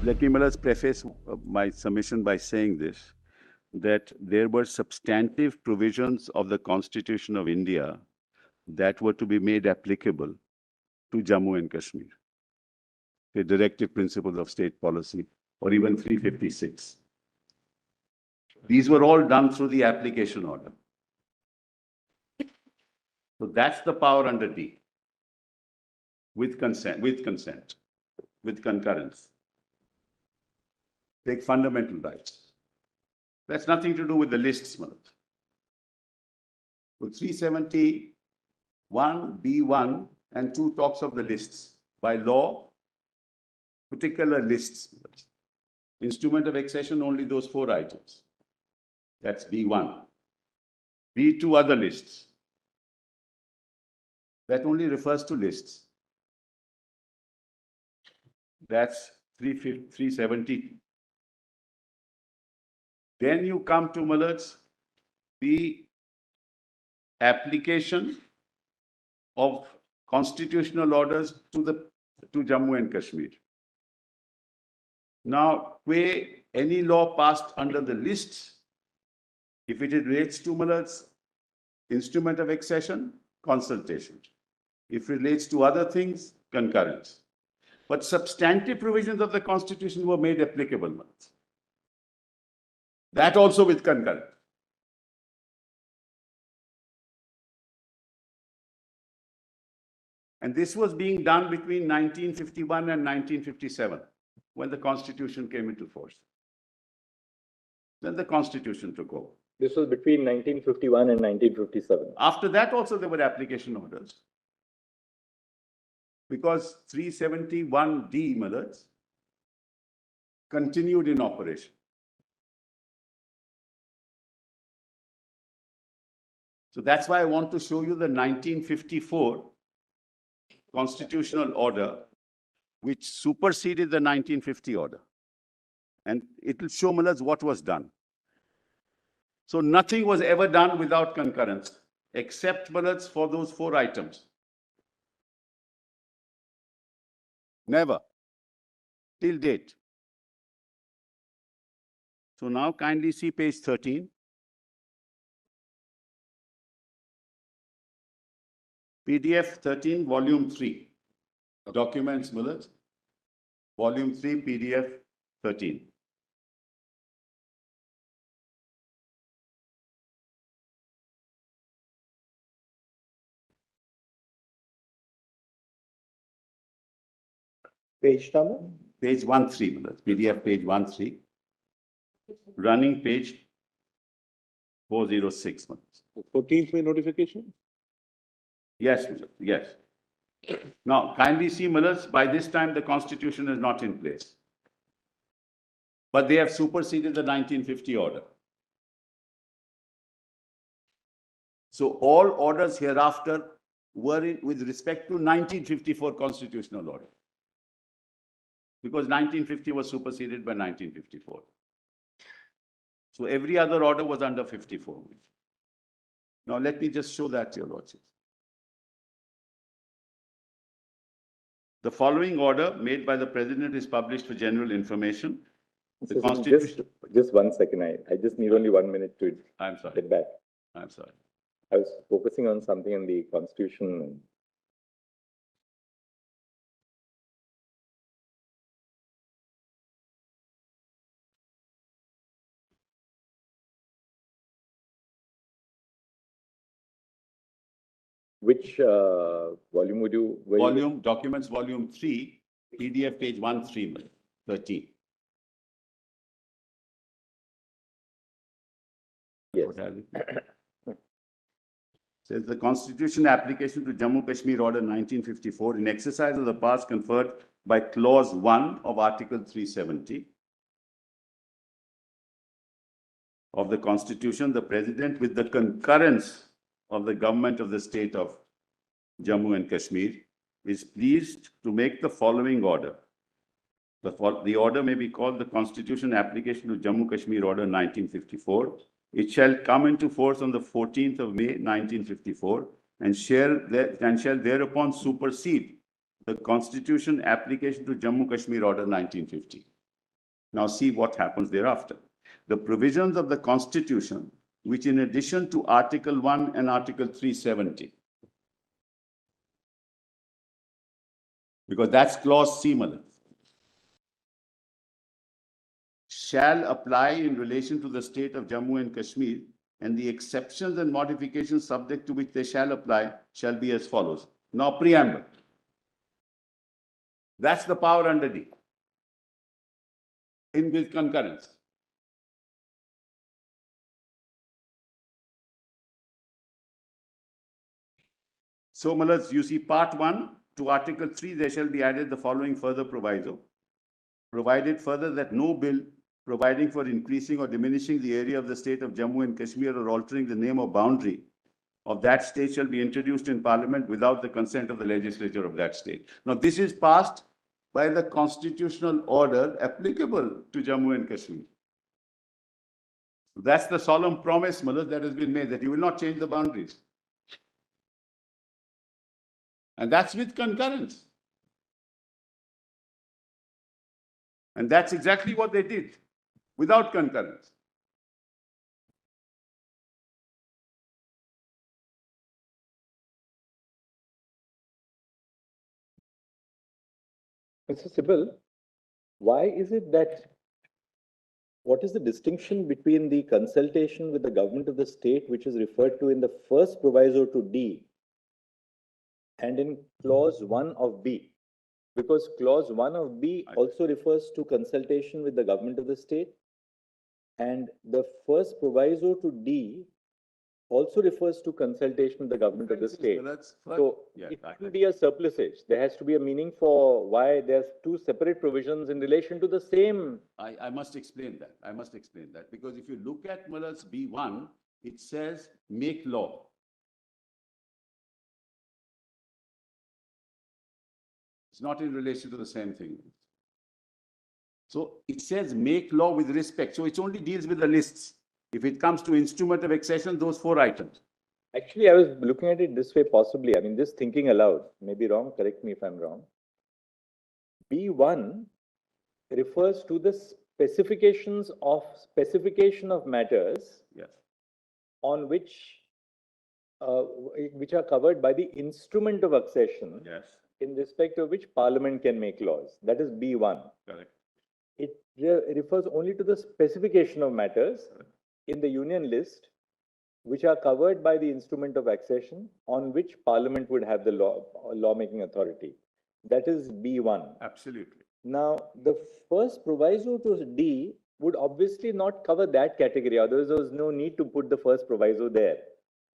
Let me preface my submission by saying this, that there were substantive provisions of the Constitution of India that were to be made applicable to Jammu and Kashmir, the directive principles of state policy, or even 356. These were all done through the application order. So that's the power under D, with consent, with concurrence. Take fundamental rights. That's nothing to do with the lists, Manoj. So 371 B1 and 2 talks of the lists. By law, particular lists. Instrument of accession, only those 4 items. That's B1. B2, other lists. That only refers to lists. That's 370. Then you come to Mallards, the application of constitutional orders to Jammu and Kashmir. Now, where any law passed under the lists, if it relates to Mallards, instrument of accession, consultation. If it relates to other things, concurrence. But substantive provisions of the Constitution were made applicable, Mallards. That also with concurrence. And this was being done between 1951 and 1957, when the Constitution came into force. Then the Constitution took over. This was between 1951 and 1957. After that also there were application orders. Because 371D, Mallards, continued in operation. So that's why I want to show you the 1954 constitutional order, which superseded the 1950 order. And it will show Mallards what was done. So nothing was ever done without concurrence, except Mallards for those 4 items. Never. Till date. So now kindly see page 13. PDF 13, volume 3. Documents, Mallards. Volume 3, PDF 13. Page number? Page 13, Mallards. PDF page 13. Running page 406, Mallards. 14th May notification? Yes, yes. Now, kindly see, Mallards, by this time the Constitution is not in place. But they have superseded the 1950 order. So all orders hereafter were with respect to 1954 constitutional order. Because 1950 was superseded by 1954. So every other order was under 54. Now let me just show that to your lordships. The following order made by the President is published for general information. The Constitution. Just 1 second. I just need only 1 minute to I'm sorry. get back. I'm sorry. I was focusing on something in the Constitution. Which volume would you? Volume, documents, volume 3, PDF page 13. Yes. Says the Constitution application to Jammu Kashmir Order 1954 in exercise of the powers conferred by Clause 1 of Article 370 of the Constitution, the President, with the concurrence of the government of the state of Jammu and Kashmir, is pleased to make the following order. The order may be called the Constitution Application to Jammu Kashmir Order 1954. It shall come into force on the 14th of May 1954 and shall thereupon supersede the Constitution Application to Jammu Kashmir Order 1950. Now see what happens thereafter. The provisions of the Constitution, which in addition to Article 1 and Article 370, because that's clause C, Malan, shall apply in relation to the state of Jammu and Kashmir, and the exceptions and modifications subject to which they shall apply shall be as follows. Now, preamble. That's the power under D. In with concurrence. So, Malas, you see part 1 to Article 3, there shall be added the following further proviso. Provided further that no bill providing for increasing or diminishing the area of the state of Jammu and Kashmir or altering the name or boundary of that state shall be introduced in Parliament without the consent of the legislature of that state. Now, this is passed by the constitutional order applicable to Jammu and Kashmir. That's the solemn promise, Malas, that has been made, that you will not change the boundaries. And that's with concurrence. And that's exactly what they did, without concurrence. Mr. Sibal, why is it that, what is the distinction between the consultation with the government of the state, which is referred to in the first proviso to D, and in clause 1 of B? Because clause 1 of B also refers to consultation with the government of the state, and the first proviso to D also refers to consultation with the government of the state. So it will be a surplusage. There has to be a meaning for why there's two separate provisions in relation to the same. I must explain that. I must explain that. Because if you look at Malas B1, it says make law. It's not in relation to the same thing. So it says make law with respect. So it only deals with the lists. If it comes to instrument of accession, those 4 items. Actually, I was looking at it this way possibly. I mean, just thinking aloud, maybe wrong, correct me if I'm wrong. B1 refers to the specification of matters, Yes. on which are covered by the instrument of accession, Yes. in respect of which Parliament can make laws. That is B1. Correct. It refers only to the specification of matters in the union list, which are covered by the instrument of accession, on which Parliament would have the lawmaking authority. That is B1. Absolutely. Now, the first proviso to D would obviously not cover that category. Otherwise, there was no need to put the first proviso there.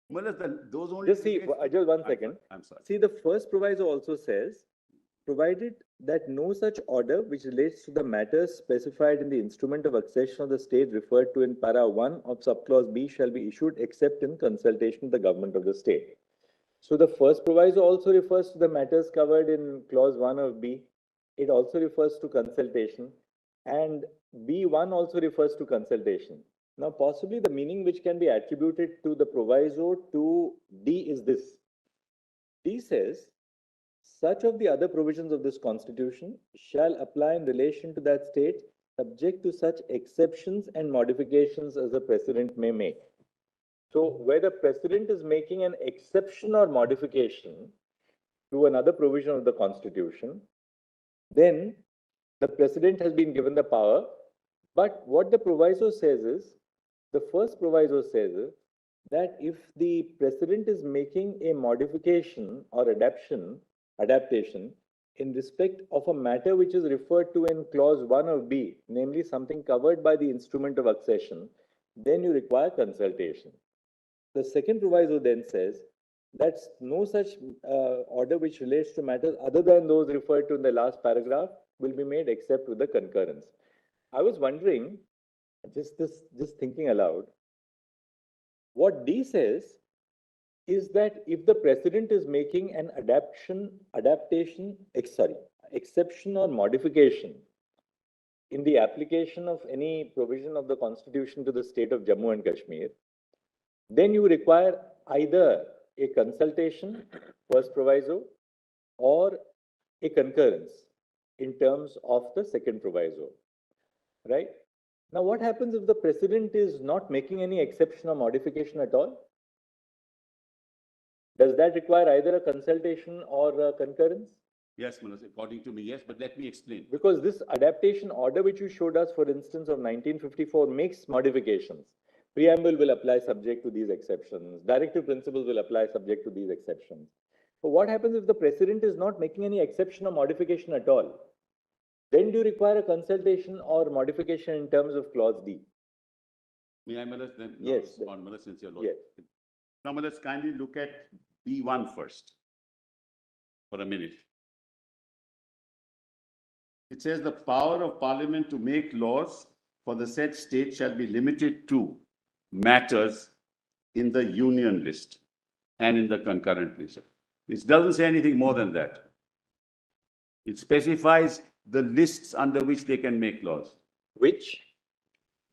Well, those only. Just see, just one second. I'm sorry. See, the first proviso also says, provided that no such order which relates to the matters specified in the instrument of accession of the state referred to in para 1 of subclause B shall be issued except in consultation with the government of the state. So the first proviso also refers to the matters covered in clause 1 of B. It also refers to consultation, and B1 also refers to consultation. Now, possibly the meaning which can be attributed to the proviso to D is this. D says, such of the other provisions of this constitution shall apply in relation to that state, subject to such exceptions and modifications as the president may make. So where the president is making an exception or modification to another provision of the constitution, then the president has been given the power. But what the proviso says is, the first proviso says that if the president is making a modification or adaptation in respect of a matter which is referred to in clause 1 of B, namely something covered by the instrument of accession, then you require consultation. The second proviso then says that no such order which relates to matters other than those referred to in the last paragraph will be made except with the concurrence. I was wondering, just thinking aloud, what D says is that if the president is making an exception or modification in the application of any provision of the constitution to the state of Jammu and Kashmir, then you require either a consultation, first proviso, or a concurrence in terms of the second proviso. right? Now, what happens if the president is not making any exception or modification at all? Does that require either a consultation or a concurrence? Yes, Manoj, according to me, yes, but let me explain. Because this adaptation order which you showed us, for instance, of 1954 makes modifications. Preamble will apply subject to these exceptions. Directive principles will apply subject to these exceptions. But what happens if the president is not making any exception or modification at all? Then do you require a consultation or modification in terms of clause D? May I, Manoj, then? Yes. On Manoj, since you're Yes. Now, Manoj, kindly look at B1 first for a minute. It says the power of parliament to make laws for the said state shall be limited to matters in the union list and in the concurrent list. It doesn't say anything more than that. It specifies the lists under which they can make laws. Which?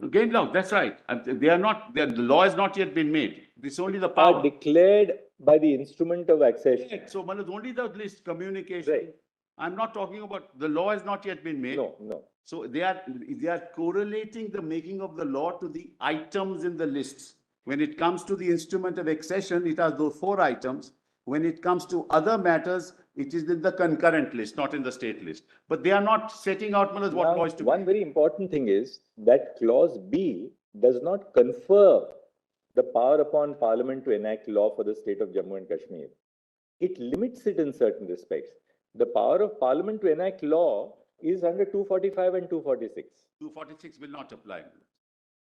Again, no, that's right. And they are not, the law has not yet been made. It's only the Are power. declared by the instrument of accession. Correct. So, Manoj, only the list, communication. Right. I'm not talking about, the law has not yet been made. No, no. So they are correlating the making of the law to the items in the lists. When it comes to the instrument of accession, it has those 4 items. When it comes to other matters, it is in the concurrent list, not in the state list. But they are not setting out, Manoj, what Now, laws to one very important thing is that clause B does not confer the power upon parliament to enact law for the state of Jammu and Kashmir. It limits it in certain respects. The power of parliament to enact law is under 245 and 246. 246 will not apply.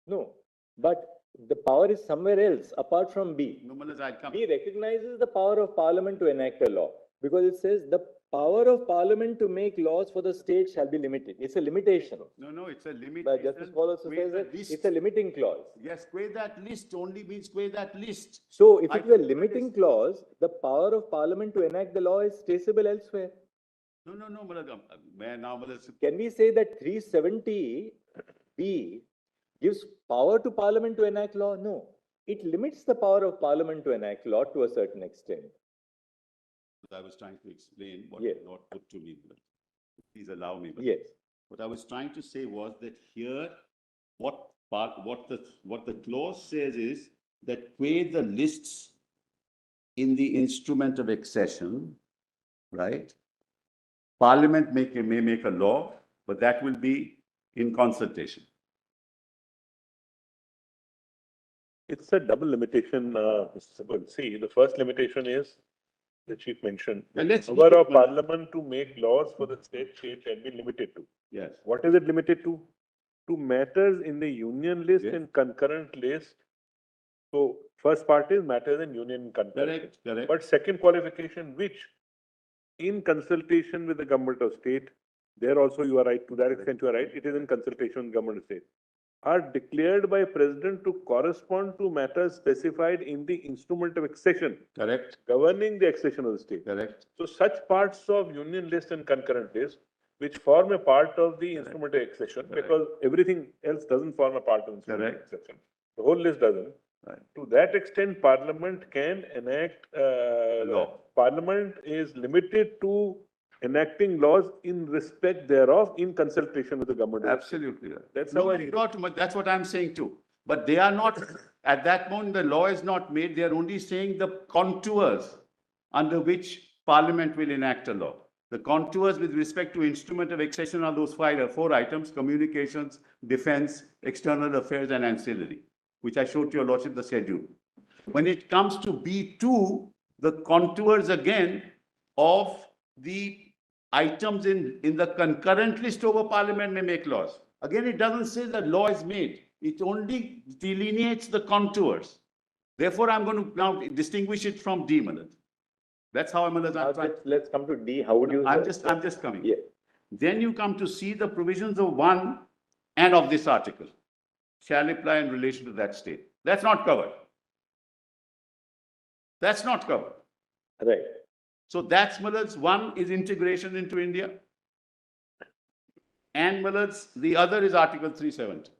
No, but the power is somewhere else apart from B. No, Manoj, I'll come. B recognizes the power of parliament to enact a law because it says the power of parliament to make laws for the state shall be limited. It's a limitation. No, it's a limitation. But Justice Paul also says that it's a limiting clause. Yes, square that list only means square that list. So if it's a limiting clause, the power of parliament to enact the law is traceable elsewhere. No, Manoj, now, Manoj, Can we say that 370B gives power to parliament to enact law? No. It limits the power of parliament to enact law to a certain extent. I was trying to explain what Yes. the Lord put to me. Please allow me. Yes. What I was trying to say was that here, what the clause says is that where the lists in the instrument of accession, right? Parliament may make a law, but that will be in consultation. It's a double limitation, Mr. Sibbal. See, the first limitation is the chief mentioned. And let's Power look at of parliament to make laws for the state shall be limited to. Yes. What is it limited to? To matters in the union list Yes. and concurrent list. So first part is matters in union and concurrent. Correct, correct. But second qualification, which in consultation with the government of state, there also you are right, to that extent you are right, it is in consultation with government of state, are declared by president to correspond to matters specified in the instrument of accession Correct, governing the accession of the state. correct. So such parts of union list and concurrent list which form a part of the instrument of accession, because everything else doesn't form a part of the instrument of accession. The whole list doesn't. Right. To that extent, Parliament can enact Law. Parliament is limited to enacting laws in respect thereof in consultation with the government. Absolutely. Right. That's No, how I but read not, that's what I'm saying too. But they are not, at that moment, the law is not made. They are only saying the contours under which Parliament will enact a law. The contours with respect to instrument of accession are those 4 items: communications, defense, external affairs, and ancillary, which I showed to your lordship the schedule. When it comes to B2, the contours again of the items in the concurrent list over Parliament may make laws. Again, it doesn't say that law is made. It only delineates the contours. Therefore, I'm going to now distinguish it from D, Manoj. That's how I'm trying. Let's come to D. How would you? I'm just coming. Yeah. Then you come to see the provisions of 1 and of this article shall apply in relation to that state. That's not covered. That's not covered. Right. So that's Millard's 1 is integration into India. And Millard's, the other is Article 370.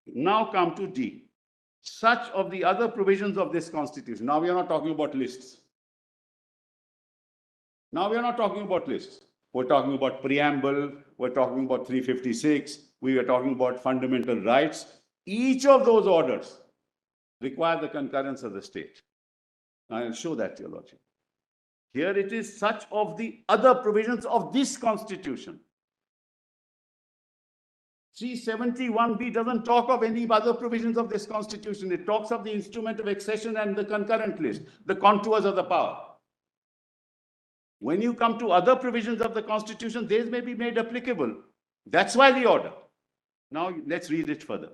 Now come to D. Such of the other provisions of this constitution. Now we are not talking about lists. Now we are not talking about lists. We're talking about preamble. We're talking about 356. we were talking about fundamental rights. Each of those orders require the concurrence of the state. I'll show that to your lordship. Here it is such of the other provisions of this constitution. 371B doesn't talk of any other provisions of this constitution. It talks of the instrument of accession and the concurrent list, the contours of the power. When you come to other provisions of the constitution, these may be made applicable. That's why the order. Now let's read it further.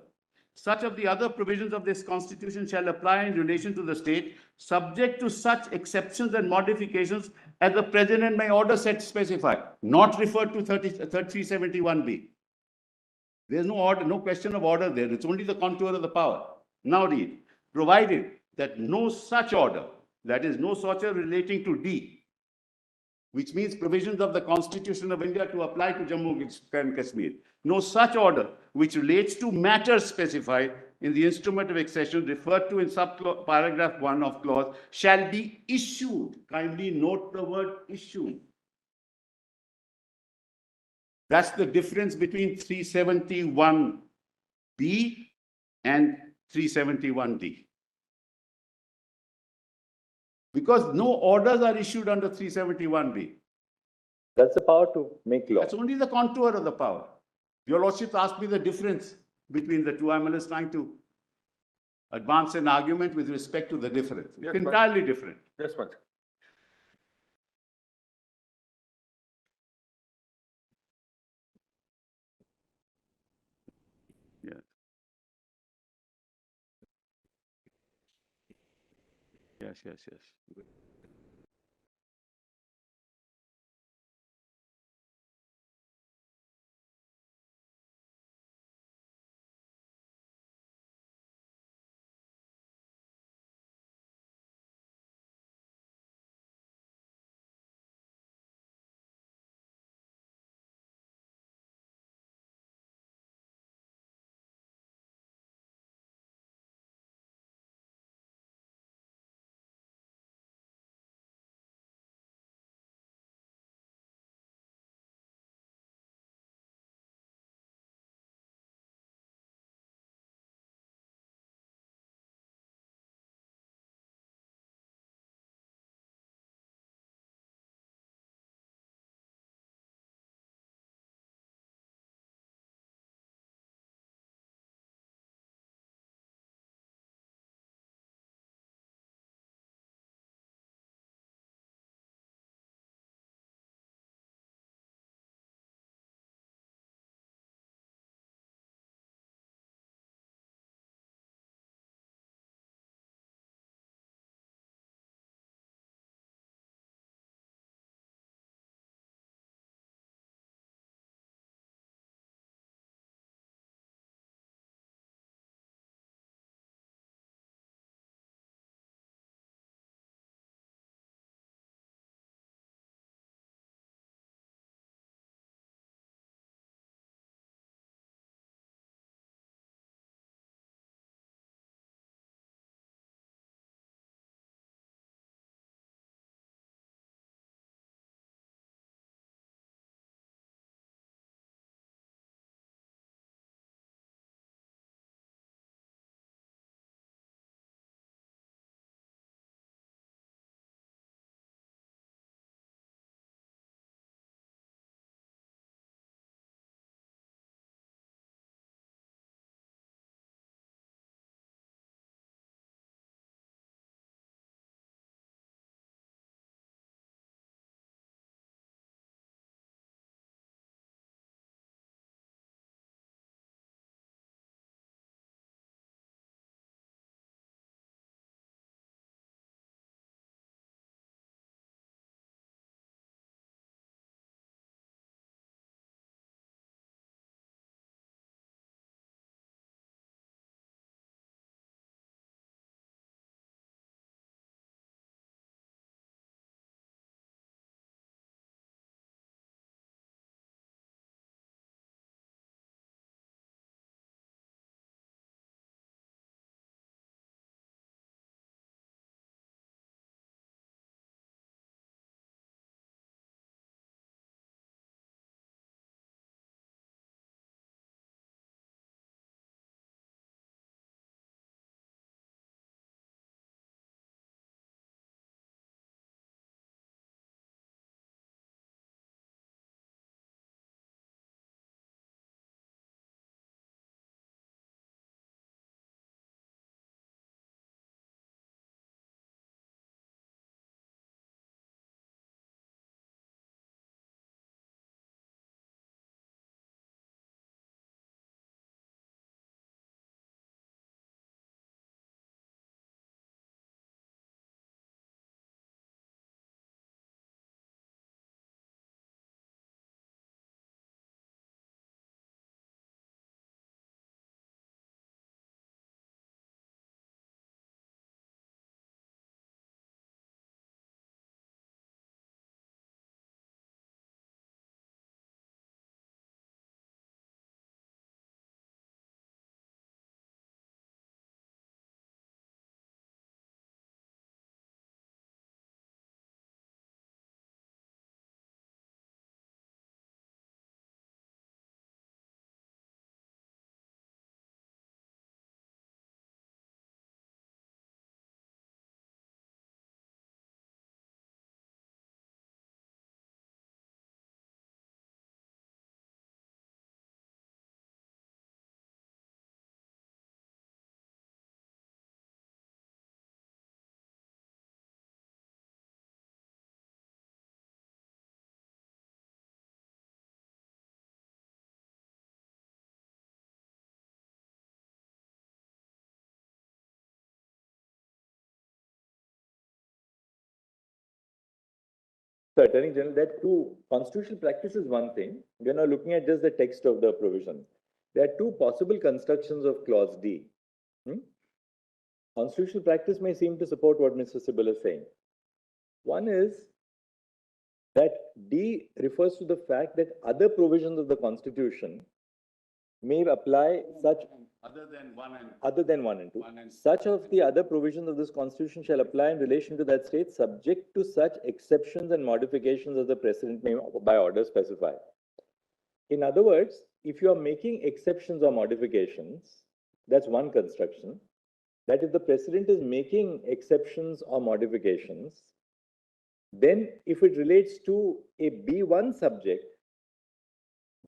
Such of the other provisions of this constitution shall apply in relation to the state, subject to such exceptions and modifications as the president may order set specify, not referred to 371B. There's no order, no question of order there. It's only the contour of the power. Now read, provided that no such order, that is no such order relating to D, which means provisions of the Constitution of India to apply to Jammu and Kashmir. No such order which relates to matters specified in the instrument of accession referred to in paragraph 1 of clause shall be issued. Kindly note the word issued. That's the difference between 371B and 371D. Because no orders are issued under 371B. That's the power to make law. That's only the contour of the power. Your lordship asked me the difference between the two. I'm just trying to advance an argument with respect to the difference. It's entirely different. Yes, much. Yes. Yes. So, Attorney General, that two constitutional practice is one thing. We are now looking at just the text of the provision. There are two possible constructions of clause D. Constitutional practice may seem to support what Mr. Sibbal is saying. One is that D refers to the fact that other provisions of the Constitution may apply such Other than one and two. One and- Such of the other provisions of this Constitution shall apply in relation to that state, subject to such exceptions and modifications as the President may by order specify. In other words, if you are making exceptions or modifications, that's one construction. That if the President is making exceptions or modifications, then if it relates to a B1 subject,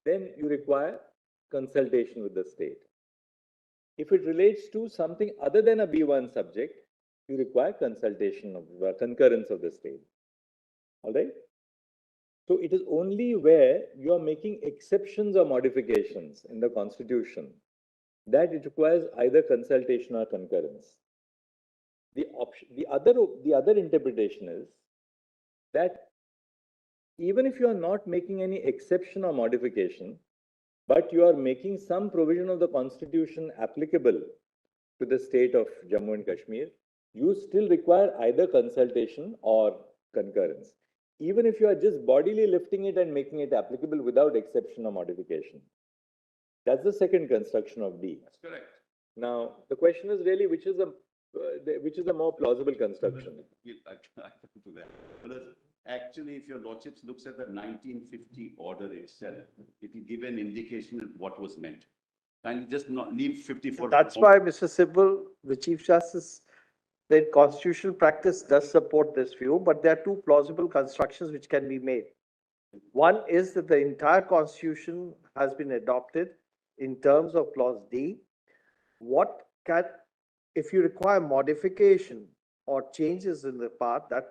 then you require consultation with the state. If it relates to something other than a B1 subject, you require consultation of concurrence of the state. All right. So it is only where you are making exceptions or modifications in the Constitution that it requires either consultation or concurrence. The other interpretation is that even if you are not making any exception or modification, but you are making some provision of the Constitution applicable to the state of Jammu and Kashmir, you still require either consultation or concurrence, even if you are just bodily lifting it and making it applicable without exception or modification. That's the second construction of D. That's correct. Now, the question is really which is a more plausible construction? I come to that. Because actually, if your lordships looks at the 1950 order itself, it will give an indication of what was meant. And just not leave 54. That's why, Mr. Sibbal, the Chief Justice said constitutional practice does support this view, but there are two plausible constructions which can be made. One is that the entire Constitution has been adopted in terms of clause D. If you require modification or changes in that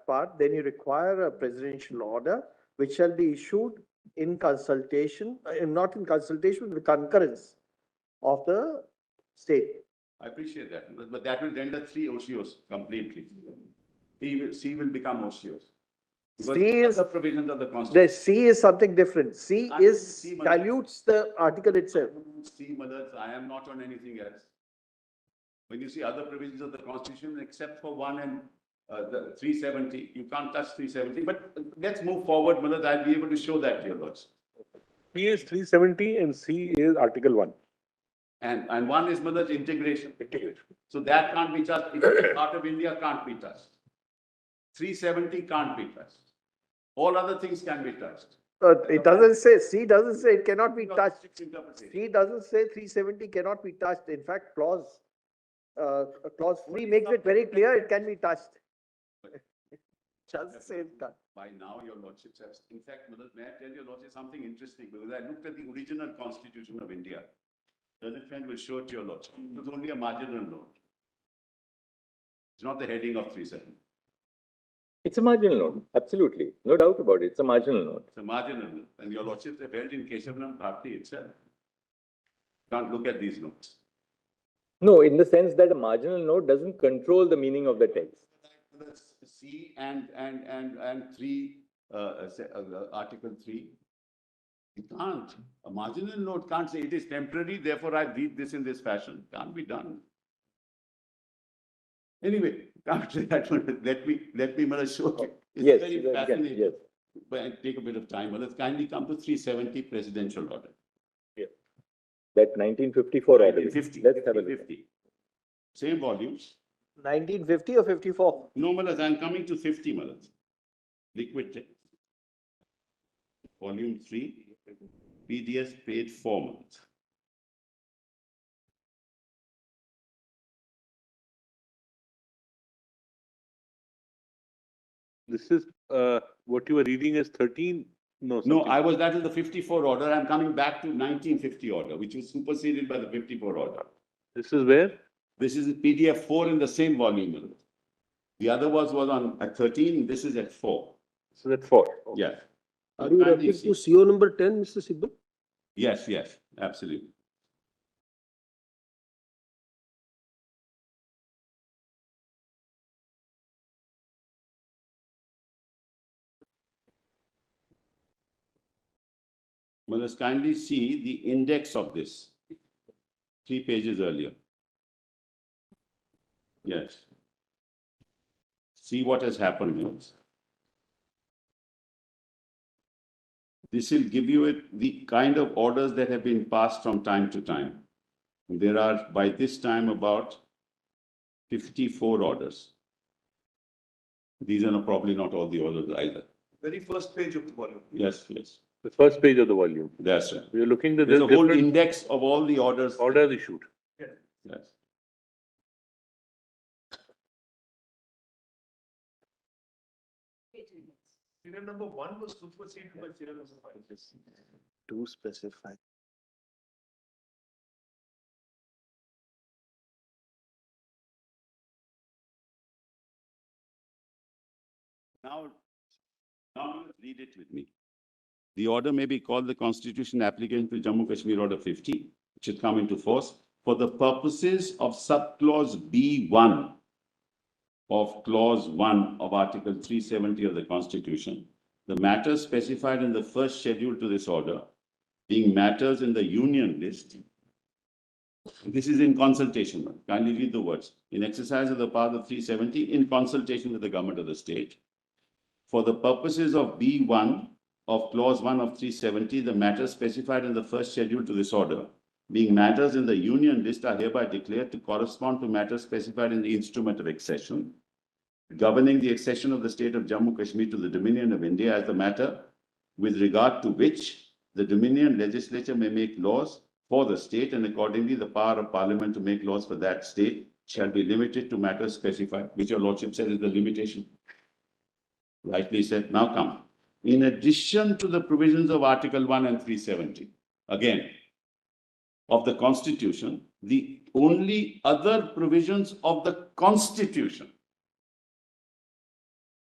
part, then you require a presidential order which shall be issued in consultation, not in consultation, with the concurrence of the state. I appreciate that, but that will render three OCOs completely. C will become OCOs. C is the provisions of the Constitution. The C is something different. C dilutes the article itself. C, mothers, I am not on anything else. When you see other provisions of the Constitution, except for one and the 370, you can't touch 370. But let's move forward, mothers. I'll be able to show that to your lords. P is 370 and C is Article 1. And one is mothers integration. So that can't be touched. If it's part of India, can't be touched. 370 can't be touched. All other things can be touched. It doesn't say, C doesn't say it cannot be touched. C doesn't say 370 cannot be touched. In fact, clause 3 makes it very clear it can be touched. Just say that. By now, your lordships have, in fact, may I tell your lordship something interesting? Because I looked at the original Constitution of India. The friend will show it to your lordship. It was only a marginal note. It's not the heading of 370. It's a marginal note, absolutely. No doubt about it. It's a marginal note. It's a marginal note. And your lordships have held in Keshavanam Bharti itself. Can't look at these notes. No, in the sense that a marginal note doesn't control the meaning of the text. C and 3, Article 3. You can't. A marginal note can't say it is temporary, therefore I read this in this fashion. Can't be done. Anyway, come to that one. Let me show you. It's Yes, very yes, fascinating. yes. But take a bit of time. Let's kindly come to 370 presidential order. That 1954 order. 1950. Let's have a look. 50. Same volumes. 1950 or 54? No, Malas, I'm coming to 50, Malas. Liquid text. Volume 3, PDS page 4 months. This is what you were reading is 13. No, No, that is the 54 order. I'm coming back to 1950 order, which was superseded by the 54 order. This is where? This is PDF 4 in the same volume. Malas. The other was on at 13. This is at 4. This is at 4. Yeah. Are you referring to CO number 10, Mr. Sibbal? Yes, absolutely. Well, let's kindly see the index of this. 3 pages earlier. Yes. See what has happened here. This will give you the kind of orders that have been passed from time to time. There are, by this time, about 54 orders. These are probably not all the orders either. Very first page of the volume. Yes, yes. The first page of the volume. That's right. We are looking at There's the a whole different index of all the orders. orders issued. Yes. Serial number 1 was superseded by serial number 5. To specify. Now read it with me. The order may be called the Constitution Application to Jammu Kashmir Order 50, which should come into force for the purposes of subclause B1 of clause 1 of Article 370 of the Constitution. The matters specified in the first schedule to this order, being matters in the union list. This is in consultation. Kindly read the words. In exercise of the power of 370, in consultation with the government of the state. For the purposes of B1 of clause 1 of 370, the matters specified in the first schedule to this order, being matters in the union list, are hereby declared to correspond to matters specified in the instrument of accession, governing the accession of the state of Jammu and Kashmir to the Dominion of India as the matter with regard to which the Dominion legislature may make laws for the state, and accordingly the power of Parliament to make laws for that state shall be limited to matters specified, which your lordship said is the limitation. Rightly said. Now come. In addition to the provisions of Article 1 and 370, again, of the Constitution, the only other provisions of the Constitution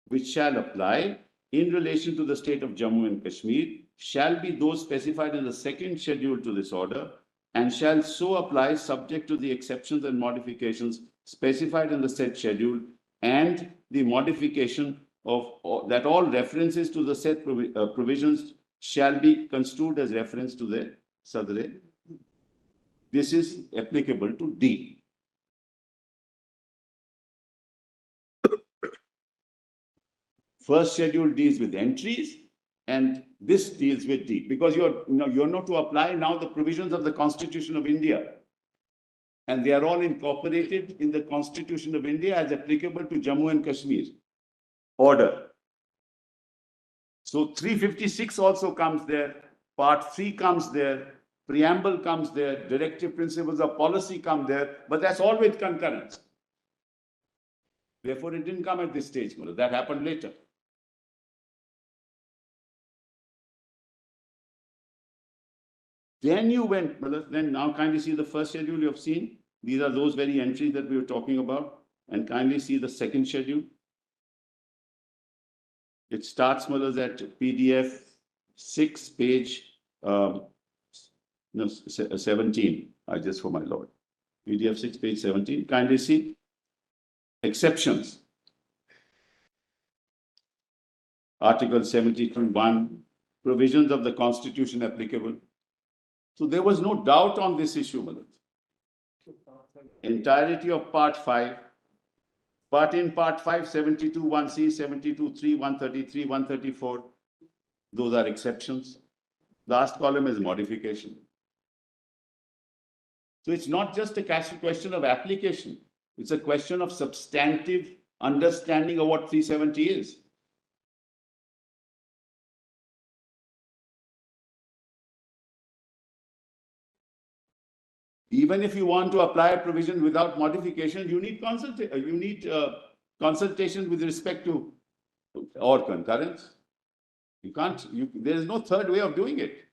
which shall apply in relation to the state of Jammu and Kashmir shall be those specified in the second schedule to this order, and shall so apply subject to the exceptions and modifications specified in the said schedule, and the modification of that all references to the said provisions shall be construed as reference to the Sadre. This is applicable to D. First schedule deals with entries, and this deals with D, because you're not to apply now the provisions of the Constitution of India, and they are all incorporated in the Constitution of India as applicable to Jammu and Kashmir order. So 356 also comes there, Part 3 comes there, Preamble comes there, Directive Principles of Policy come there, but that's all with concurrence. Therefore, it didn't come at this stage. That happened later. Then you went, then now kindly see the first schedule you have seen. These are those very entries that we were talking about. And kindly see the second schedule. It starts, at PDF 6, page 17. Just for my lord. PDF 6, page 17. Kindly see exceptions. Article 72(1), provisions of the Constitution applicable. So there was no doubt on this issue, entirety of Part 5. But in Part 5, 72(1)(c), 72(3), 133, 134, those are exceptions. Last column is modification. So it's not just a question of application. It's a question of substantive understanding of what 370 is. Even if you want to apply a provision without modification, you need consultation with respect to or concurrence. You can't. There is no third way of doing it.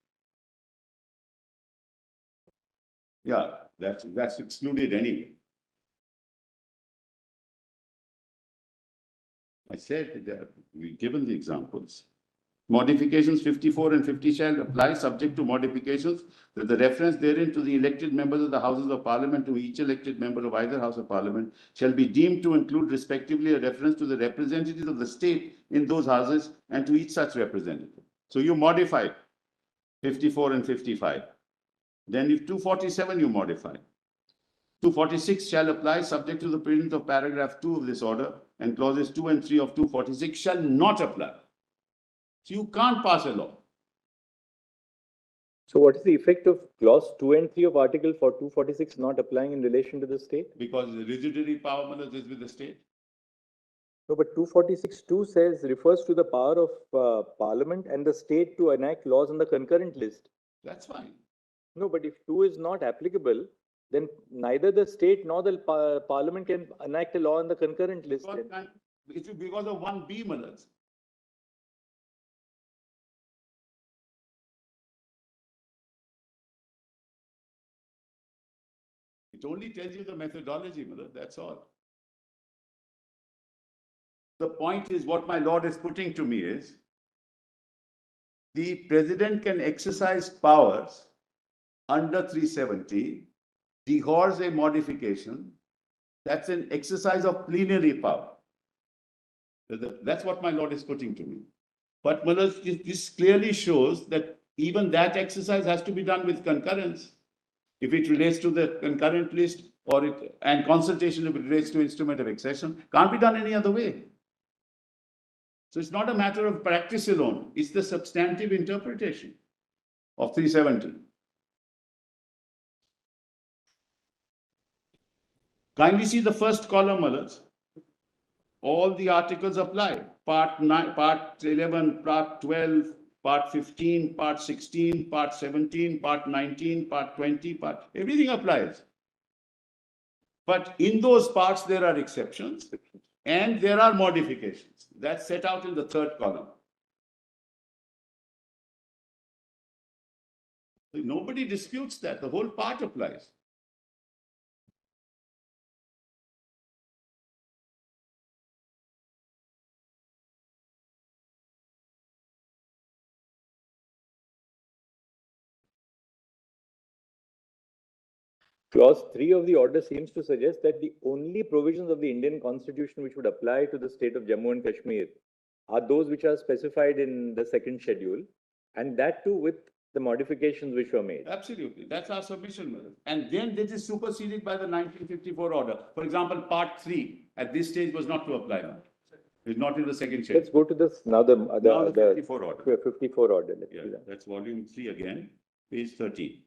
Yeah, that's excluded anyway. I said that we've given the examples. Modifications 54 and 50 shall apply subject to modifications that the reference therein to the elected members of the Houses of Parliament to each elected member of either House of Parliament shall be deemed to include respectively a reference to the representatives of the state in those houses and to each such representative. So you modify 54 and 55. Then if 247 you modify. 246 shall apply subject to the provisions of paragraph 2 of this order, and clauses 2 and 3 of 246 shall not apply. So you can't pass a law. So what is the effect of clause 2 and 3 of article 246 not applying in relation to the state? Because the residuary power is with the state. No, but 246(2) says, refers to the power of parliament and the state to enact laws on the concurrent list. That's fine. No, but if 2 is not applicable, then neither the state nor the parliament can enact a law on the concurrent list. It's because of 1B, Malaz. It only tells you the methodology, Malaz, that's all. The point is, what my lord is putting to me is, the president can exercise powers under 370, dehors a modification. That's an exercise of plenary power. That's what my lord is putting to me. But Malaz, this clearly shows that even that exercise has to be done with concurrence. If it relates to the concurrent list, and consultation if it relates to instrument of accession, can't be done any other way. So it's not a matter of practice alone, it's the substantive interpretation of 370. Kindly see the first column, Malaz. All the articles apply. Part 9, Part 11, Part 12, Part 15, Part 16, Part 17, Part 19, Part 20, everything applies. But in those parts, there are exceptions and there are modifications. That's set out in the third column. Nobody disputes that. The whole part applies. Clause 3 of the order seems to suggest that the only provisions of the Indian Constitution which would apply to the state of Jammu and Kashmir are those which are specified in the second schedule, and that too with the modifications which were made. Absolutely. That's our submission, Madam. And then this is superseded by the 1954 order. For example, Part 3 at this stage was not to apply now. It's not in the second schedule. Let's go to this now. The 54 order. 54 order. Let's Yeah, do that. that's volume 3 again, page 13.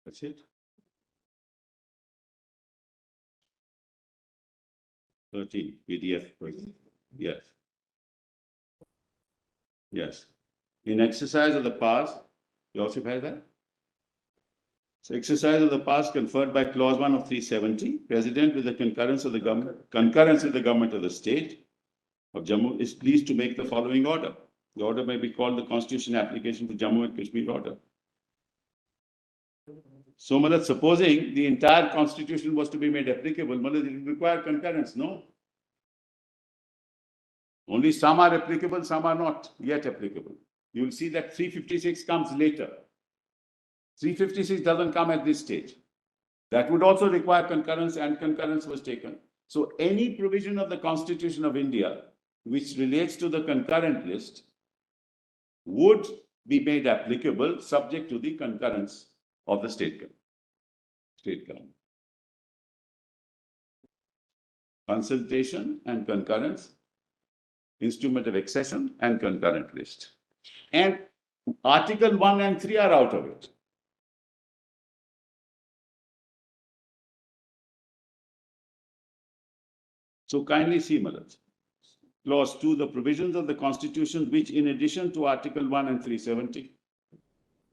That's it. 13 PDF. Yes. Yes. In exercise of the powers, you also have that? So exercise of the powers conferred by clause 1 of 370, President with the concurrence of the government of the state of Jammu is pleased to make the following order. The order may be called the Constitution application to Jammu and Kashmir order. So, Malad, supposing the entire constitution was to be made applicable, Malad, it would require concurrence, no? Only some are applicable, some are not yet applicable. You will see that 356 comes later. 356 doesn't come at this stage. That would also require concurrence, and concurrence was taken. So any provision of the Constitution of India which relates to the concurrent list would be made applicable subject to the concurrence of the state government. Consultation and concurrence, instrument of accession and concurrent list. And Article 1 and 3 are out of it. So kindly see, Malaj. Clause 2, the provisions of the Constitution which in addition to Article 1 and 370,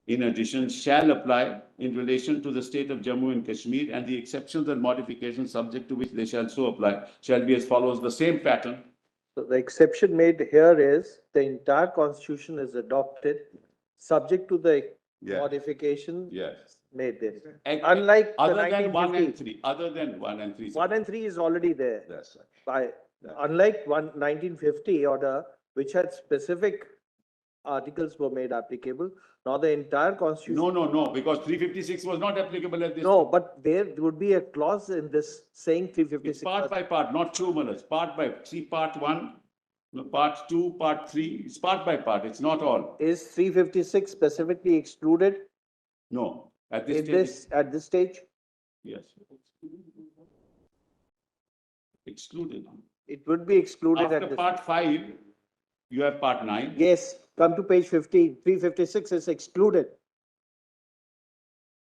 in addition, shall apply in relation to the state of Jammu and Kashmir, and the exceptions and modifications subject to which they shall so apply shall be as follows, the same pattern. So the exception made here is the entire constitution is adopted subject to the modification made there. Unlike the Other than 1 and 1950. 3, other than 1 and 3. 1 and 3 is already there. That's right. Unlike 1950 order, which had specific articles were made applicable. Now the entire constitution. No, because 356 was not applicable at this. No, but there would be a clause in this saying three It's fifty-six. part by part, not two mullahs, part by, see part one, no, part two, part three, it's part by part, it's not all. Is 356 specifically excluded No, at this in stage, this, at this stage? yes. Excluded. It would be excluded After at this. part five, you have part nine. Yes, come to page 15, 356 is excluded.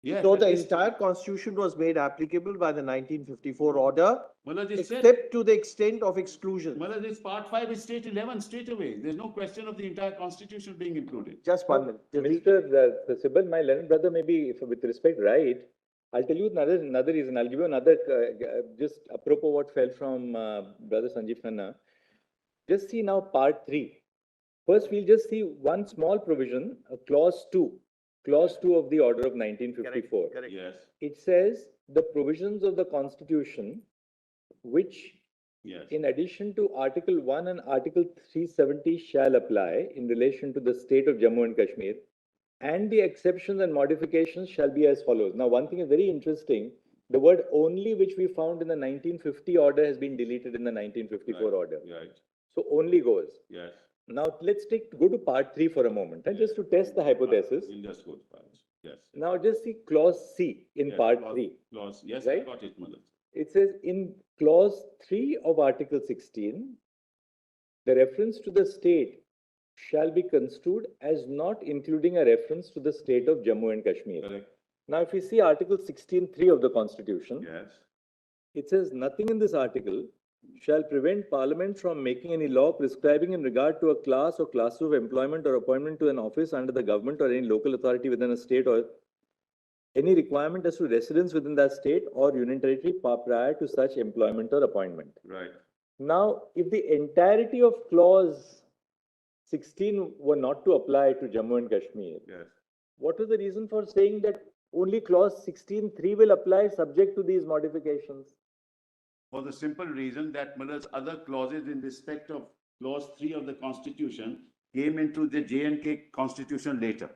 Yes. So at the this- entire constitution was made applicable by the 1954 order, Mullah just said, except to the extent of exclusion. Mullah, this part five is state 11 straight away. There's no question of the entire constitution being included. Just 1 minute. Just read- Mr. Sibbal, my learned brother may be, if with respect, right. I'll tell you another reason. I'll give you another, just apropos what fell from brother Sanjiv Khanna. Just see now part 3. First, we'll just see one small provision, clause 2 of the order of 1954. Correct. Yes, It says the provisions of the constitution, which yes. in addition to Article 1 and Article 370 shall apply in relation to the state of Jammu and Kashmir, and the exceptions and modifications shall be as follows. Now, one thing is very interesting. The word only which we found in the 1950 order has been deleted in the 1954 Right, order. Right, So only goes. yes. Now, let's go to part 3 for a moment, and just to test the hypothesis. We'll just go to parts, yes. Now, just see clause C in Yes, part clause- 3. Clause, yes, I Right? got it, Mullah. It says in clause 3 of Article 16, the reference to the state shall be construed as not including a reference to the state of Jammu and Kashmir. Correct, Now, if we see Article 16(3) of the Constitution, yes, it says nothing in this article shall prevent Parliament from making any law prescribing in regard to a class or classes of employment or appointment to an office under the government or any local authority within a state or any requirement as to residence within that state or union territory prior to such employment or appointment. right. Now, if the entirety of clause 16 were not to apply to Jammu and Kashmir, Yes. what was the reason for saying that only clause 16(3) will apply subject to these modifications? For the simple reason that Mullah's other clauses in respect of clause 3 of the constitution came into the J&K constitution later.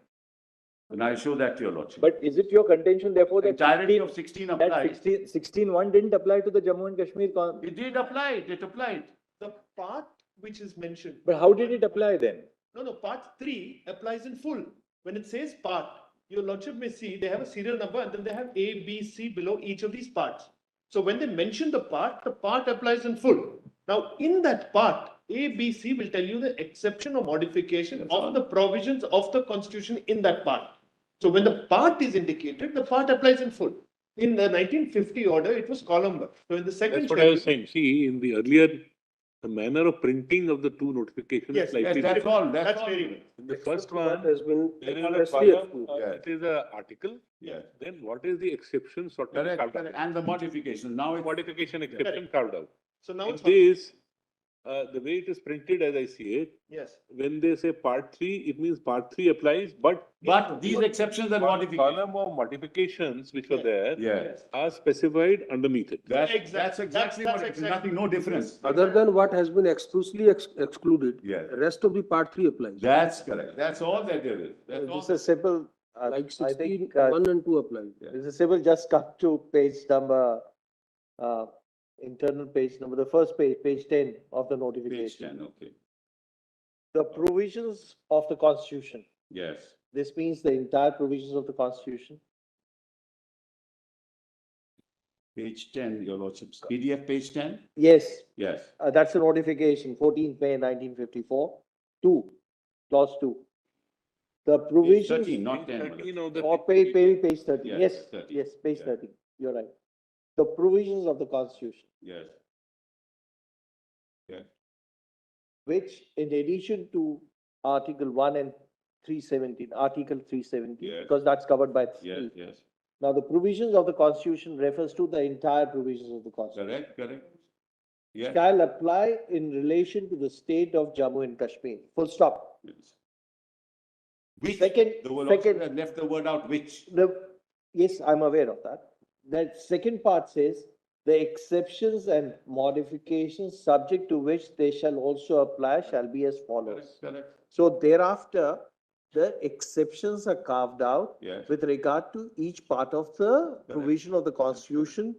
And I'll show that to your lordship. But is it your contention therefore that Entirety of 16 that applied. 16(1) didn't apply to the Jammu and Kashmir? It did apply, it applied. The part which is mentioned. But how did it apply then? No, part 3 applies in full. When it says part, your lordship may see they have a serial number and then they have A, B, C below each of these parts. So when they mention the part applies in full. Now, in that part, A, B, C will tell you the exception or modification of the provisions of the constitution in that part. So when the part is indicated, the part applies in full. In the 1950 order, it was columnar. So in the second That's what I was schedule- saying. See, in the earlier, the manner of printing of the two notifications. Yes, is slightly Yes, that's all, That's that's all. very good. In the first one, has been there is a expressly column, excluded. Yeah. it is a article, Yes, then what is the exception sort of correct, carved correct. out? And the modification, now it's. Modification exception carved out. So now In it's. this, the way it is printed as I see it, Yes. when they say part 3, it means part 3 applies, but. But these exceptions and modifications. Column of modifications which were there Yes, are specified underneath it. that's Exactly. exactly what, That's it's exactly- nothing, no difference. Other than what has been explicitly excluded. Yes. The rest of the part 3 applies. That's correct, that's all that there is. That's all. Mr. Sibbal, Like I 16, think, 1 and 2 applies. Mr. Sibbal, just come to page number, internal page number, the first page, page 10 of the Page notification. 10, okay, The provisions of the constitution. yes. This means the entire provisions of the constitution. Page 10, your lordships. PDF page 10? Yes, Yes, that's a notification, 14th May 1954, 2, clause 2. The page provisions. 13, not 10. 13 of the. Or page 13, Yes, yes, 13, yes, page yeah. 13, you're right. The provisions of the constitution, Yes. Yes, which in addition to Article 1 and 317, Article 317, Yes. because that's covered by yes, 3. yes, Now, the provisions of the constitution refers to the entire provisions of the constitution. correct, correct. Yes, Shall apply in relation to the state of Jammu and Kashmir, full stop. yes. Which, Second, the lordship second, has left the word out, which. yes, I'm aware of that. That second part says, the exceptions and modifications subject to which they shall also apply shall be as follows. Correct. So thereafter, the exceptions are carved out Yes. with regard to each part of the provision of the constitution,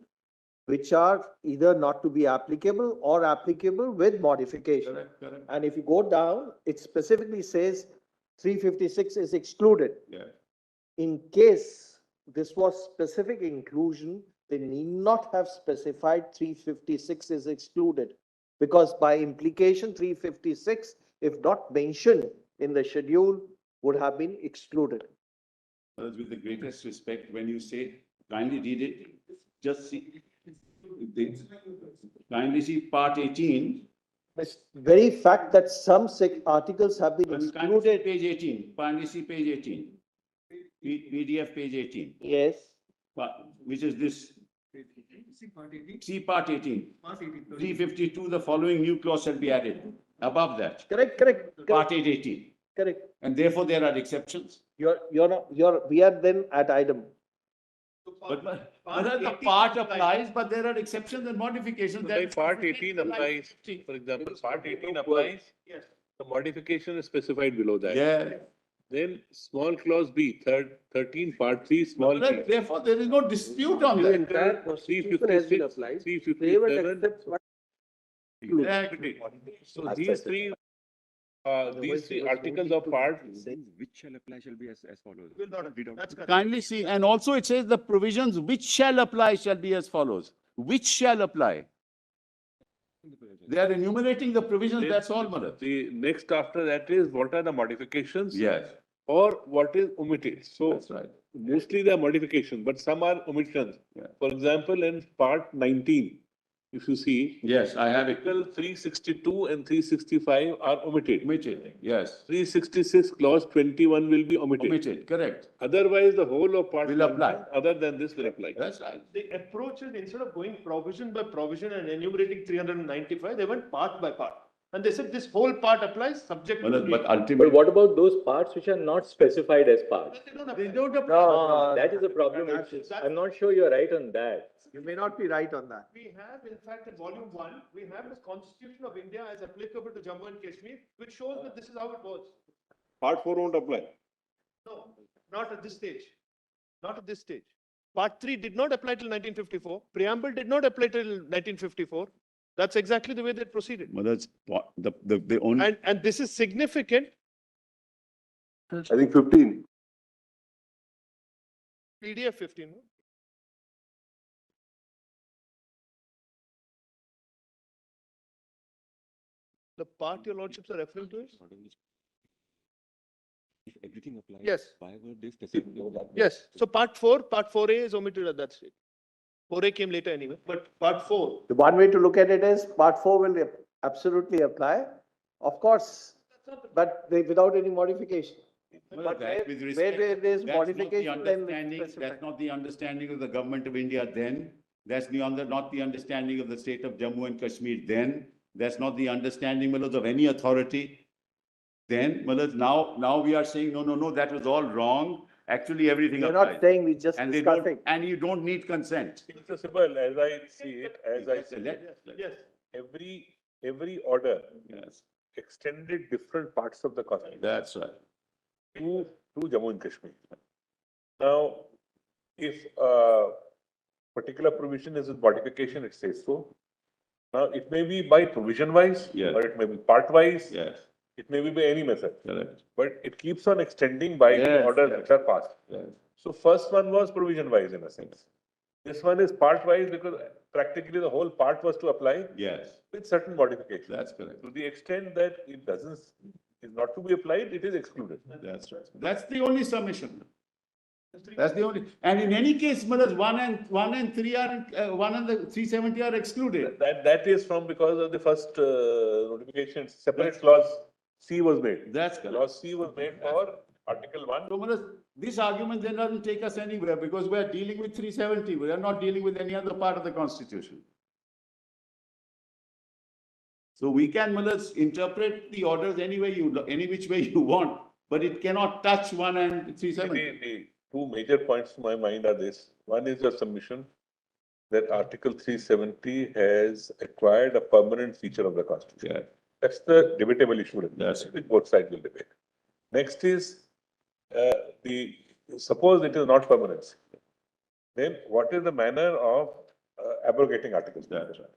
which are either not to be applicable or applicable with modification. Correct, correct. And if you go down, it specifically says 356 is excluded. Yeah. In case this was specific inclusion, they need not have specified 356 is excluded. Because by implication, 356, if not mentioned in the schedule, would have been excluded. With the greatest respect, when you say, kindly read it, just see. Kindly see part 18. The very fact that some articles have been Kindly see excluded, page 18. Kindly see page 18. PDF page 18. yes, Which is this. See part 18. 352, the following new clause shall be added. Above that, correct, part 18. correct. And therefore there are exceptions. We are then at item. But the part applies, but there are exceptions and modifications. Like part 18 applies, for example, part 18 applies, Yes. the modification is specified below that. Yeah. Then small clause B, 13, part 3, small. B. Therefore, there is no dispute on The that. entire constitution has been 356, applied. 357. They were accept what Exactly. So these three articles of part, Which shall apply shall be as follows. Will not agree. That's correct. Kindly see, and also it says the provisions which shall apply shall be as follows. Which shall apply? They are enumerating the provisions, that's all, Madam. the next after that is what are the modifications? Yes, Or what is omitted. So that's right. mostly they are modifications, but some are omissions. Yeah. For example, in part 19, if you see, Yes, I have it. Article 362 and 365 are omitted. Omitted, yes. 366 clause 21 will be omitted. Omitted, correct. Otherwise, the whole of part Will apply. 19, other than this will apply. That's right. The approach is instead of going provision by provision and enumerating 395, they went part by part. And they said this whole part applies subject to. But But ultimately. what about those parts which are not specified as parts? They don't apply. They don't apply. No, that is a problem. That's- I'm not sure you're right on that. You may not be right on that. We have, in fact, in volume 1, we have the Constitution of India as applicable to Jammu and Kashmir, which shows that this is how it was. Part 4 won't apply. No, not at this stage. Not at this stage. Part 3 did not apply till 1954. Preamble did not apply till 1954. That's exactly the way they proceeded. Well, that's the only. And this is significant. I think 15. PDF 15. no? The part your lordships are referring to is? If everything applies. Yes. Why were they specifically? Yes. So part 4A is omitted at that stage. 4A came later anyway, but part 4. The one way to look at it is part 4 will absolutely apply, of course, but without any modification. But where there is modification, then it's specified. That's not the understanding of the government of India then. That's not the understanding of the state of Jammu and Kashmir then. That's not the understanding, Malad, of any authority. Then, Malad, now we are saying, no, that was all wrong. Actually, everything We're applies. not saying, we're just And they don't, discussing. and you don't need consent. Mr. Sibal, as I see it, Yes. every order Yes, extended different parts of the constitution that's right. to Jammu and Kashmir. Now, if a particular provision is a modification, it says so. Now, it may be by provision wise, Yes. or it may be part wise, Yes, it may be by any method, correct. but it keeps on extending by the Yes, orders yes. which are passed. Yes. So first one was provision wise in a sense. This one is part wise because practically the whole part was to apply Yes, with certain modifications. that's correct. To the extent that it is not to be applied, it is excluded. That's right. That's the only submission. That's the only, and in any case, Malad, 1 and 3 are, 1 and the 370 are excluded. That is from because of the first notification, separate clause C was made. That's correct. Clause C was made for Article 1. So, Malad, this argument then doesn't take us anywhere because we are dealing with 370. We are not dealing with any other part of the constitution. So we can, Malad, interpret the orders any which way you want, but it cannot touch 1 and 370. The two major points to my mind are this. One is your submission that Article 370 has acquired a permanent feature of the Constitution. Yeah. That's the debatable issue, Yes. which both sides will debate. Next is suppose it is not permanent. Then what is the manner of abrogating articles? That's right.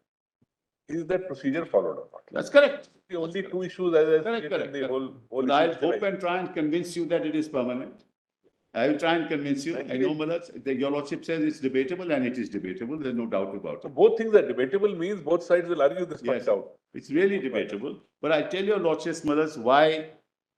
Is that procedure followed or not? That's correct. The only two issues as I Correct, see it correct, in the correct. whole But I'll issue. hope and try and convince you that it is permanent. I will try and convince you. I know, Malad, your lordship says it's debatable, and it is debatable. There's no doubt about So it. both things are debatable means both sides will argue this Yes, point out. it's really debatable. But I tell your lordship, Malad, why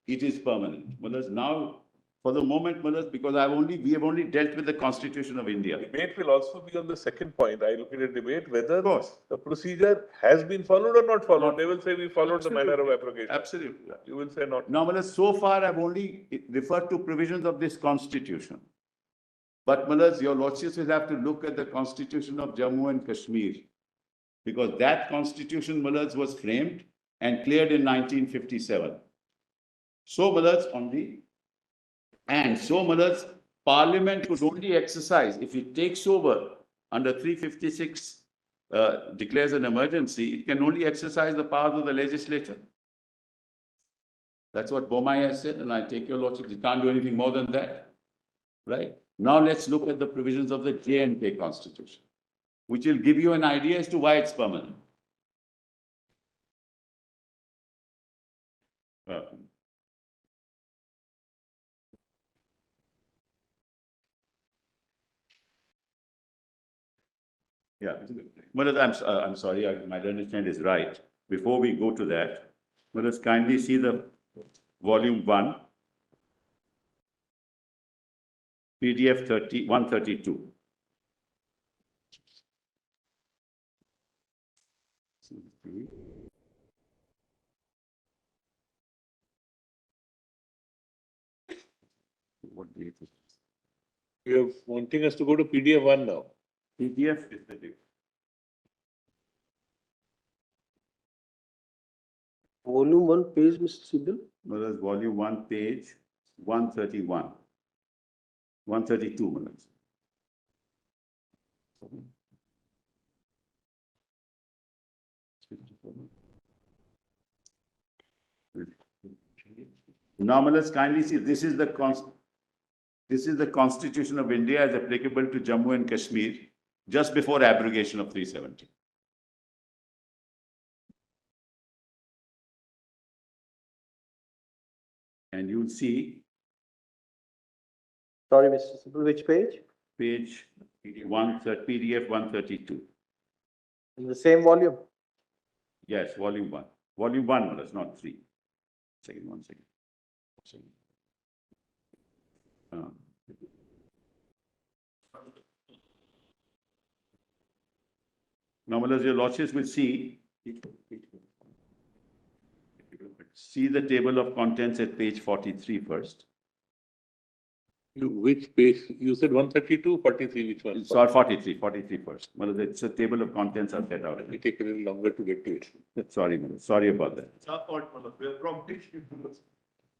it is permanent. Malad, now, for the moment, Malad, because we have only dealt with the Constitution of India. Debate will also be on the second point. I look at a debate whether Of course. the procedure has been followed or not followed. They will say we followed the manner of abrogation. Absolutely. You will say not. Now, Malad, so far I've only referred to provisions of this Constitution. But Malad, your lordships will have to look at the Constitution of Jammu and Kashmir, because that Constitution, Malad, was framed and cleared in 1957. So, Malad, Parliament could only exercise, if it takes over under 356, declares an emergency, it can only exercise the powers of the legislature. That's what Bomai has said, and I take your lordship, you can't do anything more than that, right? Now let's look at the provisions of the J&K Constitution, which will give you an idea as to why it's permanent. Yeah, Manoj, I'm sorry, my understanding is right. Before we go to that, let us kindly see the volume 1, PDF 132. What date is this? You are wanting us to go to PDF 1 now. PDF is the date. Volume 1 page, Mr. Sibal. Manoj, volume 1, page 131. 132, Manoj. Now, let's kindly see, this is the Constitution of India as applicable to Jammu and Kashmir just before abrogation of 370. And you'll see Sorry, Mr. Sibal, which page? page PDF 132. In the same volume? Yes, volume 1. Volume 1, Manoj, not 3. One second. Now, Manoj, your lordships will see the table of contents at page 43 first. Which page? You said 132, 43, which one? Sorry, 43 first. Manoj, it's a table of contents are set out. It will take a little longer to get to it. Sorry, Manoj, sorry about that. It's our fault, Manoj. We are prompting you.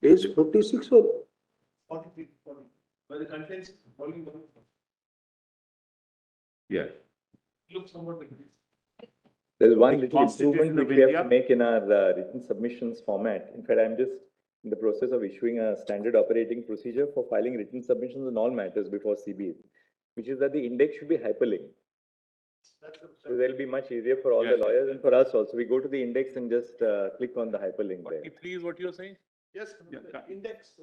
Page 46 or 43, 40. But the contents, volume 1, Yeah. looks somewhat like this. There's one The little Constitution improvement of which we have India. to make in our written submissions format. In fact, I'm just in the process of issuing a standard operating procedure for filing written submissions on all matters before CB, which is that the index should be hyperlinked. So that'll be much easier for all the Yes. lawyers and for us also. We go to the index and just click on the hyperlink there. 43 is what you are saying? Yes, Yeah. the index.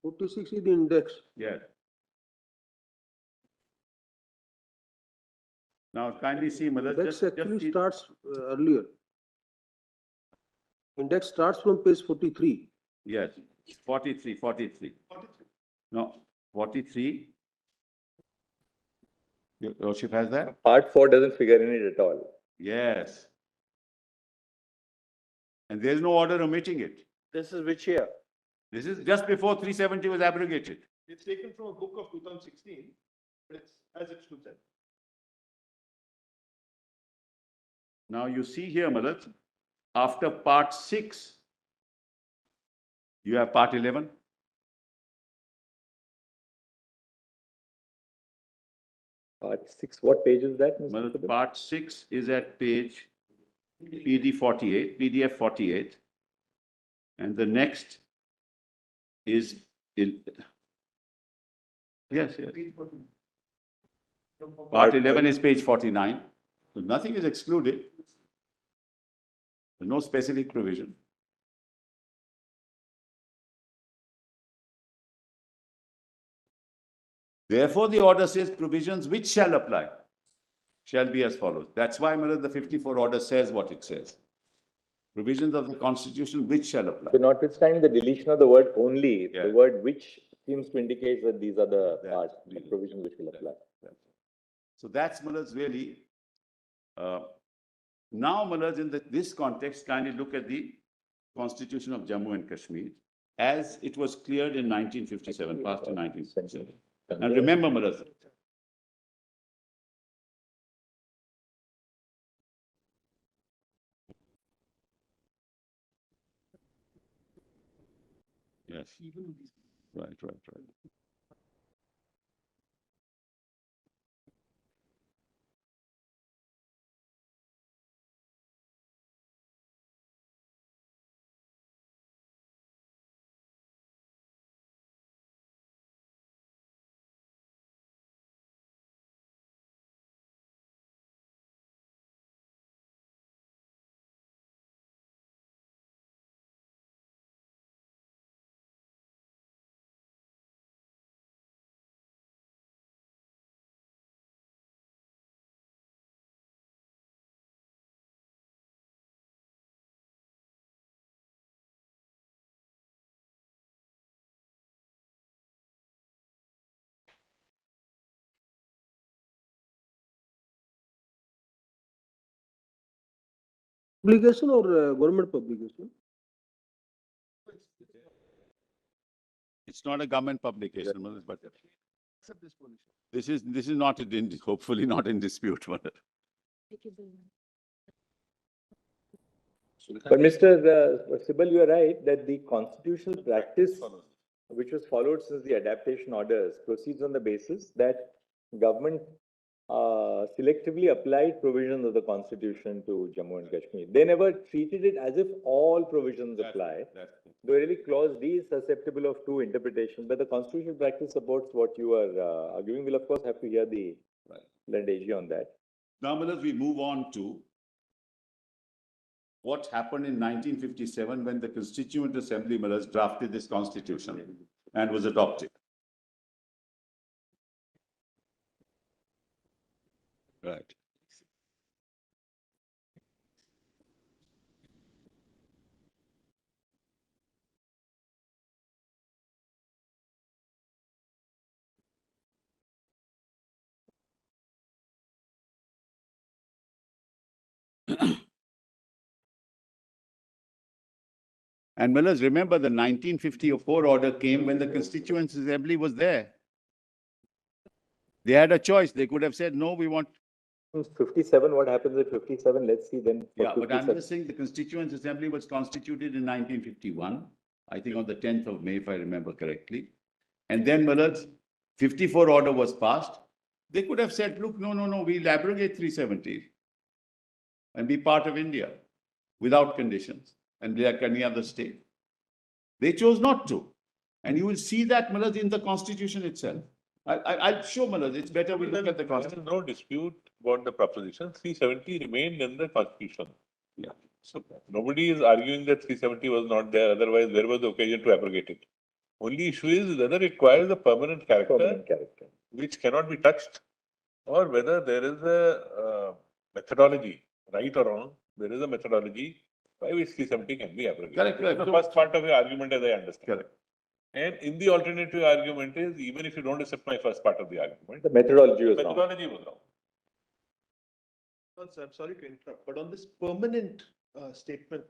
46 is the index. Yes. Now, kindly see, Manoj, Index actually see- starts earlier. Index starts from page 43. Yes, 43. 43. No, 43. Your lordship has that? Part 4 doesn't figure in it at all. Yes. And there's no order omitting it. This is which year? This is just before 370 was abrogated. It's taken from a book of 2016, but it's as it stood there. Now you see here, Manoj, after part 6, you have part 11. Part 6, what page is that, Mr. Well, Sibbal? part 6 is at page PDF 48. And the next is, yes. Part 11 is page 49. So nothing is excluded. There's no specific provision. Therefore, the order says provisions which shall apply shall be as follows. That's why, Malad, the 54 order says what it says. Provisions of the Constitution which shall apply. So notwithstanding the deletion of the word only, Yeah. the word which seems to indicate that these are the That's parts, the really- provisions which will apply. So that's Malad's really. Now, Malaj, in this context, kindly look at the Constitution of Jammu and Kashmir as it was cleared in 1957, passed in 1957. And remember, Malaj, yes, right. Publication or government publication? it's not a government publication, Malaj, but this is not hopefully not in dispute, Malaj. But Mr. Sibal, you are right that the constitutional practice which was followed since the adaptation orders proceeds on the basis that government selectively applied provisions of the constitution to Jammu and Kashmir. They never treated it as if all provisions apply. The really clause D is susceptible of two interpretations, but the constitutional practice supports what you are arguing. We'll of course have to hear the learned AG on that. Now, Malaj, we move on to what happened in 1957 when the Constituent Assembly, Malaj, drafted this constitution and was adopted. Right. And Millers, remember the 1954 order came when the Constituent Assembly was there. They had a choice. They could have said, no, we want. 57, what happens at 57? Let's see then. for Yeah, but I'm 57. just saying the Constituent Assembly was constituted in 1951, I think on the 10th of May, if I remember correctly. And then Millers, 54 order was passed. They could have said, look, no, we'll abrogate 370 and be part of India without conditions and like any other state. They chose not to. And you will see that, Millers, in the Constitution itself. I'll show, Millers, it's better we look at the There is Constitution. no dispute about the proposition. 370 remained in the Constitution. Yeah. So nobody is arguing that 370 was not there. Otherwise, where was the occasion to abrogate it? Only issue is whether it requires a permanent character, Permanent character. which cannot be touched, or whether there is a methodology, right or wrong, there is a methodology by which 370 can be abrogated. Correct. That's the first part of your argument, as I understand. Correct. And in the alternative argument is, even if you don't accept my first part of the argument, The methodology was wrong. methodology was wrong. No, sir, I'm sorry to interrupt, but on this permanent statement,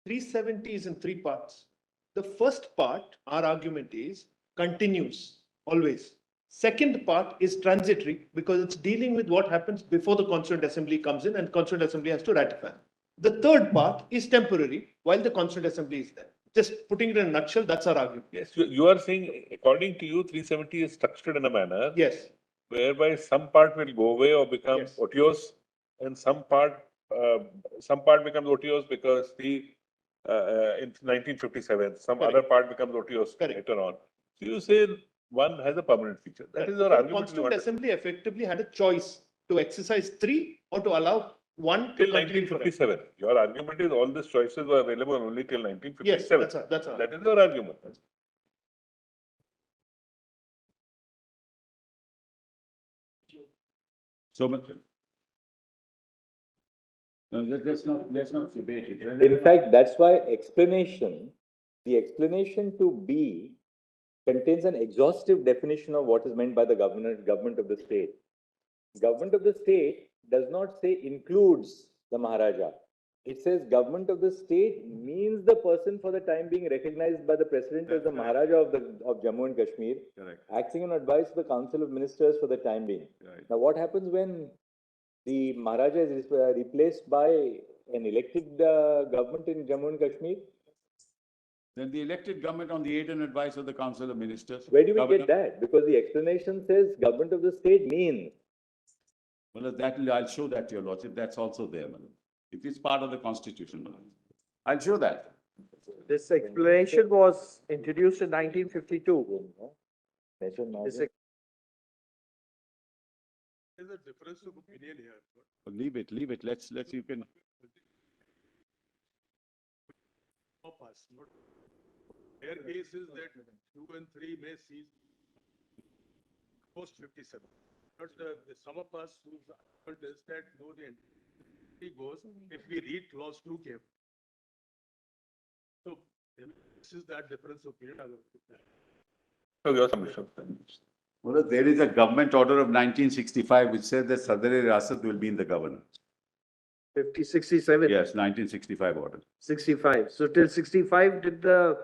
370 is in three parts. The first part, our argument is continues always. Second part is transitory because it's dealing with what happens before the Constituent Assembly comes in and Constituent Assembly has to ratify. The third part is temporary while the Constituent Assembly is there. Just putting it in a nutshell, that's our argument. Yes, you are saying, according to you, 370 is structured in a manner Yes, whereby some part will go away or become Yes. otiose, and some part becomes otiose because in 1957, some Correct. other part becomes otiose Correct. later on. So you say one has a permanent feature. That is our The argument. we Constituent wanted. Assembly effectively had a choice to exercise three or to allow one to Till continue forever. 1957. Your argument is all these choices were available only till 1957. Yes, that's our. That is your argument. So much. No, let's not debate it. In fact, that's why the explanation to B contains an exhaustive definition of what is meant by the government of the state. Government of the state does not say includes the Maharaja. It says government of the state means the person for the time being recognized by the president as the Maharaja of Jammu and Kashmir, Correct. acting on advice of the Council of Ministers for the time being. Right. Now, what happens when the Maharaja is replaced by an elected government in Jammu and Kashmir? Then the elected government on the aid and advice of the Council of Ministers. Where do we Governor- get that? Because the explanation says government of the state means. Well, I'll show that to your lordship. That's also there, Madam. It is part of the constitution, Madam. I'll show that. This explanation was introduced in 1952. This ex- There's a difference of opinion here. Leave it. Let's, you can. Of us, not. Their case is that 2 and 3 may cease post 57. But some of us whose argument is that no, the entity goes if we read clause 2 carefully. So this is that difference of opinion. So your submission. Well, there is a government order of 1965 which says that Sadr-e Riyasat will be in the governor. 50, 67, Yes, 1965 order. 65. So till 65, did the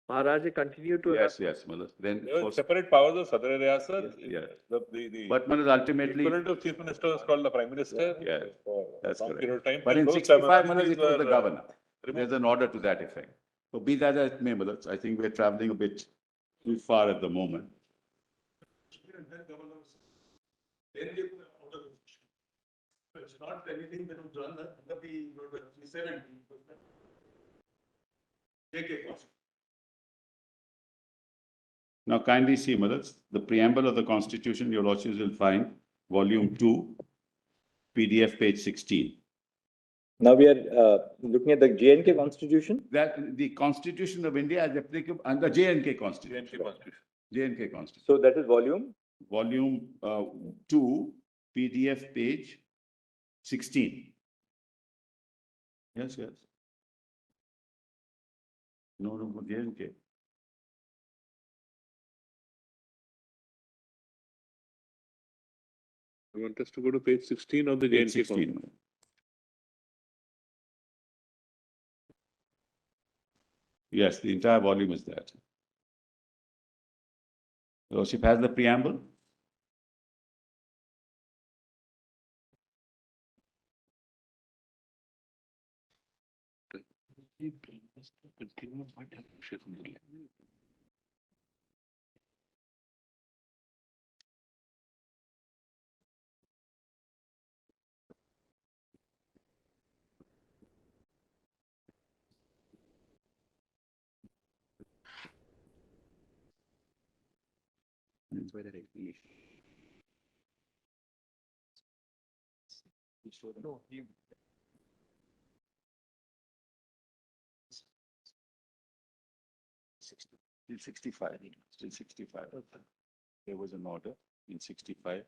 Maharaja continue to have? Yes, Madam. Then, There were separate powers of Sadr Riyasat. Yeah. The but Madam, ultimately, equivalent of chief minister is called the prime minister. Yeah, for that's a long correct. period of time. But Till in those 65, Madam, terminologies it was the were, governor. removed. There's an order to that effect. So be that as it may, Madam, I think we're traveling a bit too far at the moment. It's not anything that was done under the 70. JK Constitution. Now kindly see, Madam, the preamble of the Constitution, your lordships will find, volume 2, PDF page 16. Now we are looking at the J&K Constitution. That the Constitution of India is applicable under J&K Constitution. J&K Constitution. So that is volume. Volume 2, PDF page 16. Yes. No, J&K. You want us to go to page 16 of the Page JNK 16. Yes, the entire volume is that. Lordship has the preamble. That's why the regulation. No, you. Till 65, still 65. There was an order in 65.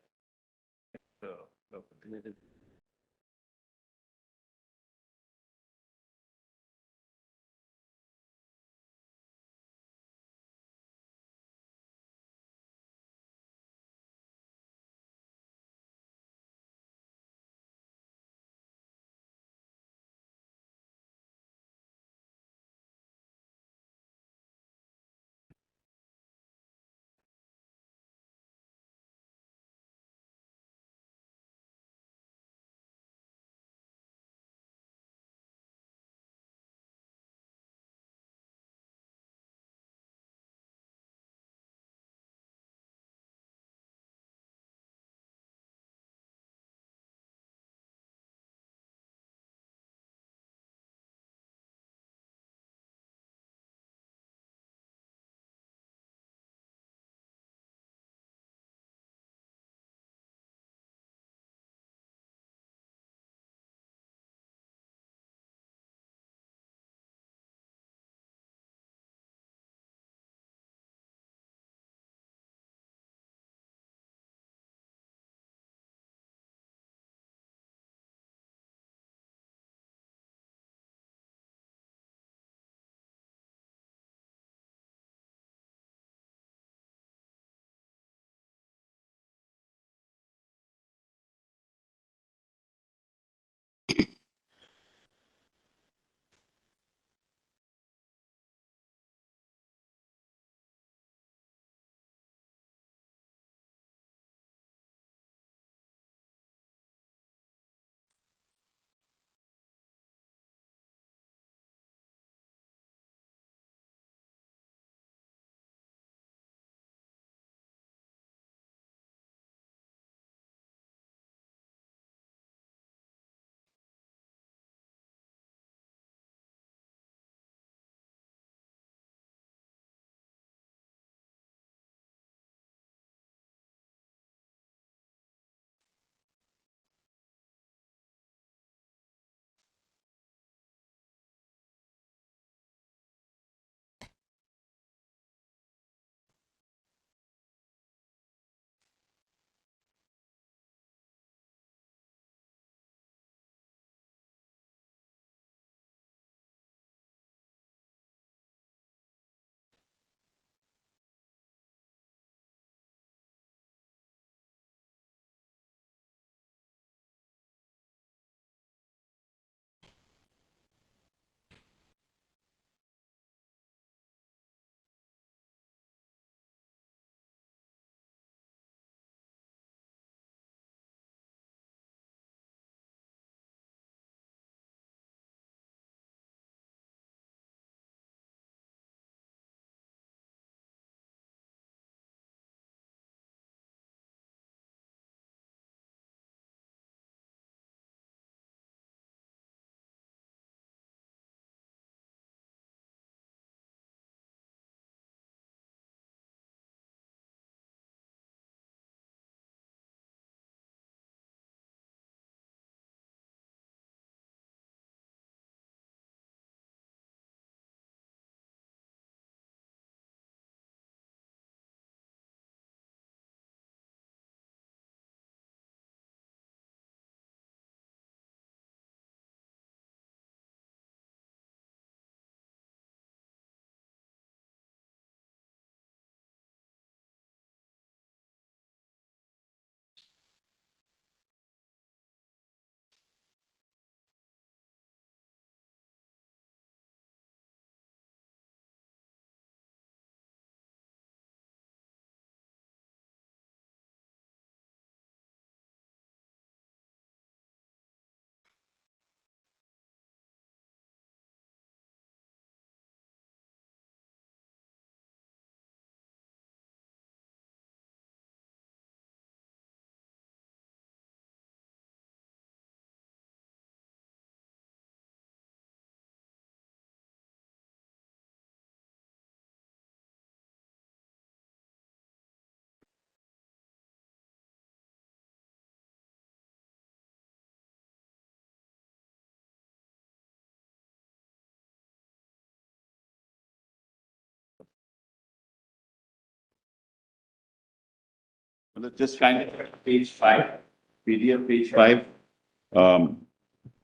Well, just kind of page 5, PDF page 5,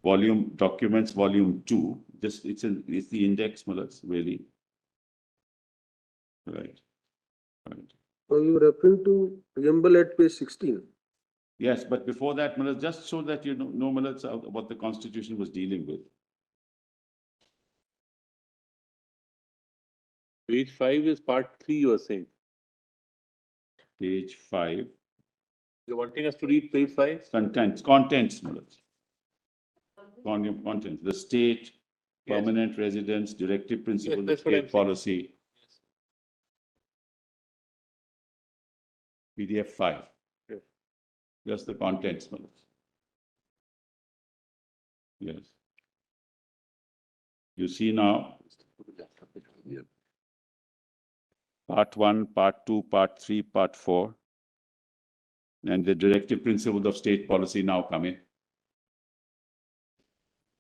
volume documents, volume 2. Just it's the index, Mullahs, really. Right. Right. So you're referring to preamble at page 16. Yes, but before that, Mullahs, just so that you know Mullahs, what the Constitution was dealing with. Page 5 is part 3, you are saying. Page 5, You're wanting us to read page 5? contents, Mullahs. Contents, the state, Yes. permanent residence, directive principles of that's what I'm state saying. policy. PDF 5. Yes. Just the contents, Mullahs. Yes. You see now, part 1, part 2, part 3, part 4. And the directive principles of state policy now come in.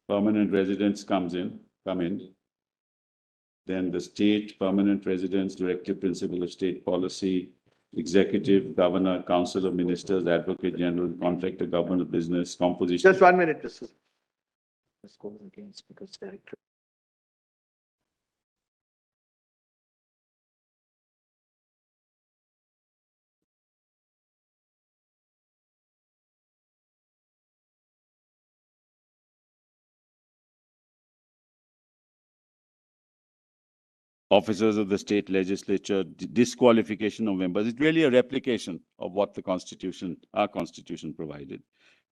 Permanent residence come in. Then the state, permanent residence, directive principle of state policy, executive, governor, council of ministers, advocate general, contractor, government of business, composition. Just 1 minute, Mr. Let's go again, Speaker's Director. Officers of the state legislature, disqualification of members. It's really a replication of what the Constitution, our Constitution provided.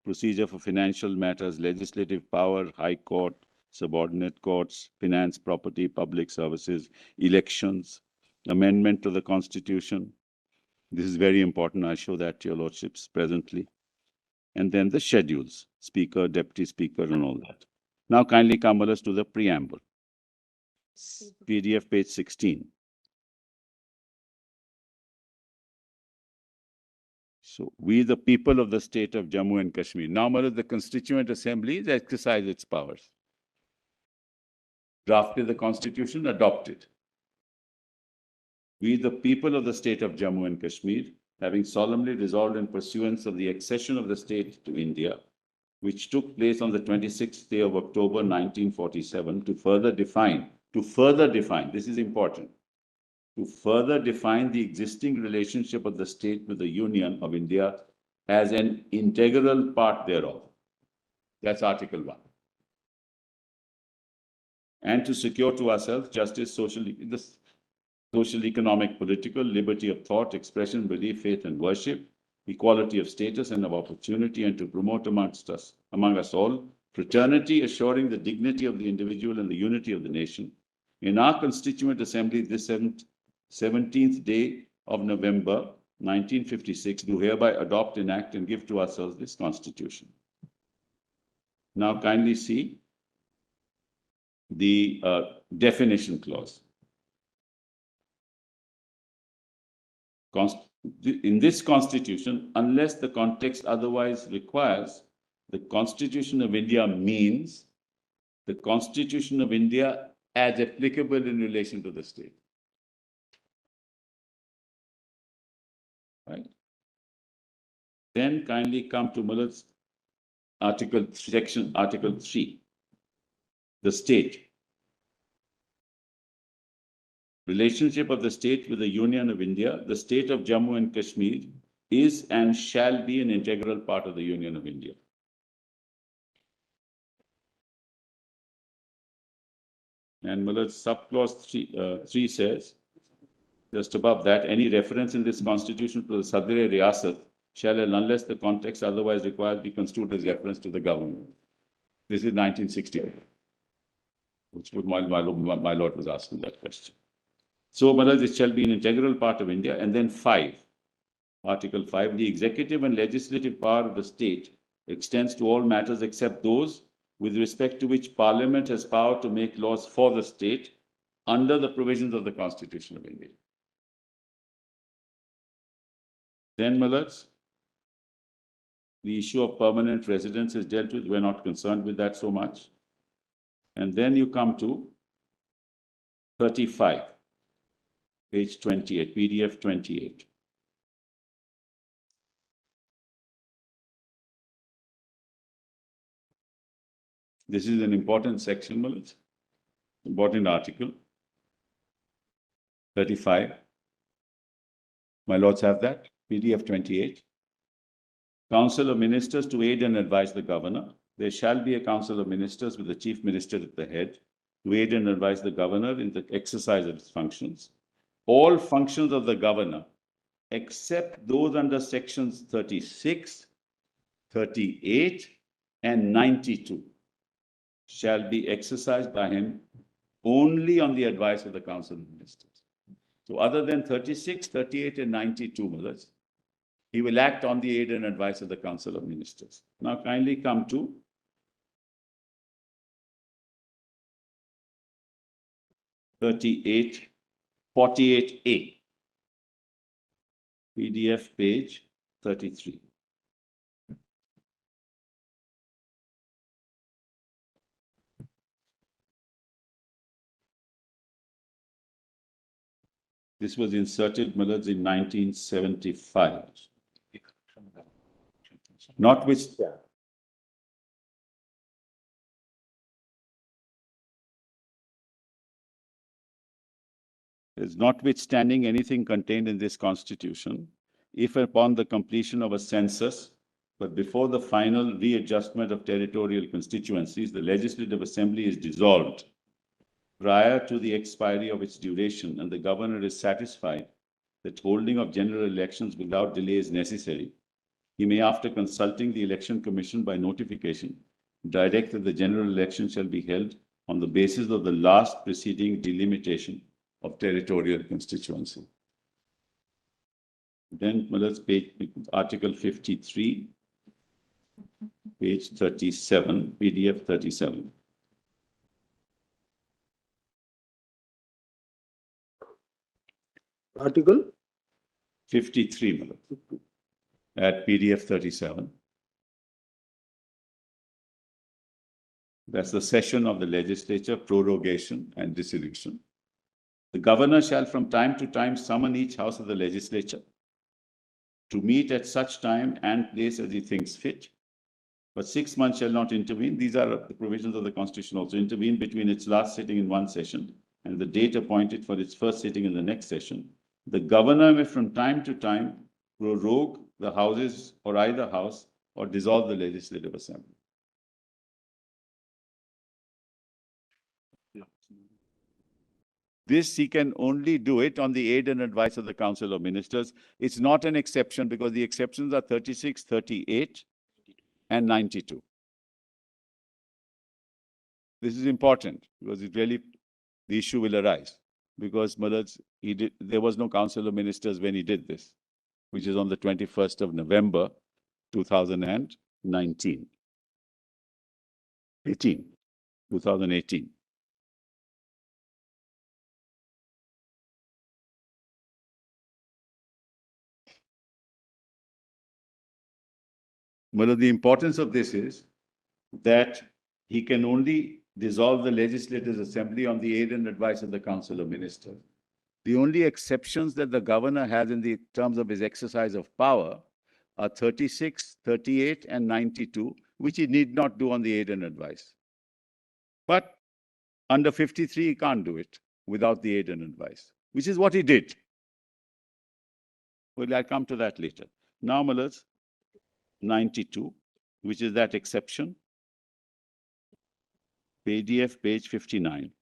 Procedure for financial matters, legislative power, high court, subordinate courts, finance, property, public services, elections, amendment to the Constitution. This is very important. I show that to your lordships presently. And then the schedules, speaker, deputy speaker, and all that. Now kindly come with us to the preamble. PDF page 16. So, we the people of the state of Jammu and Kashmir. Now, the Constituent Assembly exercise its powers. Drafted the Constitution, adopted. We the people of the state of Jammu and Kashmir, having solemnly resolved in pursuance of the accession of the state to India, which took place on the 26th day of October 1947, to further define, this is important, to further define the existing relationship of the state with the Union of India as an integral part thereof. That's Article 1. And to secure to ourselves justice, social, economic, political, liberty of thought, expression, belief, faith, and worship, equality of status and of opportunity, and to promote among us all, fraternity, assuring the dignity of the individual and the unity of the nation. In our Constituent Assembly, this 17th day of November, 1956, do hereby adopt, enact, and give to ourselves this Constitution. Now kindly see the definition clause. In this Constitution, unless the context otherwise requires, the Constitution of India means the Constitution of India as applicable in relation to the state. Right? Then kindly come to Muller's Article 3, the state. Relationship of the state with the Union of India, the state of Jammu and Kashmir is and shall be an integral part of the Union of India. And Muller's subclause 3 says, just above that, any reference in this constitution to the Sadr-e Riyasat shall, unless the context otherwise required, be construed as reference to the government. This is 1960, which my lord was asking that question. So, Mullah, it shall be an integral part of India. And then 5, Article 5, the executive and legislative power of the state extends to all matters except those with respect to which Parliament has power to make laws for the state under the provisions of the Constitution of India. Then, Mullahs, the issue of permanent residence is dealt with. We're not concerned with that so much. And then you come to 35, page 28, PDF 28. This is an important section, Malaj. Important article. 35. My lords have that. PDF 28. Council of Ministers to aid and advise the governor. There shall be a council of ministers with the chief minister at the head to aid and advise the governor in the exercise of his functions. All functions of the governor, except those under sections 36, 38, and 92, shall be exercised by him only on the advice of the council of ministers. So other than 36, 38, and 92, Malaj, he will act on the aid and advice of the council of ministers. Now kindly come to 38, 48A, PDF page 33. This was inserted, Malaj, in 1975. Notwithstanding, notwithstanding anything contained in this constitution, if upon the completion of a census, but before the final readjustment of territorial constituencies, the Legislative Assembly is dissolved prior to the expiry of its duration, and the governor is satisfied that holding of general elections without delay is necessary, he may, after consulting the Election Commission by notification, direct that the general election shall be held on the basis of the last preceding delimitation of territorial constituency. Then, let's page Article 53, page 37, PDF 37. Article 53, Malaj, at PDF 37. That's the session of the legislature, prorogation and dissolution. The governor shall from time to time summon each house of the legislature to meet at such time and place as he thinks fit. But 6 months shall not intervene. These are the provisions of the Constitution also. Intervene between its last sitting in one session and the date appointed for its first sitting in the next session. The governor may from time to time prorogue the houses or either house or dissolve the Legislative Assembly. This he can only do it on the aid and advice of the Council of Ministers. It's not an exception because the exceptions are 36, 38, and 92. This is important because it really, the issue will arise because Malaj, there was no Council of Ministers when he did this, which is on the 21st of November, 2019. 2018. Malaj, the importance of this is that he can only dissolve the Legislative Assembly on the aid and advice of the Council of Ministers. The only exceptions that the governor has in the terms of his exercise of power are 36, 38, and 92, which he need not do on the aid and advice. But under 53, he can't do it without the aid and advice, which is what he did. Well, I'll come to that later. Now, Malaj, 92, which is that exception. PDF page 59.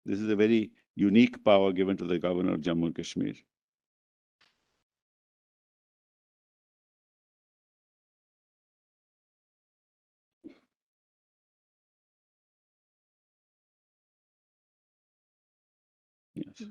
This is a very unique power given to the governor of Jammu and Kashmir. Yes.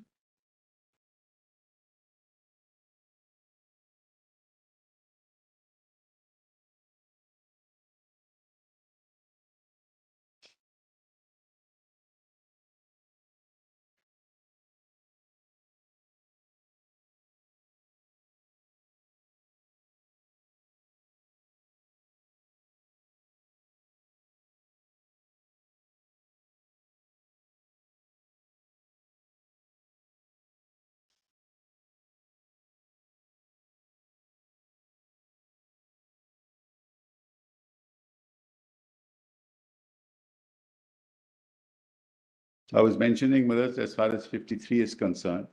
I was mentioning, Millet, as far as 53 is concerned,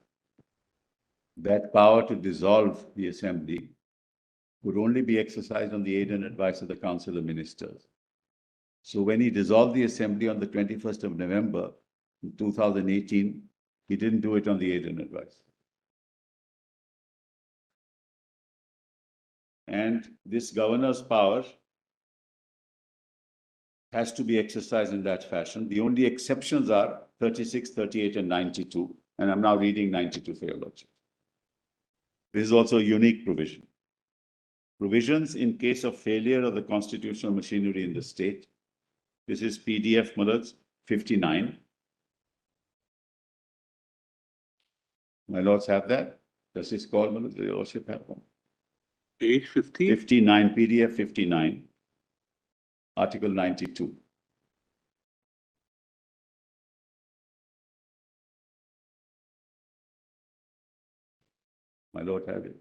that power to dissolve the assembly would only be exercised on the aid and advice of the Council of Ministers. So when he dissolved the assembly on the 21st of November, 2018, he didn't do it on the aid and advice. And this governor's power has to be exercised in that fashion. The only exceptions are 36, 38, and 92. And I'm now reading 92 for your lordship. This is also a unique provision. Provisions in case of failure of the constitutional machinery in the state. This is PDF Mullahs 59. My lords have that. Does this call, Mullahs? The lordship have one? Page 50. 59, PDF 59, Article 92. My lord have it.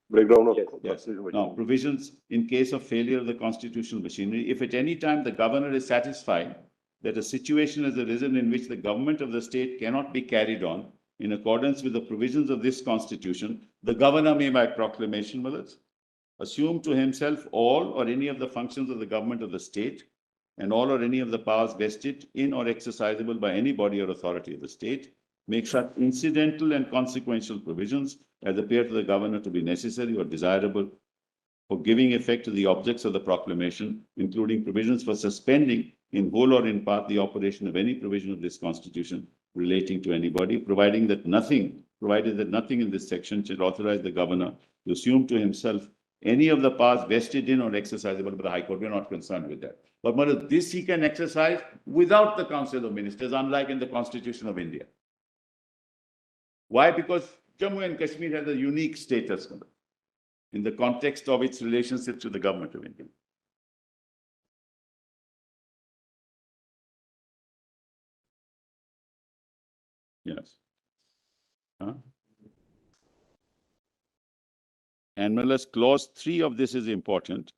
Breakdown of. Yes. Now, provisions in case of failure of the constitutional machinery, if at any time the governor is satisfied that a situation has arisen in which the government of the state cannot be carried on in accordance with the provisions of this constitution, the governor may by proclamation, Mullahs, assume to himself all or any of the functions of the government of the state and all or any of the powers vested in or exercisable by any body or authority of the state, make such incidental and consequential provisions as appear to the governor to be necessary or desirable for giving effect to the objects of the proclamation, including provisions for suspending in whole or in part the operation of any provision of this constitution relating to any body, provided that nothing in this section shall authorize the governor to assume to himself any of the powers vested in or exercisable by the High Court. We're not concerned with that. But Mullahs, this he can exercise without the Council of Ministers, unlike in the Constitution of India. Why? Because Jammu and Kashmir has a unique status in the context of its relationships with the government of India. Yes. Huh? And Mullahs, clause 3 of this is important,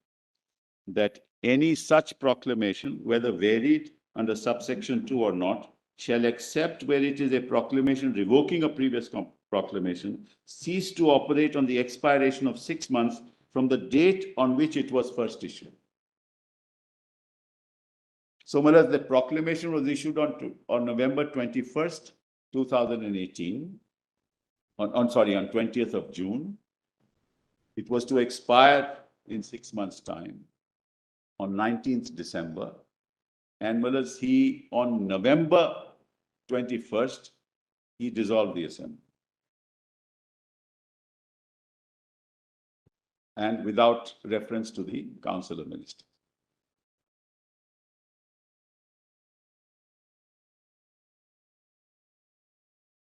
that any such proclamation, whether varied under subsection 2 or not, shall, except where it is a proclamation revoking a previous proclamation, cease to operate on the expiration of 6 months from the date on which it was first issued. So, Mullahs, the proclamation was issued on November 21st, 2018, on 20th of June. It was to expire in 6 months' time, on 19th December. And Mullahs, he, on November 21st, he dissolved the assembly. And without reference to the Council of Ministers.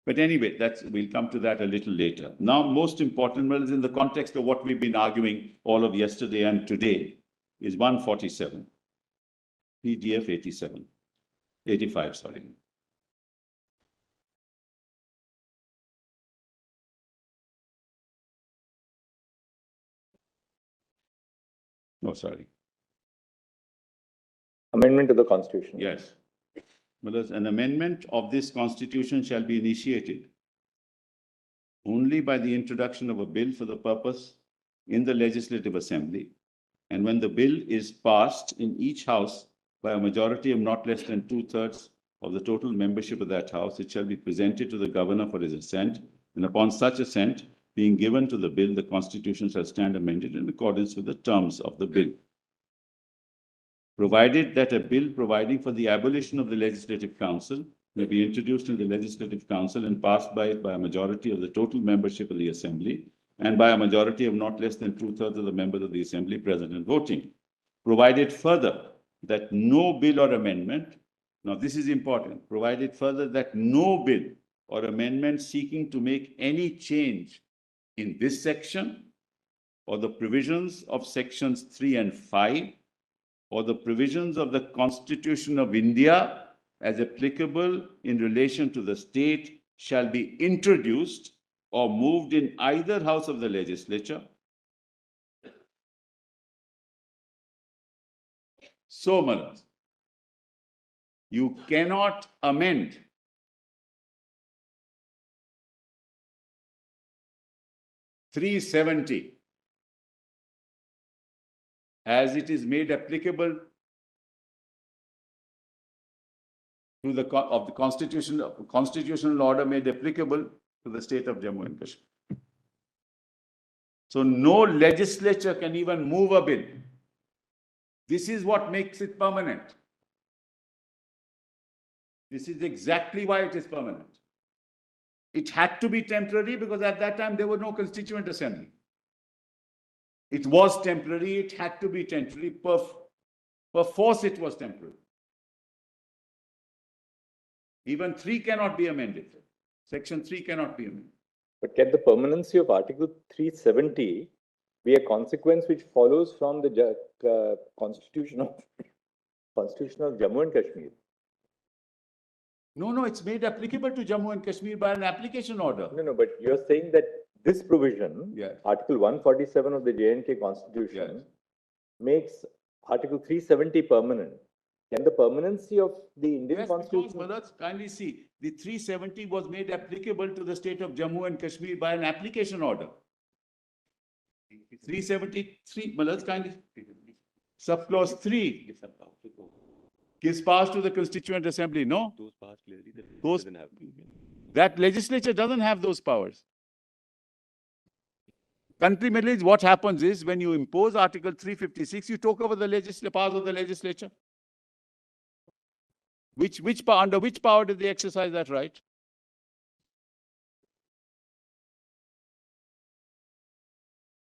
But anyway, we'll come to that a little later. Now, most important, Mullahs, in the context of what we've been arguing all of yesterday and today, is 147, PDF 85, sorry. Oh, sorry. Amendment to the Constitution. Yes. Mullahs, an amendment of this Constitution shall be initiated only by the introduction of a bill for the purpose in the Legislative Assembly, and when the bill is passed in each House by a majority of not less than 2/3 of the total membership of that House, it shall be presented to the Governor for his assent, and upon such assent being given to the bill, the Constitution shall stand amended in accordance with the terms of the bill. Provided that a bill providing for the abolition of the Legislative Council may be introduced in the Legislative Council and passed by it by a majority of the total membership of the Assembly and by a majority of not less than 2/3 of the members of the Assembly present and voting. Provided further that no bill or amendment, now this is important, provided further that no bill or amendment seeking to make any change in this section or the provisions of sections 3 and 5 or the provisions of the Constitution of India as applicable in relation to the state shall be introduced or moved in either house of the legislature. So, Mullahs, you cannot amend 370 as it is made applicable to the constitutional order made applicable to the state of Jammu and Kashmir. So no legislature can even move a bill. This is what makes it permanent. This is exactly why it is permanent. It had to be temporary because at that time there was no constituent assembly. It was temporary, it had to be temporary. Per force it was temporary. Even 3 cannot be amended. Section 3 cannot be amended. But can the permanency of Article 370 be a consequence which follows from the Constitution of Jammu and Kashmir? No, it's made applicable to Jammu and Kashmir by an application order. No, but you're saying that this provision, Yes. Article 147 of the J&K Constitution, Yes. makes Article 370 permanent. Can the permanency of the Indian Yes, Constitution? because, brothers, kindly see, the 370 was made applicable to the state of Jammu and Kashmir by an application order. 373, brothers, kindly. Subclause 3 gives powers to the Constituent Assembly, no? Those powers clearly Those- doesn't have. That legislature doesn't have those powers. Ultimately, what happens is when you impose Article 356, you took over the powers of the legislature. Under which power did they exercise that right?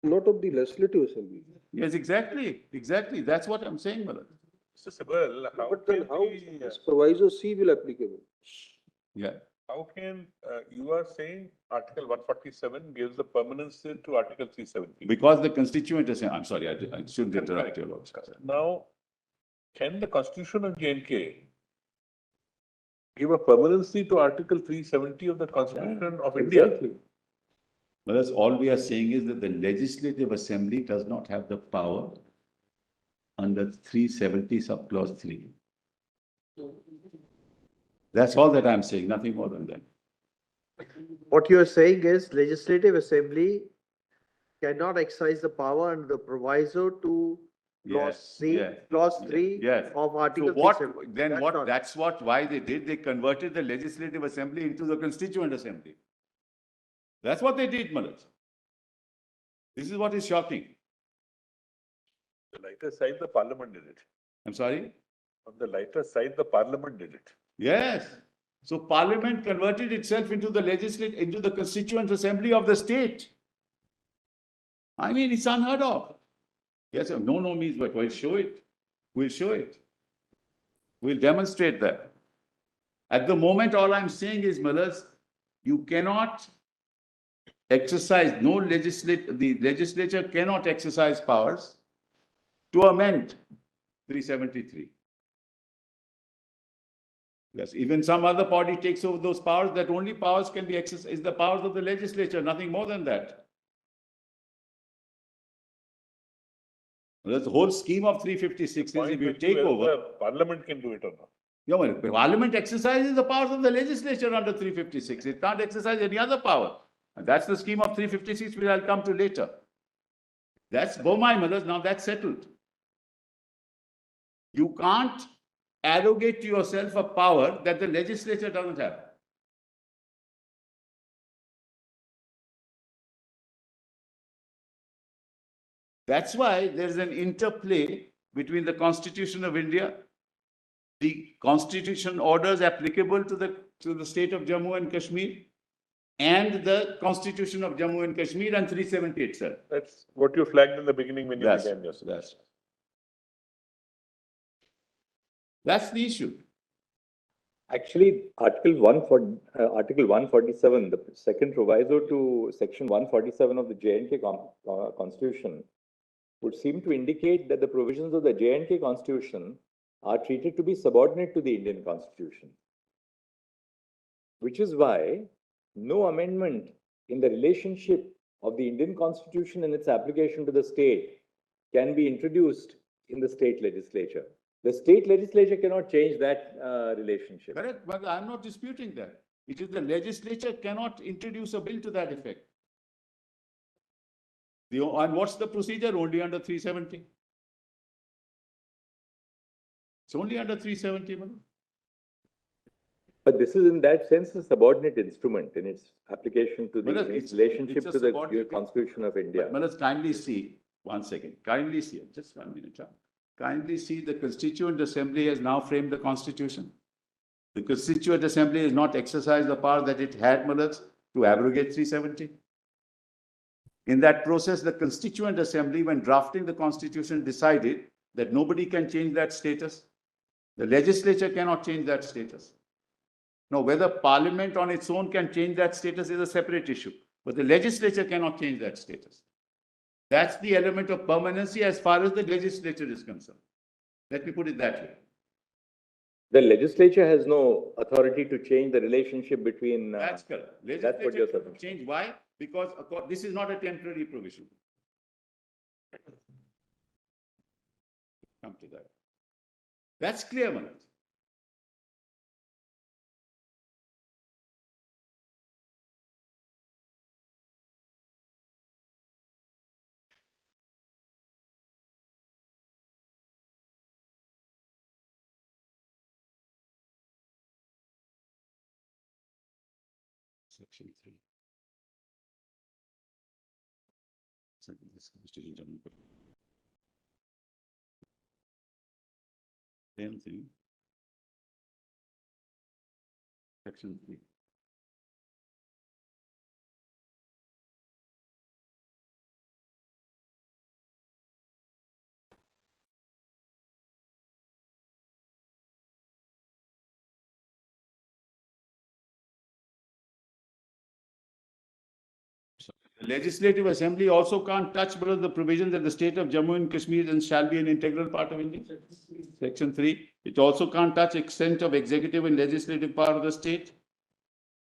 Not of the legislative assembly. Yes, exactly. That's what I'm saying, brother. Mr. Sibal, how But then can how we, is proviso C will applicable? Yeah. how can, you are saying Article 147 gives the permanency to Article 370? Because the Constituent Assembly, I'm sorry, I shouldn't interrupt you, Lord. Now, can the Constitution of J&K give a permanency to Article 370 of the Constitution of India? Exactly. But that's all we are saying is that the Legislative Assembly does not have the power under 370 subclause 3. That's all that I'm saying, nothing more than that. What you are saying is Legislative Assembly cannot exercise the power under the proviso to Yes, clause 3 yes. of Article So what, 370. then That's what, not- that's why they did, they converted the Legislative Assembly into the Constituent Assembly. That's what they did, Malaj. This is what is shocking. The lighter side, the Parliament did it. I'm sorry? On the lighter side, the Parliament did it. Yes. So Parliament converted itself into the Constituent Assembly of the state. I mean, it's unheard of. Yes, no means, but we'll show it. We'll show it. We'll demonstrate that. At the moment, all I'm saying is, Millers, you cannot exercise, the legislature cannot exercise powers to amend 373. Yes, even some other body takes over those powers, that only powers can be exercised is the powers of the legislature, nothing more than that. That's the whole scheme of 356 is if you take over. The Parliament can do it or not. Yeah, well, Parliament exercises the powers of the legislature under 356. It can't exercise any other power. And that's the scheme of 356, which I'll come to later. That's Bomai, mothers. Now that's settled. You can't arrogate to yourself a power that the legislature doesn't have. That's why there's an interplay between the Constitution of India, the constitution orders applicable to the state of Jammu and Kashmir, and the Constitution of Jammu and Kashmir and 370 itself. That's what you flagged in the beginning when you began your speech. That's the issue. Actually, Article 147, the second proviso to Section 147 of the J&K Constitution, would seem to indicate that the provisions of the J&K Constitution are treated to be subordinate to the Indian Constitution. Which is why no amendment in the relationship of the Indian Constitution and its application to the state can be introduced in the state legislature. The state legislature cannot change that relationship. Correct, but I'm not disputing that. It is the legislature cannot introduce a bill to that effect. And what's the procedure? Only under 370. It's only under 370, Manoj. But this is in that sense a subordinate instrument in its application to Manoj, the it's- relationship it's a to the subordinate- Constitution of India. Manoj, kindly see, one second, kindly see, just 1 minute. Kindly see the Constituent Assembly has now framed the Constitution. The Constituent Assembly has not exercised the power that it had, Manoj, to abrogate 370. In that process, the Constituent Assembly, when drafting the Constitution, decided that nobody can change that status. The legislature cannot change that status. Now, whether Parliament on its own can change that status is a separate issue, but the legislature cannot change that status. That's the element of permanency as far as the legislature is concerned. Let me put it that way. The legislature has no authority to change the relationship between. That's correct. That's what Legislature you're cannot saying. change. Why? Because this is not a temporary provision. Come to that. That's clear, Manoj. Section 3. Same thing. Section 3. The Legislative Assembly also can't touch below the provisions that the state of Jammu and Kashmir and shall be an integral part of India. Section 3. It also can't touch extent of executive and legislative power of the state.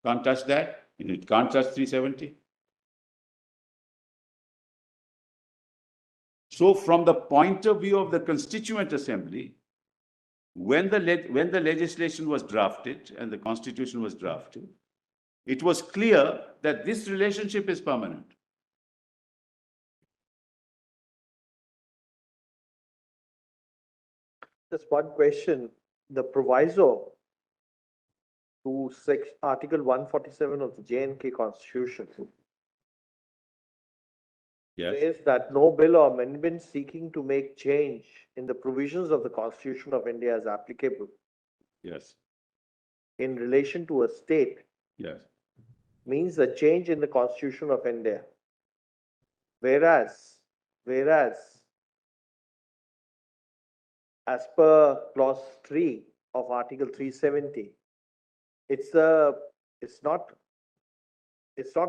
Can't touch that. And it can't touch 370. So from the point of view of the Constituent Assembly, when the legislation was drafted and the Constitution was drafted, it was clear that this relationship is permanent. Just one question, the proviso to Article 147 of the J&K Constitution says that no bill or amendment seeking to make change in the provisions of the Constitution of India is applicable Yes. in relation to a state Yes. means a change in the Constitution of India. Whereas, as per clause 3 of Article 370, it's not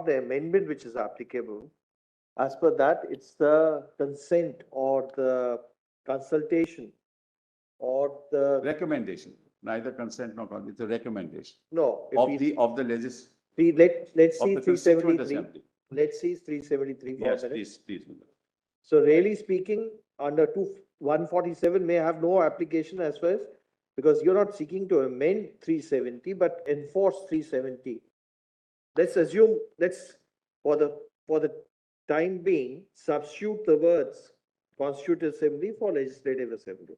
the amendment which is applicable. As per that, it's the consent or the consultation or the, Recommendation. Neither consent nor consent. It's a recommendation no. if of we the let's see, let's of see the Constituent 373. Assembly. Let's see 373 for a Yes, minute. please. So really speaking, under 147 may have no application as far as, because you're not seeking to amend 370, but enforce 370. Let's assume, for the time being, substitute the words Constituent Assembly for Legislative Assembly.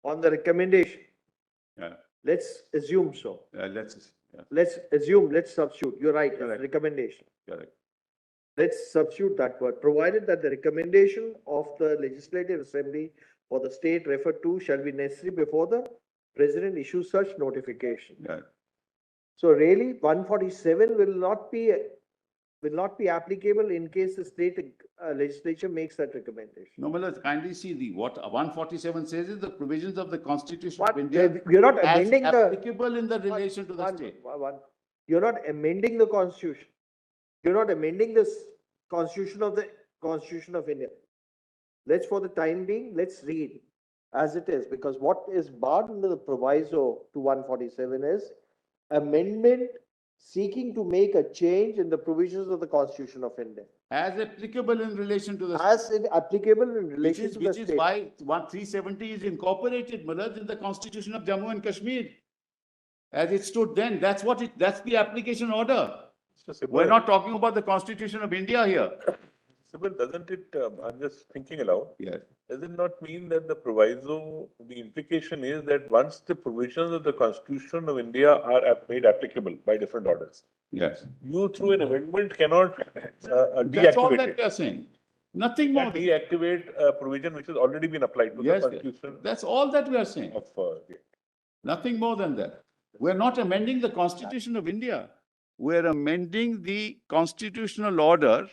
On the recommendation, Yeah. let's assume so. Let's Substitute. You're right, Correct. recommendation. correct. Let's substitute that word, provided that the recommendation of the Legislative Assembly for the state referred to shall be necessary before the President issues such notification. Yeah. So really, 147 will not be applicable in case the state legislature makes that recommendation. No, but let's kindly see what 147 says is the provisions of the Constitution of But India you're not as amending applicable in the relation to the state. You're not amending the Constitution. You're not amending this Constitution of India. For the time being, let's read as it is, because what is barred under the proviso to 147 is amendment seeking to make a change in the provisions of the Constitution of India. As applicable in relation to the state. As it applicable in Which relation is, to the which is state. why 370 is incorporated, Malad, in the Constitution of Jammu and Kashmir. As it stood then, that's the application order. So We're not talking about the Constitution of India here. Sibal, doesn't it, I'm just thinking aloud, Yes. does it not mean that the proviso, the implication is that once the provisions of the Constitution of India are made applicable by different orders, Yes. you through an amendment cannot That's all deactivate that it. we are saying. Nothing You more. can deactivate a provision which has already been applied to the Yes, Constitution that's all that we are saying. of, Nothing more than that. We're not amending the Constitution of India. We're amending the constitutional order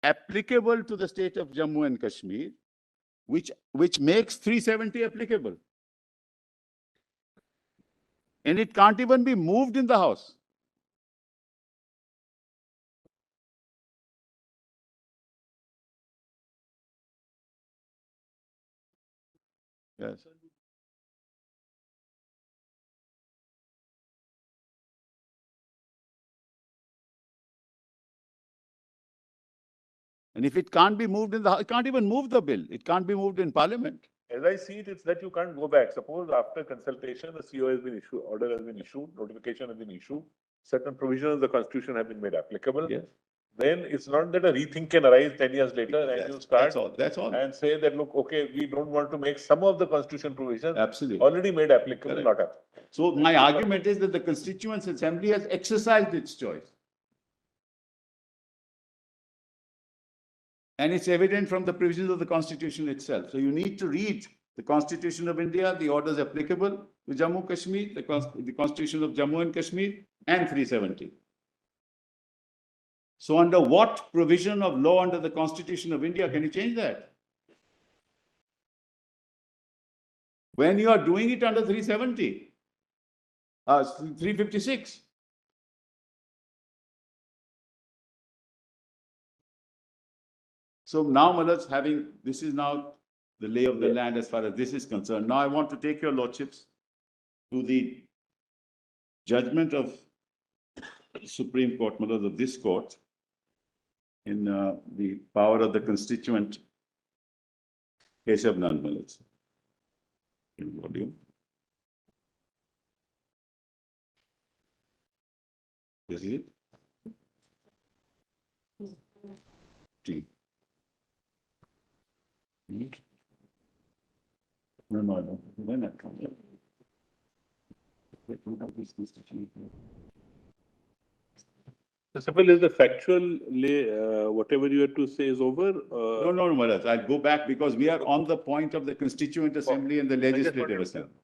applicable to the state of Jammu and Kashmir, which makes 370 applicable. And it can't even be moved in the House. Yes. And if it can't be moved in the, it can't even move the bill. It can't be moved in Parliament. as I see it, it's that you can't go back. Suppose after consultation, the CO has been issued, order has been issued, notification has been issued, certain provisions of the Constitution have been made applicable. Yes. Then it's not that a rethink can arise 10 years later and you start That's all. That's all. and say that, look, okay, we don't want to make some of the Constitution provisions Absolutely. already made applicable, Correct. not applicable. So my argument is that the Constituent Assembly has exercised its choice. And it's evident from the provisions of the Constitution itself. So you need to read the Constitution of India, the orders applicable to Jammu Kashmir, the Constitution of Jammu and Kashmir, and 370. So under what provision of law under the Constitution of India can you change that? When you are doing it under 370, 356. So now, Malaj, this is now the lay of the land as far as this is concerned. Now I want to take your lordships to the judgment of the Supreme Court, Malaj, of this court in the power of the constituent Keshav Nand, Malaj. Volume. This is it. T. No. When I come here. So Sibal, is the factual whatever you had to say is over? No, Maharaj, I'll go back because we are on the point of the Constituent Assembly and the Legislative Assembly.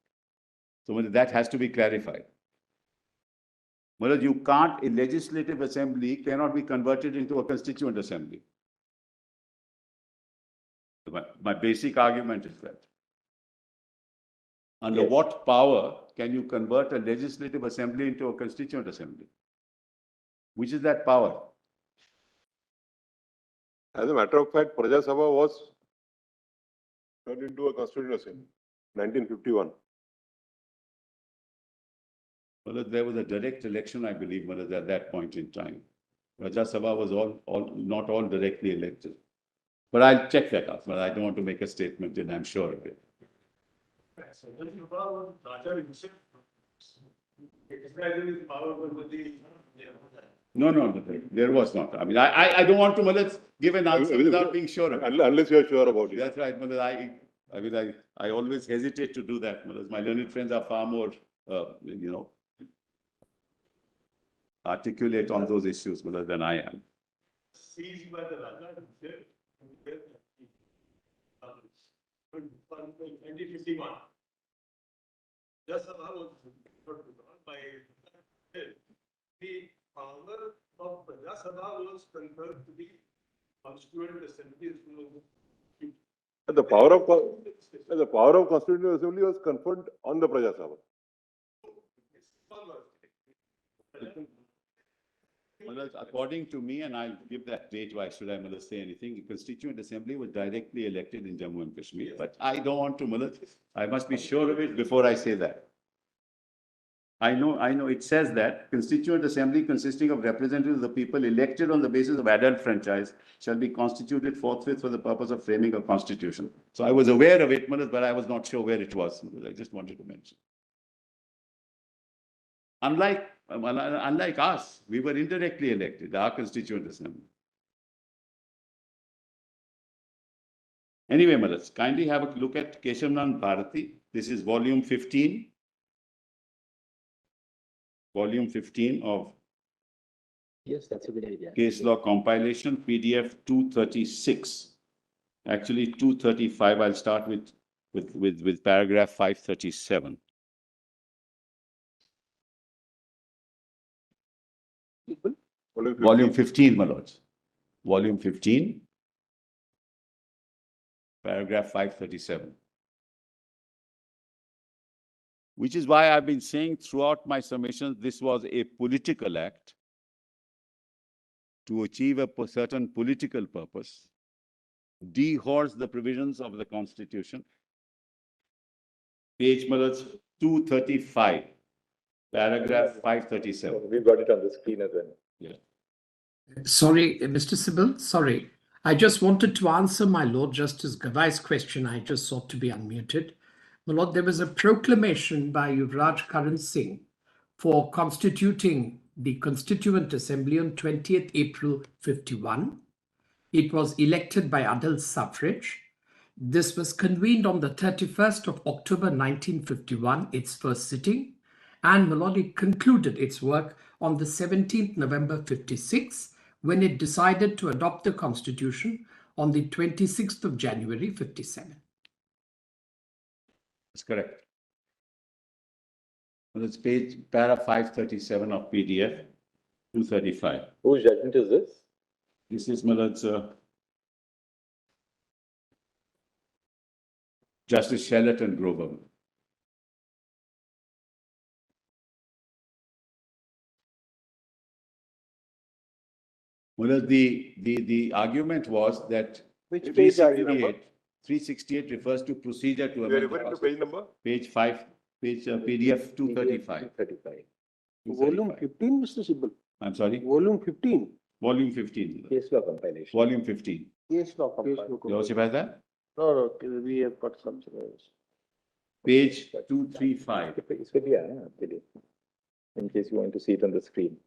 So Maharaj, that has to be clarified. Maharaj, you can't, a Legislative Assembly cannot be converted into a Constituent Assembly. My basic argument is that. Under what power can you convert a Legislative Assembly into a Constituent Assembly? Which is that power? As a matter of fact, Praja Sabha was turned into a constituent assembly, 1951. Well, there was a direct election, I believe, at that point in time. Praja Sabha was not all directly elected. But I'll check that out, but I don't want to make a statement and I'm sure of it. No, there was not. I mean, I don't want to give an answer without being sure of it. Unless you are sure about it. That's right, I always hesitate to do that. My learned friends are far more, articulate on those issues than I am. Seized by the Raja in 2051. Just about by the power of Praja Sabha was conferred to the Constituent Assembly. The power of Constituent Assembly was conferred on the Praja Sabha. According to me, and I'll give that date, why should I say anything? The Constituent Assembly was directly elected in Jammu and Kashmir, but I don't want to, I must be sure of it before I say that. I know it says that Constituent Assembly consisting of representatives of the people elected on the basis of adult franchise shall be constituted forthwith for the purpose of framing a constitution. So I was aware of it, but I was not sure where it was. I just wanted to mention. unlike us, we were indirectly elected, our constituent assembly. Anyway, let's kindly have a look at Keshavnand Bharati. This is volume 15. Volume 15 of Yes, that's a good idea. Case Law Compilation, PDF 236. Actually, 235. I'll start with paragraph 537. Volume 15, my lords. Volume 15, paragraph 537. Which is why I've been saying throughout my submissions, this was a political act to achieve a certain political purpose, dehorse the provisions of the Constitution. Page, my lords, 235, paragraph 537. We've got it on the screen as well. Yeah. Sorry, Mr. Sibal, sorry. I just wanted to answer my Lord Justice Gavai's question. I just sought to be unmuted. My Lord, there was a proclamation by Yuvraj Karan Singh for constituting the Constituent Assembly on 20th April 51. It was elected by adult suffrage. This was convened on the 31st of October 1951, its first sitting, and my Lord, it concluded its work on the 17th November 56, when it decided to adopt the Constitution on the 26th of January 57. That's correct. On this page, para 537 of PDF 235. Whose judgment is this? This is Malad's Justice Shellett and Grover. Well, the argument was that Which page are you 368 refers to procedure to You are amend the referring to Constitution. page number? Page 5, PDF 235. 35. Volume 15, Mr. Sibbal. I'm sorry, Volume 15. volume 15. Case law compilation. Volume 15. Case law Case compilation. law You also have that? No, we have got some. Page 235. In case you want to see it on the screen.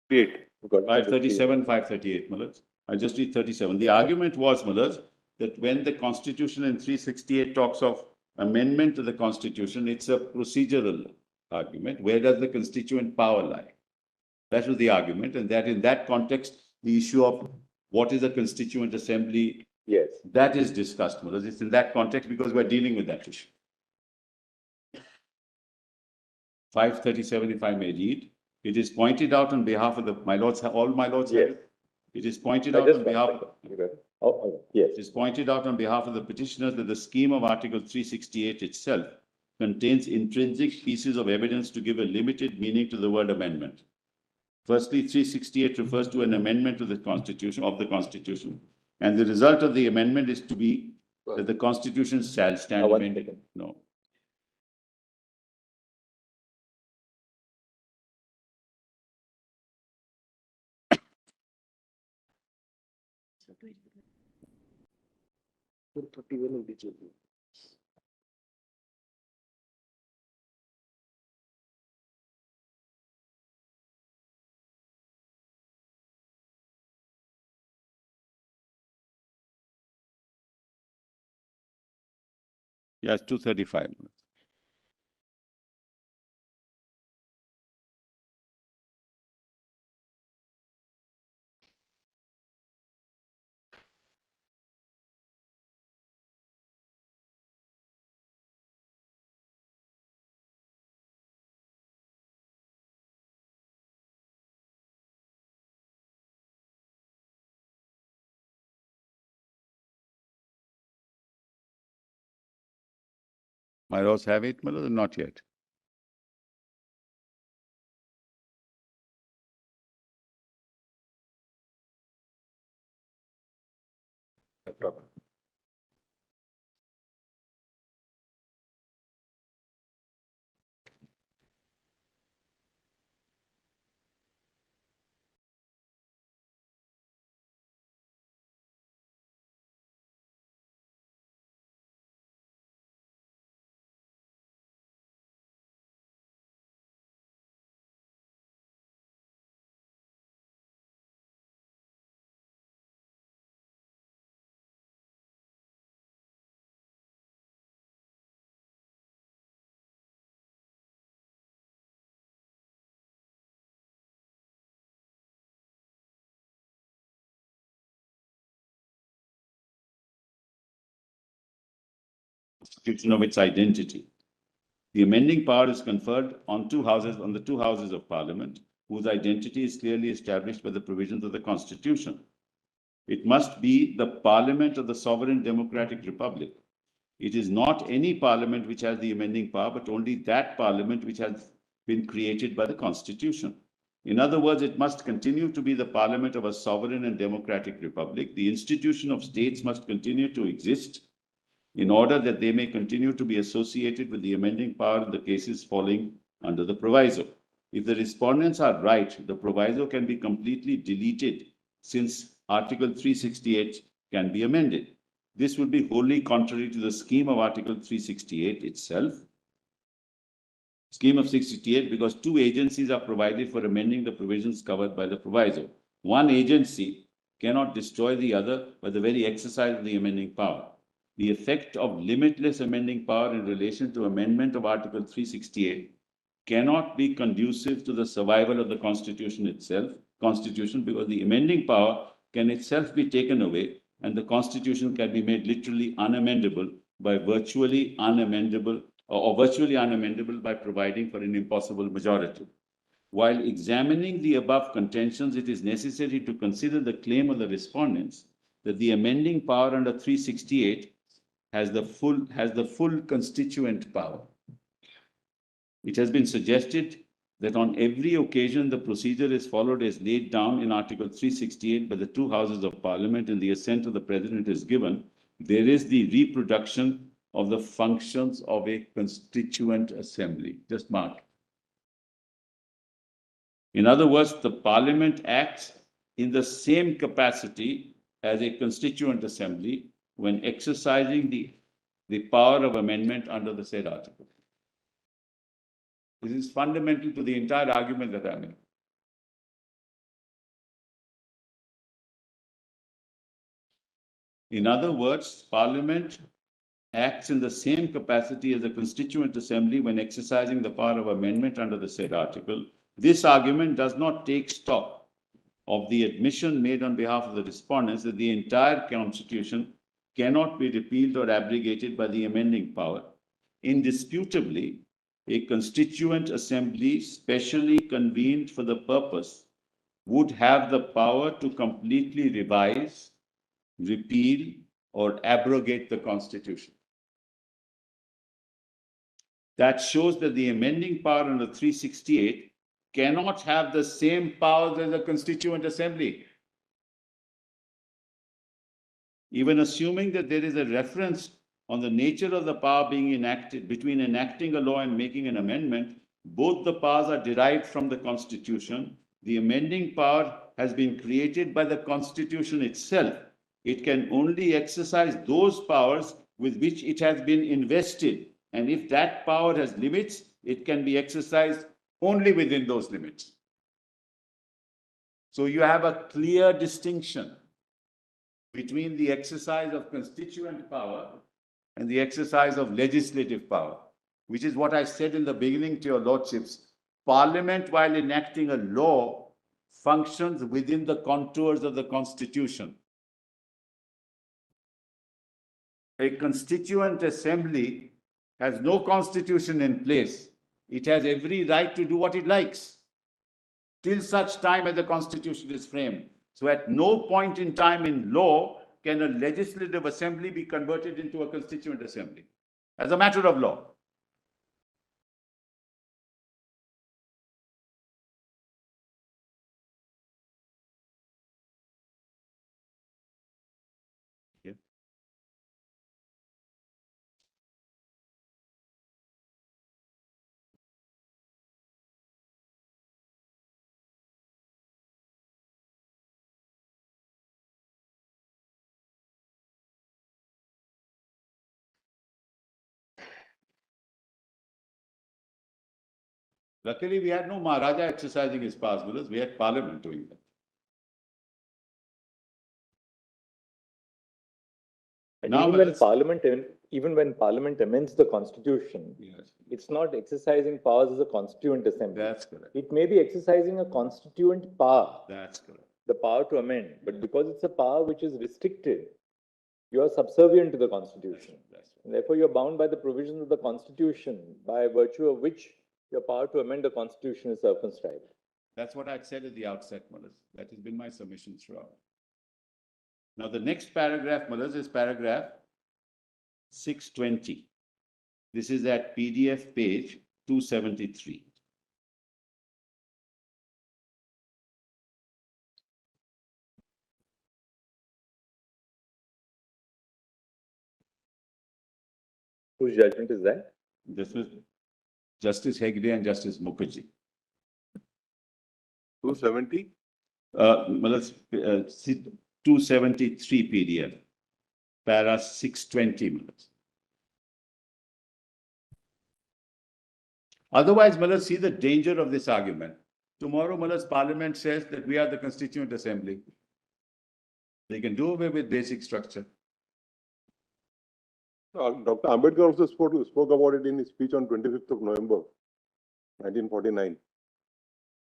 Great. 537, 538, Mullahs. I just read 37. The argument was, Mullahs, that when the Constitution in 368 talks of amendment to the Constitution, it's a procedural argument. Where does the constituent power lie? That was the argument, and that in that context, the issue of what is a constituent assembly, Yes. that is discussed, Mullahs. It's in that context because we're dealing with that issue. 537, if I may read. It is pointed out on behalf of the, my lords, all my lords. Yes. It is pointed out on behalf. Yes. It is pointed out on behalf of the petitioners that the scheme of Article 368 itself contains intrinsic pieces of evidence to give a limited meaning to the word amendment. Firstly, 368 refers to an amendment to the Constitution, and the result of the amendment is to be that the Constitution shall stand amended. No. Yes, 235. My lords have it, my lords, not yet. No problem. constitution of its identity. The amending power is conferred on the two houses of parliament, whose identity is clearly established by the provisions of the constitution. It must be the parliament of the sovereign democratic republic. It is not any parliament which has the amending power, but only that parliament which has been created by the constitution. In other words, it must continue to be the parliament of a sovereign and democratic republic. The institution of states must continue to exist in order that they may continue to be associated with the amending power in the cases falling under the proviso. If the respondents are right, the proviso can be completely deleted, since Article 368 can be amended. This would be wholly contrary to the scheme of Article 368 itself. Scheme of 68, because two agencies are provided for amending the provisions covered by the proviso. One agency cannot destroy the other by the very exercise of the amending power. The effect of limitless amending power in relation to amendment of Article 368 cannot be conducive to the survival of the Constitution because the amending power can itself be taken away, and the Constitution can be made literally unamendable by virtually unamendable by providing for an impossible majority. While examining the above contentions, it is necessary to consider the claim of the respondents that the amending power under 368 has the full constituent power. It has been suggested that on every occasion the procedure is followed as laid down in Article 368 by the two houses of parliament and the assent of the president is given. There is the reproduction of the functions of a constituent assembly. Just mark. In other words, the parliament acts in the same capacity as a constituent assembly when exercising the power of amendment under the said article. This is fundamental to the entire argument that I'm making. In other words, Parliament acts in the same capacity as a constituent assembly when exercising the power of amendment under the said article. This argument does not take stock of the admission made on behalf of the respondents that the entire Constitution cannot be repealed or abrogated by the amending power. Indisputably, a constituent assembly specially convened for the purpose would have the power to completely revise, repeal, or abrogate the Constitution. That shows that the amending power under 368 cannot have the same powers as a constituent assembly. Even assuming that there is a reference on the nature of the power being enacted between enacting a law and making an amendment, both the powers are derived from the Constitution. The amending power has been created by the Constitution itself. It can only exercise those powers with which it has been invested. And if that power has limits, it can be exercised only within those limits. So you have a clear distinction between the exercise of constituent power and the exercise of legislative power, which is what I said in the beginning to your lordships. Parliament, while enacting a law, functions within the contours of the Constitution. A constituent assembly has no constitution in place. It has every right to do what it likes till such time as the Constitution is framed. So at no point in time in law can a legislative assembly be converted into a constituent assembly as a matter of law. Luckily, we had no Maharaja exercising his powers with us. We had Parliament doing that. And Now, even when Parliament amends the Constitution, yes, it's not exercising powers as a constituent assembly. that's correct. It may be exercising a constituent power, That's correct. the power to amend, but because it's a power which is restricted, You are subservient to the constitution. That's right. And therefore, you're bound by the provisions of the constitution, by virtue of which your power to amend the constitution is circumscribed. That's what I'd said at the outset, Mullahs. That has been my submission throughout. Now, the next paragraph, Mullahs, is paragraph 620. This is at PDF page 273. Whose judgment is that? This was Justice Hegde and Justice Mukherjee. 270? Mullahs, 273 PDF, para 620, Mullahs. Otherwise, Mullahs, see the danger of this argument. Tomorrow, Mullahs, Parliament says that we are the Constituent Assembly. They can do away with basic structure. Dr. Ambedkar also spoke about it in his speech on 25th of November, 1949.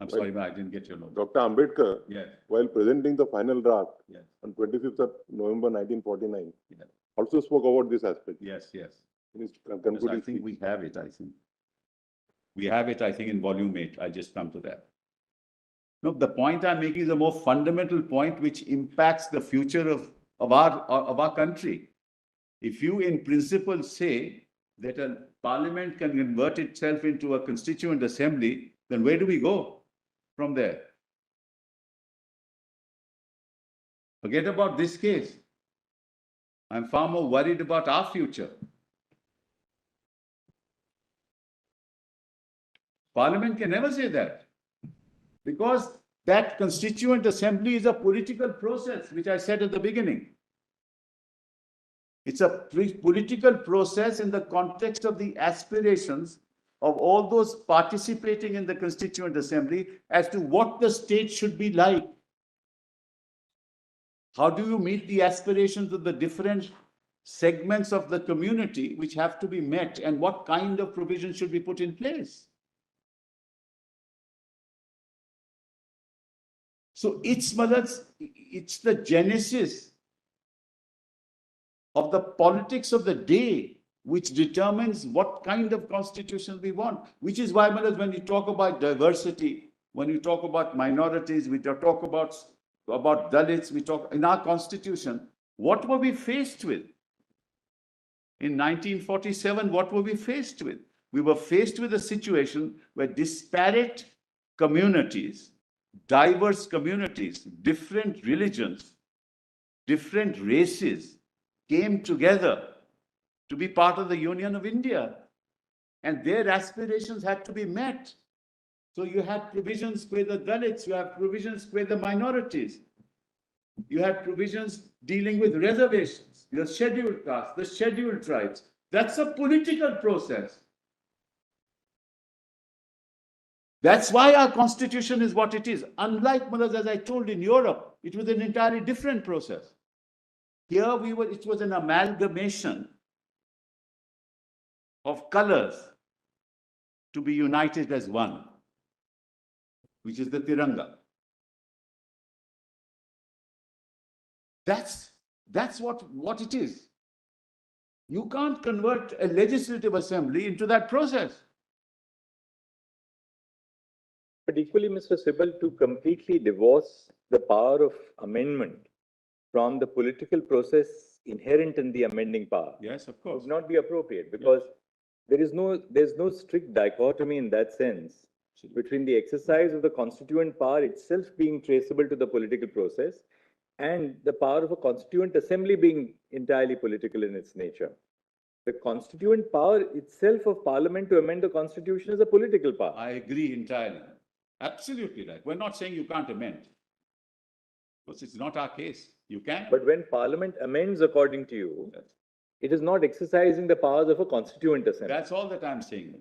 I'm sorry, but I didn't get your note. Dr. Ambedkar, Yes, while presenting the final draft yes, on 25th of November 1949, yes, also spoke about this aspect yes, yes. in his Yes, I concluding think speech. we have it, I think. We have it, I think, in volume 8. I'll just come to that. No, the point I'm making is a more fundamental point which impacts the future of our country. If you in principle say that a parliament can convert itself into a constituent assembly, then where do we go from there? Forget about this case. I'm far more worried about our future. Parliament can never say that, because that constituent assembly is a political process, which I said at the beginning. It's a political process in the context of the aspirations of all those participating in the Constituent Assembly as to what the state should be like. How do you meet the aspirations of the different segments of the community which have to be met, and what kind of provision should be put in place? So it's the genesis of the politics of the day, which determines what kind of constitution we want. Which is why, when you talk about diversity, when you talk about minorities, we talk about Dalits, we talk in our constitution, what were we faced with? In 1947, what were we faced with? We were faced with a situation where disparate communities, diverse communities, different religions, different races, came together to be part of the Union of India, and their aspirations had to be met. So you had provisions for the Dalits, you have provisions for the minorities, you had provisions dealing with reservations, the scheduled castes, the scheduled tribes. That's a political process. That's why our constitution is what it is. Unlike, as I told, in Europe, it was an entirely different process. Here it was an amalgamation of colors to be united as one, which is the Tiranga. That's what it is. You can't convert a legislative assembly into that process. But equally, Mr. Sibal, to completely divorce the power of amendment from the political process inherent in the amending power, Yes, of course. would not be appropriate, because there's no strict dichotomy in that sense between the exercise of the constituent power itself being traceable to the political process and the power of a constituent assembly being entirely political in its nature. The constituent power itself of parliament to amend the constitution is a political power. I agree entirely. Absolutely right. We're not saying you can't amend, because it's not our case. You can. But when parliament amends according to you, it is not exercising the powers of a constituent assembly. That's all that I'm saying.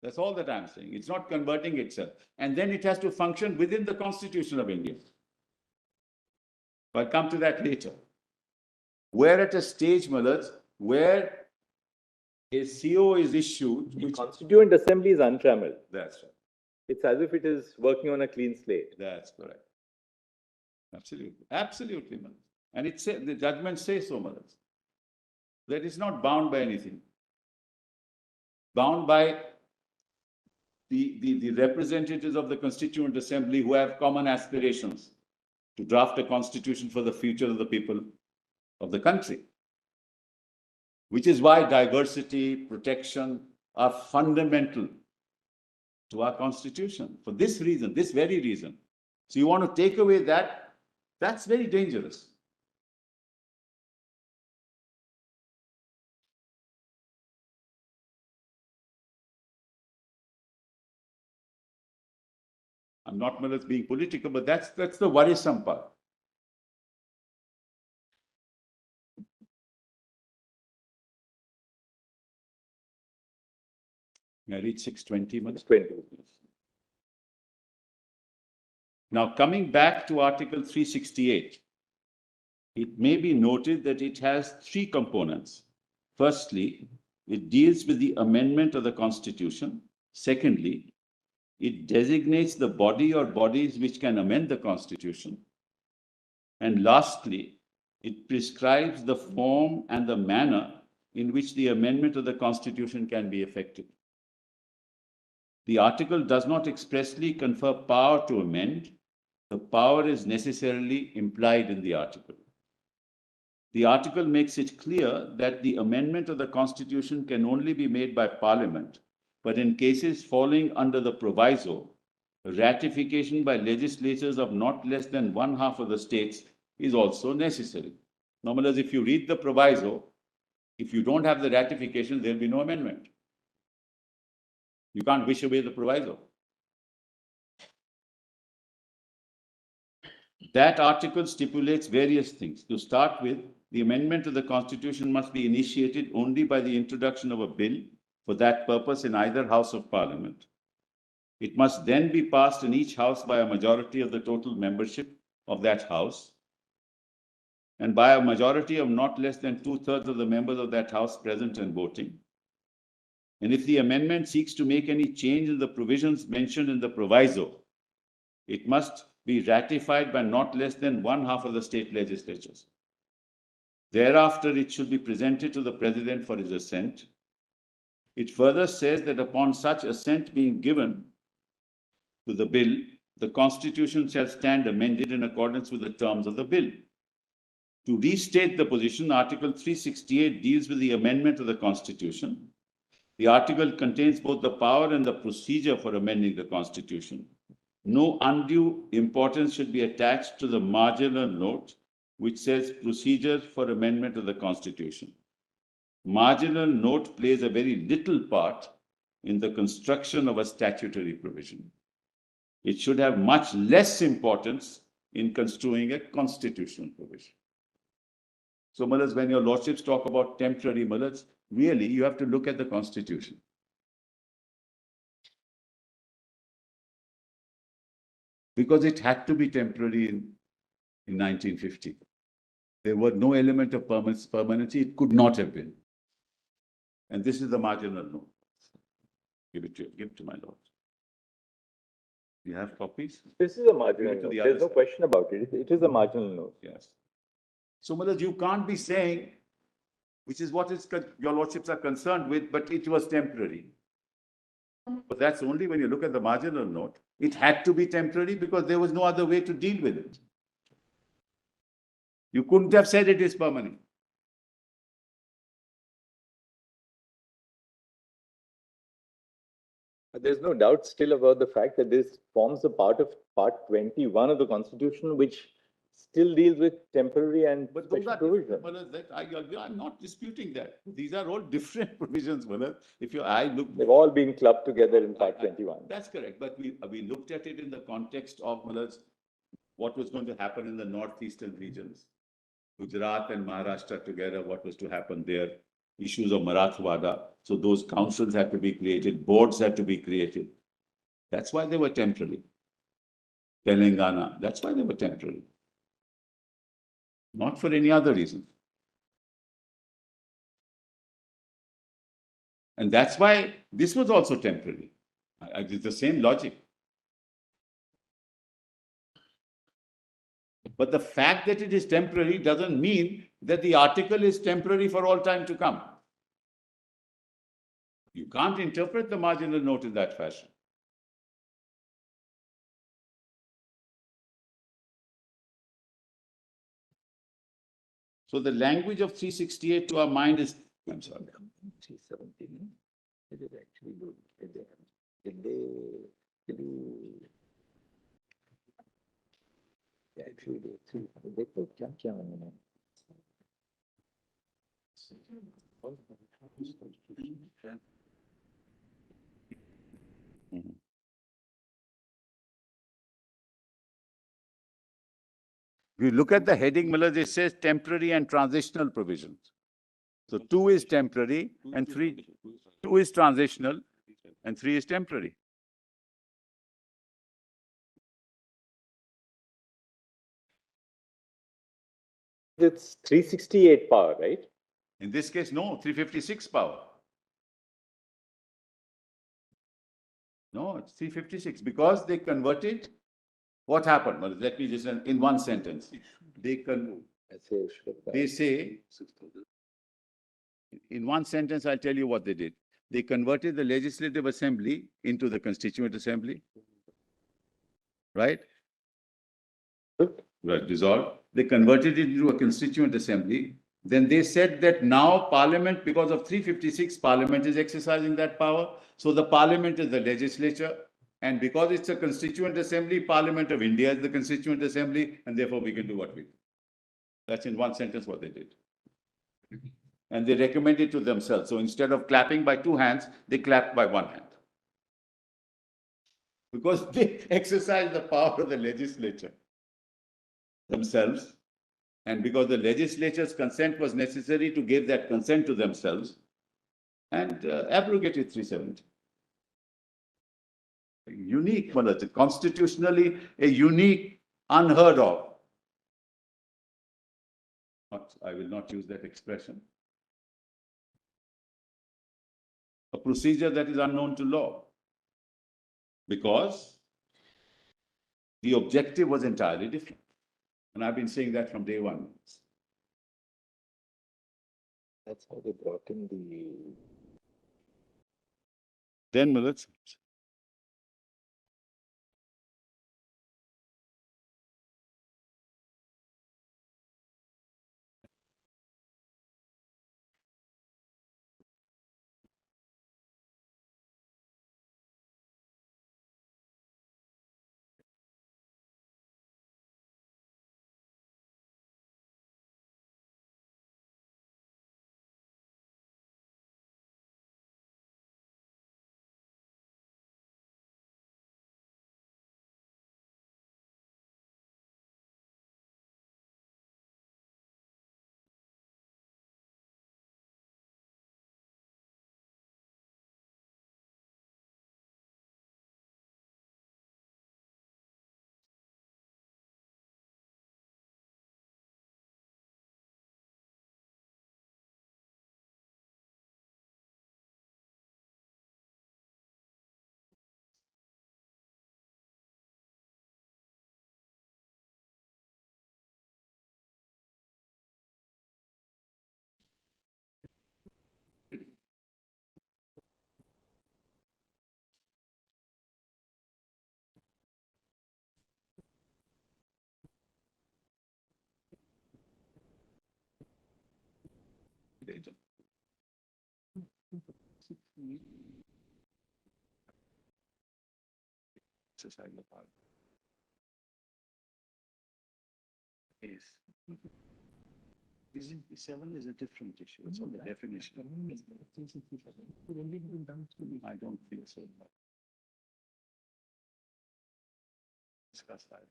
That's all that I'm saying. It's not converting itself. And then it has to function within the Constitution of India. I'll come to that later. We're at a stage, Mullahs, where a CO is issued. The constituent assembly is untrammeled. That's right. It's as if it is working on a clean slate. That's correct. Absolutely. Absolutely, Mullahs. And the judgment says so, Maharaj. That is not bound by anything. Bound by the representatives of the Constituent Assembly who have common aspirations to draft a constitution for the future of the people of the country. Which is why diversity, protection are fundamental to our constitution. For this reason, this very reason. So you want to take away that, that's very dangerous. I'm not being political, but that's the worrisome part. I read 620 minutes. 20. Now, coming back to Article 368, it may be noted that it has three components. Firstly, it deals with the amendment of the Constitution. Secondly, it designates the body or bodies which can amend the Constitution. And lastly, it prescribes the form and the manner in which the amendment of the Constitution can be effected. The article does not expressly confer power to amend. The power is necessarily implied in the article. The article makes it clear that the amendment of the Constitution can only be made by Parliament, but in cases falling under the proviso, ratification by legislatures of not less than one half of the states is also necessary. Normally, if you read the proviso, if you don't have the ratification, there'll be no amendment. You can't wish away the proviso. That article stipulates various things. To start with, the amendment of the Constitution must be initiated only by the introduction of a bill for that purpose in either House of Parliament. It must then be passed in each House by a majority of the total membership of that House, and by a majority of not less than 2/3 of the members of that House present and voting. And if the amendment seeks to make any change in the provisions mentioned in the proviso, it must be ratified by not less than one half of the state legislatures. Thereafter, it should be presented to the President for his assent. It further says that upon such assent being given to the bill, the Constitution shall stand amended in accordance with the terms of the bill. To restate the position, Article 368 deals with the amendment of the Constitution. The article contains both the power and the procedure for amending the Constitution. No undue importance should be attached to the marginal note which says procedure for amendment of the Constitution. Marginal note plays a very little part in the construction of a statutory provision. It should have much less importance in construing a constitutional provision. So, Mullahs, when your lordships talk about temporary mullahs, really you have to look at the Constitution. Because it had to be temporary in 1950. There was no element of permanency. It could not have been. And this is the marginal note. Give it to my lord. You have copies? This is a marginal Give it to note. the There's other no side. question about it. It is a marginal note. Yes. So, Mullahs, you can't be saying, which is what your lordships are concerned with, but it was temporary. But that's only when you look at the marginal note. It had to be temporary because there was no other way to deal with it. You couldn't have said it is permanent. There's no doubt still about the fact that this forms a part of Part 21 of the Constitution, which still deals with temporary and But those special are provisions. I'm not disputing that. These are all different provisions, Mullahs. They've all been clubbed together in Part 21. That's correct. But we looked at it in the context of, Mullahs, what was going to happen in the northeastern regions. Gujarat and Maharashtra together, what was to happen there. Issues of Marathwada. So those councils had to be created, boards had to be created. That's why they were temporary. Telangana, that's why they were temporary. Not for any other reason. And that's why this was also temporary. It's the same logic. But the fact that it is temporary doesn't mean that the article is temporary for all time to come. You can't interpret the marginal note in that fashion. So the language of 368 to our mind is, I'm sorry. 317. It is actually good. Did they actually they put क्या उन्होंने? If you look at the heading, Millard, it says temporary and transitional provisions. So 2 is temporary and 2 is transitional and 3 is temporary. It's 368 power, right? In this case, no, 356 power. No, it's 356 because they converted. What happened? Well, let me just, in one sentence, they say, in one sentence, I'll tell you what they did. They converted the Legislative Assembly into the Constituent Assembly. Right? Right, dissolved. They converted it into a Constituent Assembly. Then they said that now Parliament, because of 356, Parliament is exercising that power. So the Parliament is the legislature. And because it's a Constituent Assembly, Parliament of India is the Constituent Assembly, and therefore we can do what we do. That's in one sentence what they did. And they recommended to themselves. So instead of clapping by 2 hands, they clapped by 1 hand. Because they exercise the power of the legislature themselves. And because the legislature's consent was necessary to give that consent to themselves, and abrogated 370. Unique, constitutionally a unique, unheard of. I will not use that expression. A procedure that is unknown to law. Because the objective was entirely different. And I've been saying that from day one. That's how they brought in the 10 minutes. Seven is a different issue. It's on the definition. I don't think so. Discuss that.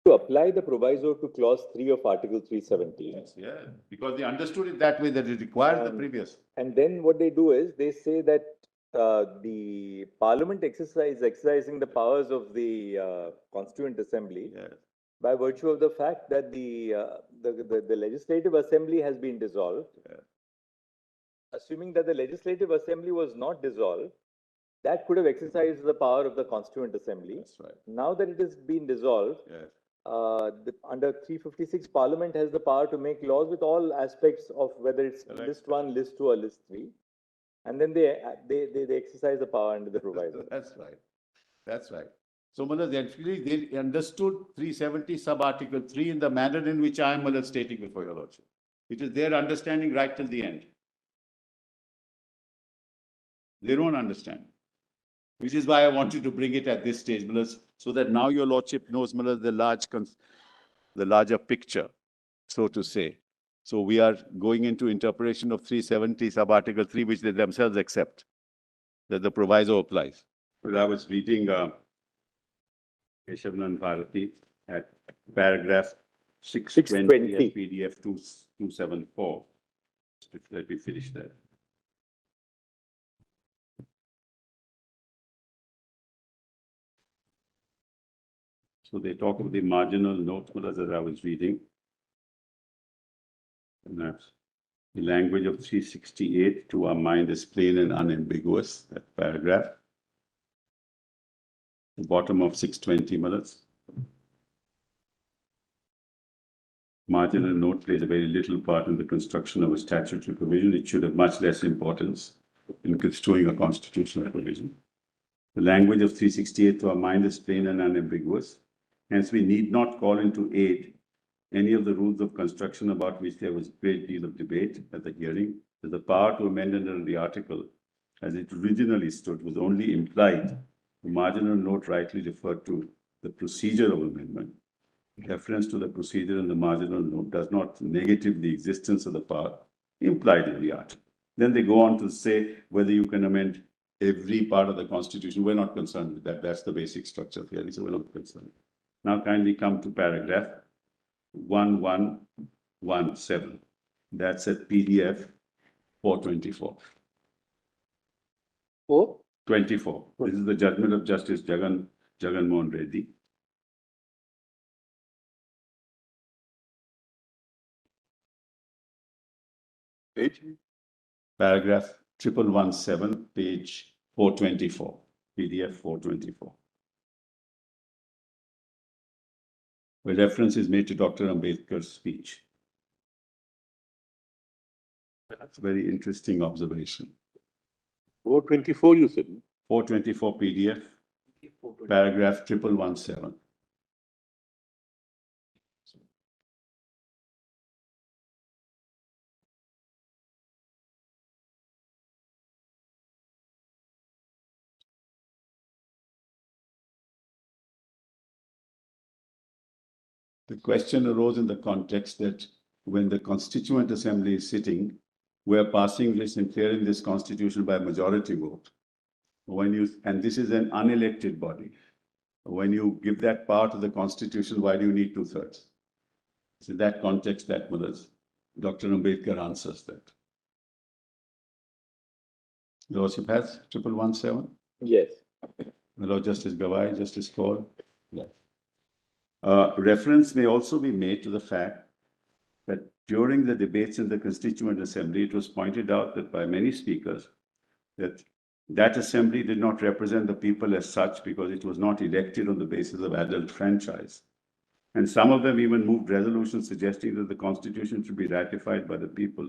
to apply the proviso to clause 3 of Article 317. Yes, yeah, because they understood it that way, that it required the previous. And then what they do is they say that the Parliament exercising the powers of the Constituent Assembly by virtue of the fact that the Legislative Assembly has been dissolved. assuming that the Legislative Assembly was not dissolved, that could have exercised the power of the Constituent Assembly. That's right. Now that it has been dissolved, Yes. under 356, Parliament has the power to make laws with all aspects of whether it's Correct. list 1, list 2, or list 3. And then they exercise the power under the proviso. That's right. That's right. So, Malad, actually, they understood 370 sub-article 3 in the manner in which I am, Malad, stating before your lordship. It is their understanding right till the end. They don't understand. Which is why I wanted to bring it at this stage, Malad, so that now your lordship knows, Malad, the larger picture, so to say. So we are going into interpretation of 370 sub-article 3, which they themselves accept, that the proviso applies. Well, I was reading Keshavnan Bharati at paragraph 620 at PDF 274. Let me finish that. So they talk of the marginal note that I was reading. And that's the language of 368 to our mind is plain and unambiguous, that paragraph. The bottom of 620 minutes. Marginal note plays a very little part in the construction of a statutory provision. It should have much less importance in construing a constitutional provision. The language of 368 to our mind is plain and unambiguous. Hence, we need not call into aid any of the rules of construction about which there was a great deal of debate at the hearing. That the power to amend under the article, as it originally stood, was only implied. The marginal note rightly referred to the procedure of amendment. Reference to the procedure in the marginal note does not negative the existence of the power implied in the article. Then they go on to say whether you can amend every part of the Constitution. We're not concerned with that. That's the basic structure of theory, so we're not concerned. Now kindly come to paragraph 1117. That's at PDF 424. 424. This is the judgment of Justice Jagan Mohan Reddy. Page? Paragraph 1117, page 424, PDF 424. Where reference is made to Dr. Ambedkar's speech. That's a very interesting observation. 424, you said? 424 PDF, paragraph 1117. The question arose in the context that when the Constituent Assembly is sitting, we are passing this and clearing this constitution by majority vote. And this is an unelected body. When you give that power to the Constitution, why do you need 2/3? So in that context, that mothers, Dr. Ambedkar answers that. Lordship has 1117? Yes. My Lord Justice Gavai, Justice Kaul. Yeah. Reference may also be made to the fact that during the debates in the Constituent Assembly, it was pointed out that by many speakers that assembly did not represent the people as such because it was not elected on the basis of adult franchise. And some of them even moved resolutions suggesting that the Constitution should be ratified by the people.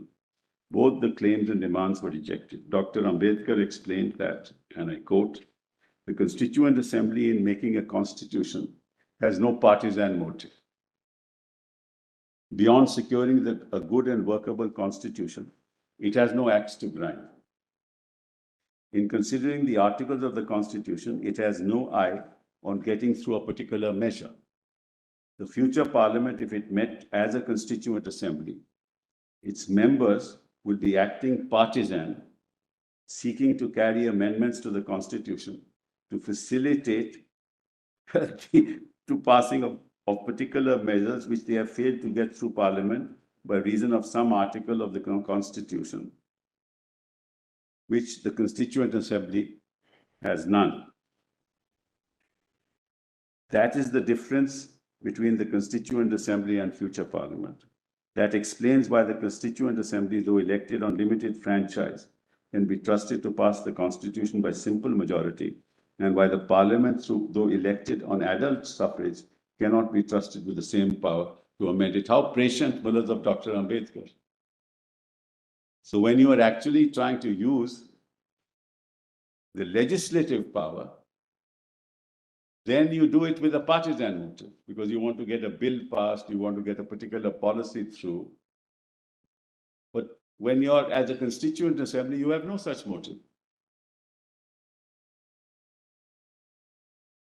Both the claims and demands were rejected. Dr. Ambedkar explained that, and I quote, the Constituent Assembly in making a constitution has no partisan motive. Beyond securing a good and workable constitution, it has no axe to grind. In considering the articles of the Constitution, it has no eye on getting through a particular measure. The future Parliament, if it met as a Constituent Assembly, its members will be acting partisan, seeking to carry amendments to the Constitution to facilitate to passing of particular measures which they have failed to get through Parliament by reason of some article of the Constitution, which the Constituent Assembly has none. That is the difference between the Constituent Assembly and future Parliament. That explains why the Constituent Assembly, though elected on limited franchise, can be trusted to pass the Constitution by simple majority, and why the Parliament, though elected on adult suffrage, cannot be trusted with the same power to amend it. How prescient words of Dr. Ambedkar. So when you are actually trying to use the legislative power, then you do it with a partisan motive, because you want to get a bill passed, you want to get a particular policy through. But when you're as a constituent assembly, you have no such motive.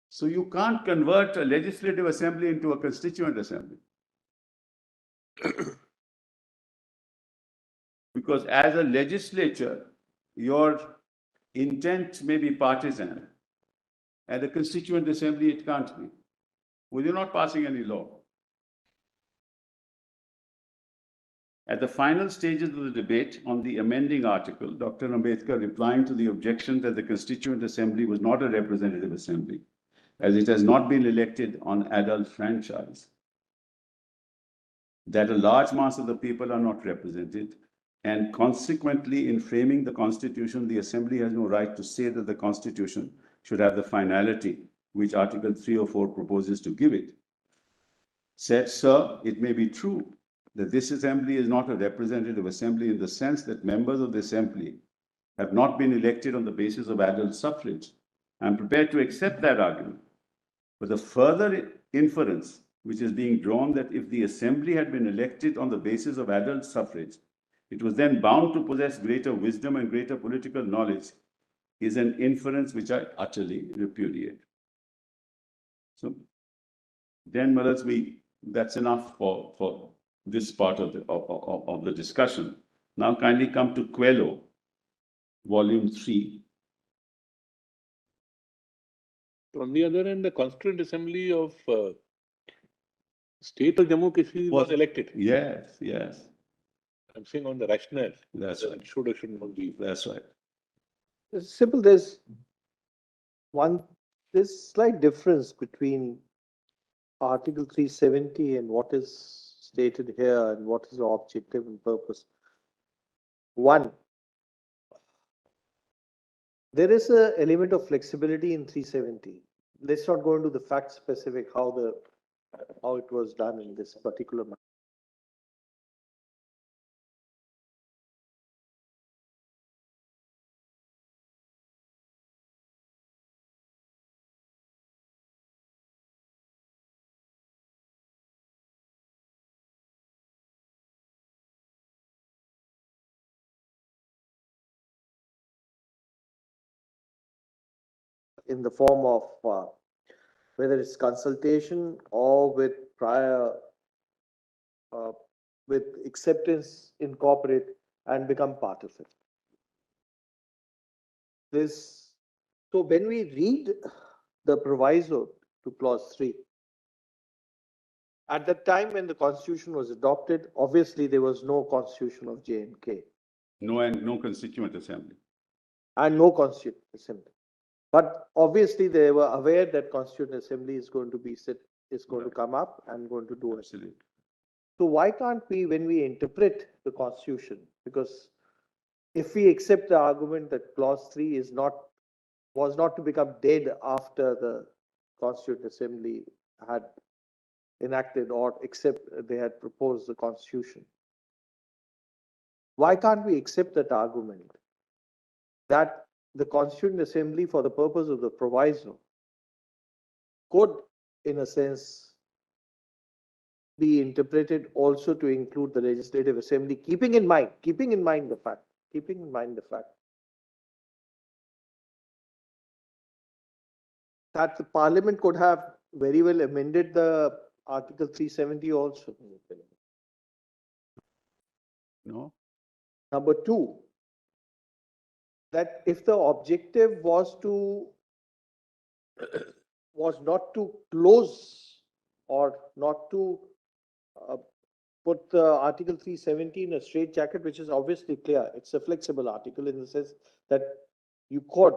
So you can't convert a legislative assembly into a constituent assembly. Because as a legislature, your intent may be partisan. At a constituent assembly, it can't be. Well, you're not passing any law. At the final stages of the debate on the amending article, Dr. Ambedkar, replying to the objection that the Constituent Assembly was not a representative assembly, as it has not been elected on adult franchise, that a large mass of the people are not represented, and consequently, in framing the Constitution, the Assembly has no right to say that the Constitution should have the finality which Article 304 proposes to give it. Said, sir, it may be true that this assembly is not a representative assembly in the sense that members of the assembly have not been elected on the basis of adult suffrage. I'm prepared to accept that argument. But the further inference which is being drawn that if the assembly had been elected on the basis of adult suffrage, it was then bound to possess greater wisdom and greater political knowledge is an inference which I utterly repudiate. So then, Malas, that's enough for this part of the discussion. Now kindly come to Quello, volume 3. On the other hand, the Constituent Assembly of State of Jammu and Kashmir was elected. Yes, yes. I'm saying on the rationale. That's right. Should or should not be. That's right. It's simple. There's slight difference between Article 370 and what is stated here and what is the objective and purpose. One, there is an element of flexibility in 370. Let's not go into the fact specific how it was done in this particular matter. In the form of whether it's consultation or with prior with acceptance incorporate and become part of it. So when we read the proviso to clause 3, at the time when the constitution was adopted, obviously there was no constitution of J&K. No constituent assembly. And no constituent assembly. But obviously they were aware that constituent assembly is going to come up and going to do it. Absolutely. So why can't we, when we interpret the constitution, because if we accept the argument that clause 3 was not to become dead after the constituent assembly had enacted or except they had proposed the constitution, why can't we accept that argument that the Constituent Assembly, for the purpose of the proviso, could, in a sense, be interpreted also to include the Legislative Assembly, keeping in mind the fact that the Parliament could have very well amended the Article 370 also. No. Number 2, that if the objective was not to close or not to put the Article 370 in a straitjacket, which is obviously clear, it's a flexible article in the sense that you could,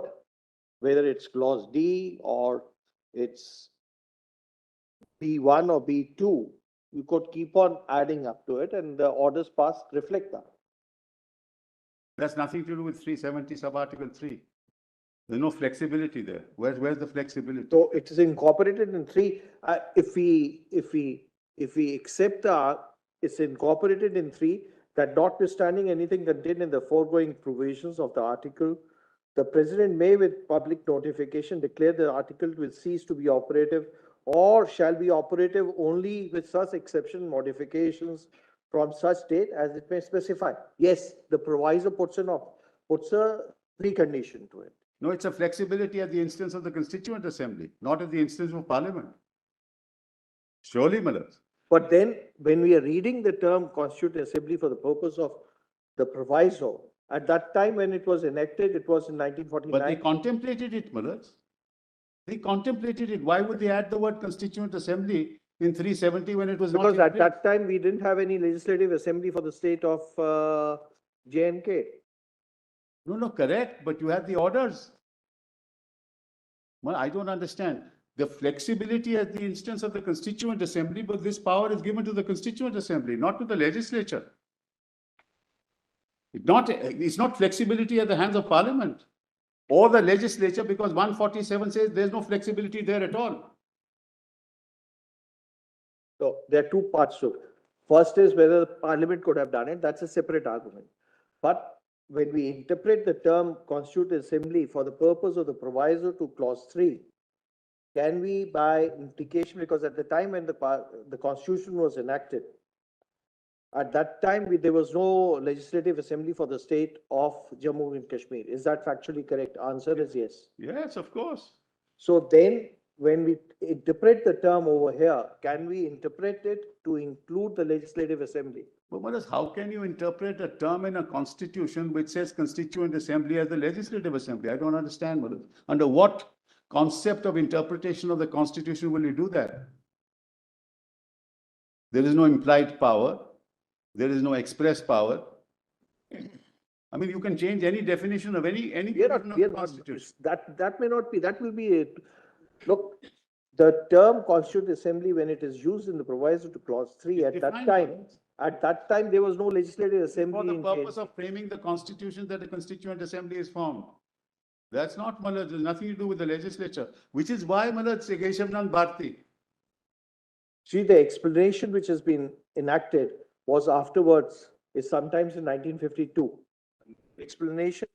whether it's clause D or it's B1 or B2, you could keep on adding up to it and the orders passed reflect that. That's nothing to do with 370 sub-article 3. There's no flexibility there. Where's the flexibility? So it is incorporated in 3. If we accept it's incorporated in 3, that notwithstanding anything contained in the foregoing provisions of the article, the president may with public notification declare the article will cease to be operative or shall be operative only with such exception modifications from such date as it may specify. Yes, the proviso puts a precondition to it. No, it's a flexibility at the instance of the Constituent Assembly, not at the instance of Parliament. Surely, Malad. But then, when we are reading the term Constituent Assembly for the purpose of the proviso, at that time when it was enacted, it was in 1949. But they contemplated it, Malad. They contemplated it. Why would they add the word Constituent Assembly in 370 when it was because not? Because at that time, we didn't have any legislative assembly for the state of J&K. No, correct. But you had the orders. Well, I don't understand. The flexibility at the instance of the Constituent Assembly, but this power is given to the Constituent Assembly, not to the legislature. It's not flexibility at the hands of Parliament or the legislature, because 147 says there's no flexibility there at all. So there are two parts to it. First is whether the Parliament could have done it. That's a separate argument. But when we interpret the term Constituent Assembly for the purpose of the proviso to clause 3, can we by implication, because at the time when the Constitution was enacted, at that time there was no legislative assembly for the state of Jammu and Kashmir. Is that factually correct? Answer is yes. Yes, of course. So then when we interpret the term over here, can we interpret it to include the legislative assembly? But Manas, how can you interpret a term in a constitution which says Constituent Assembly as the legislative assembly? I don't understand, Manas. Under what concept of interpretation of the constitution will you do that? There is no implied power. There is no express power. I mean, you can change any definition of any constitution. That may not be. That will be it. Look, the term Constituent Assembly, when it is used in the proviso to clause 3, at that time there was no legislative assembly. For the purpose of framing the constitution that a Constituent Assembly is formed. That's not Malad. There's nothing to do with the legislature, which is why Malad Keshavnand Bharti. See, the explanation which has been enacted was afterwards, is sometimes in 1952. Explanation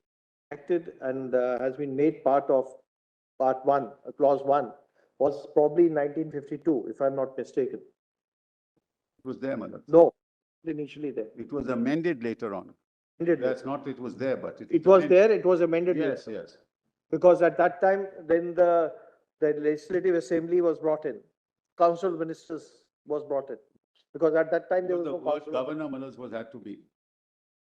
enacted and has been made part of part 1, clause 1, was probably in 1952, if I'm not mistaken. It was there, Malad. No, initially there. It was amended later on. That's not, it was there, but it was there, it was amended yes, later. Yes. Because at that time, then the legislative assembly was brought in. Council of Ministers was brought in. Because at that time, there was no council. Governor Malad was had to be.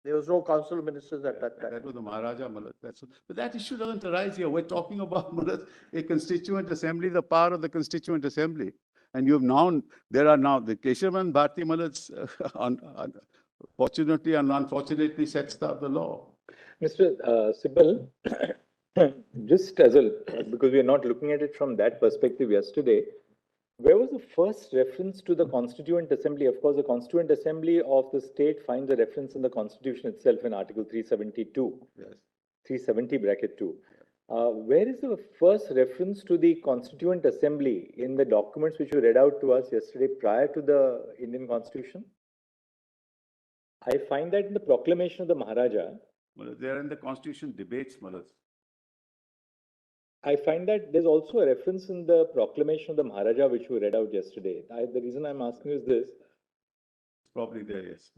There was no council of ministers at that time. That was the Maharaja Malad. But that issue doesn't arise here. We're talking about Malad, a constituent assembly, the power of the constituent assembly. And you have now, there are now the Keshavan Bharti Malad's, fortunately and unfortunately, sets the law. Mr. Sibal, just as a, because we are not looking at it from that perspective yesterday, where was the first reference to the Constituent Assembly? Of course, the Constituent Assembly of the state finds a reference in the Constitution itself in Article 372. Yes. 370 bracket 2. Where is the first reference to the Constituent Assembly in the documents which you read out to us yesterday prior to the Indian Constitution? I find that in the proclamation of the Maharaja. Malad, they are in the Constitution debates, Malad. I find that there's also a reference in the proclamation of the Maharaja which we read out yesterday. The reason I'm asking is this. It's probably there, yes.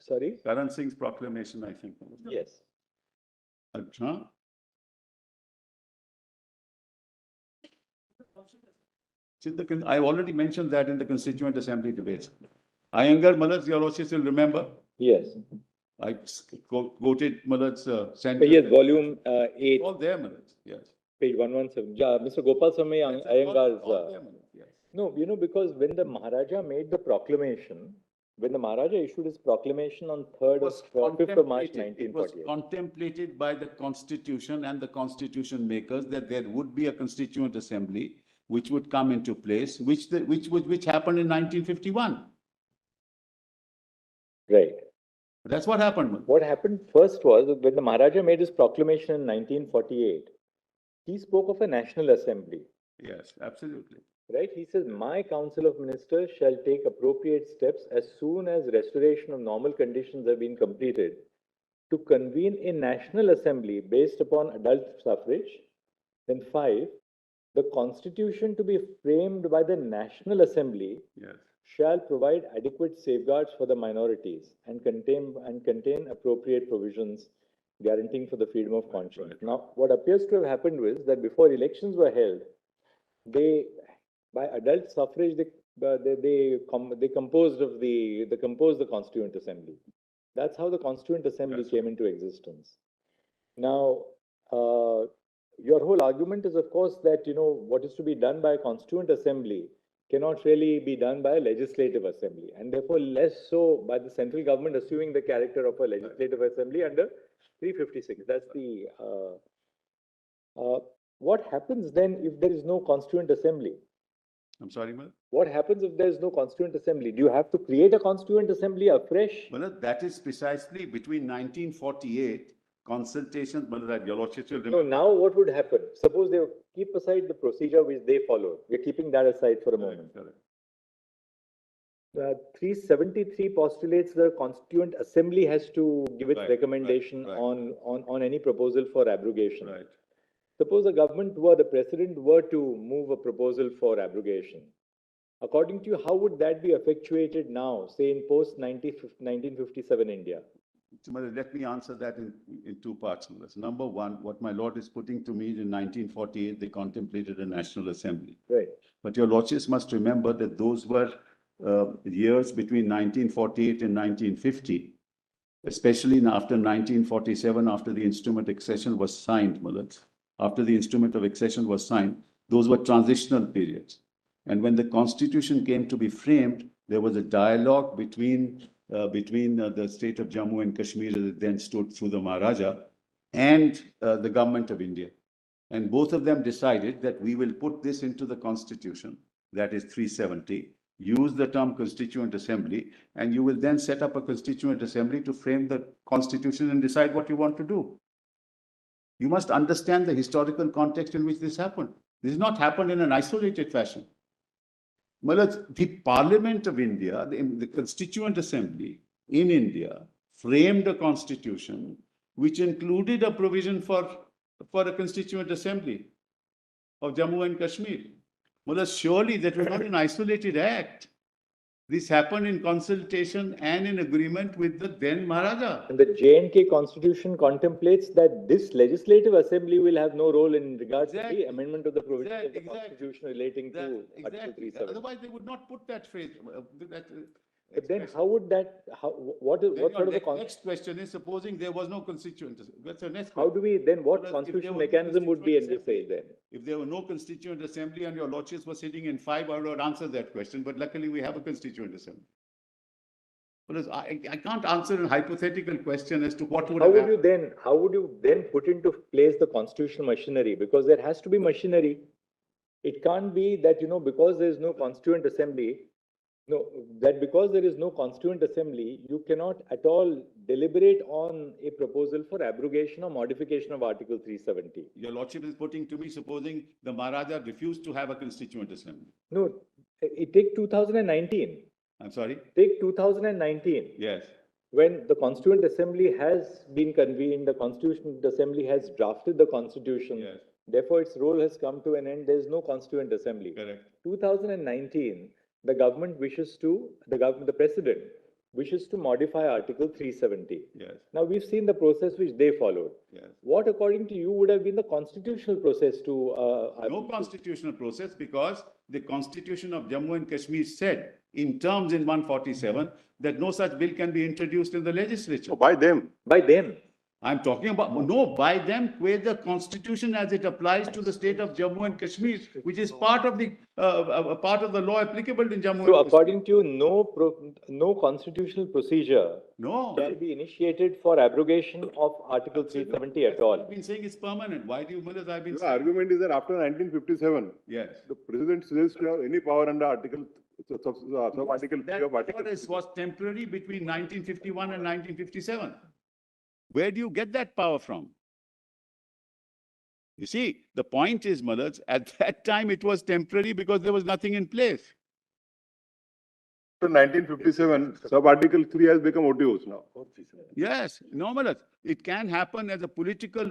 Sorry? Karan Singh's proclamation, I think. Yes. I've already mentioned that in the Constituent Assembly debates. Iyengar, Malad, your lordships will remember. Yes. I quoted Malad's sentence. Yes, volume 8. All there, Malad, yes. Page 117. Yeah, Mr. Gopal Swami Iyengar's. Yes. No, because when the Maharaja made the proclamation, when the Maharaja issued his proclamation on 5th of March 1948. It was contemplated by the Constitution and the Constitution makers that there would be a Constituent Assembly which would come into place, which happened in 1951. Right. That's what happened. What happened first was that when the Maharaja made his proclamation in 1948, he spoke of a national assembly. Yes, absolutely. Right? He says, my council of ministers shall take appropriate steps as soon as restoration of normal conditions have been completed to convene a national assembly based upon adult suffrage. Then 5, the constitution to be framed by the National Assembly Yes. shall provide adequate safeguards for the minorities and contain appropriate provisions guaranteeing for the freedom of conscience. Right. Now, what appears to have happened was that before elections were held, by adult suffrage, they composed the Constituent Assembly. That's how the Constituent Assembly came into existence. Now, your whole argument is, of course, that what is to be done by a Constituent Assembly cannot really be done by a legislative assembly, and therefore less so by the central government assuming the character of a legislative assembly under 356. That's the what happens then if there is no Constituent Assembly? I'm sorry, Mal? What happens if there is no Constituent Assembly? Do you have to create a Constituent Assembly afresh? Well, that is precisely between 1948 consultations. Well, your lordship will No, now what would happen? Suppose they keep aside the procedure which they followed. We're keeping that aside for a moment. 373 postulates the Constituent Assembly has to give its recommendation on any proposal for abrogation. Right. Suppose the president were to move a proposal for abrogation. According to you, how would that be effectuated now, say in post-1957 India? Let me answer that in two parts. Number one, what my lord is putting to me is in 1948, they contemplated a National Assembly. Right. But your lordships must remember that those were years between 1948 and 1950, especially after 1947, after the instrument accession was signed, after the instrument of accession was signed, those were transitional periods. And when the constitution came to be framed, there was a dialogue between the state of Jammu and Kashmir, as it then stood through the Maharaja, and the government of India. And both of them decided that we will put this into the constitution, that is 370, use the term Constituent Assembly, and you will then set up a Constituent Assembly to frame the constitution and decide what you want to do. You must understand the historical context in which this happened. This has not happened in an isolated fashion. The Parliament of India, the Constituent Assembly in India, framed a constitution which included a provision for a Constituent Assembly of Jammu and Kashmir. Surely that was not an isolated act. This happened in consultation and in agreement with the then Maharaja. And the J&K Constitution contemplates that this legislative assembly will have no role in regards to the amendment of the provisions of the Constitution relating to Article 370. Otherwise, they would not put that phrase. But then how would that, what sort of a next question is, supposing there was no constituent. That's the next how question. do we, then what constitutional mechanism would be envisaged then? If there were no constituent assembly and your lordships were sitting in 5, I would have answered that question, but luckily we have a constituent assembly. I can't answer a hypothetical question as to what would happen. How would you then put into place the constitutional machinery? Because there has to be machinery. It can't be that, because there is no constituent assembly, because there is no constituent assembly, you cannot at all deliberate on a proposal for abrogation or modification of Article 370. Your lordship is putting to me, supposing the Maharaja refused to have a constituent assembly. No, take 2019. I'm sorry? Take 2019. Yes. When the Constituent Assembly has been convened, the Constituent Assembly has drafted the Constitution. Yes. Therefore, its role has come to an end. There is no Constituent Assembly. Correct. 2019, the government wishes to, the president wishes to modify Article 370. Yes. Now, we've seen the process which they followed. Yes. What, according to you, would have been the constitutional process to... No constitutional process, because the Constitution of Jammu and Kashmir said in terms in 147 that no such bill can be introduced in the legislature. By them. By them. I'm talking about, no, by them, where the constitution as it applies to the state of Jammu and Kashmir, which is part of the law applicable in Jammu and So Kashmir. according to you, no constitutional procedure No. can be initiated for abrogation of Article 370 at all. I've been saying it's permanent. Why do you, Mullahs, I've been The saying. argument is that after 1957, Yes. the president ceases to have any power under Article, sub-article 3 That of Article. power was temporary between 1951 and 1957. Where do you get that power from? You see, the point is, Mullahs, at that time it was temporary because there was nothing in place. After 1957, sub-article 3 has become OTOs now. Yes, no, Mullahs. It can happen as a political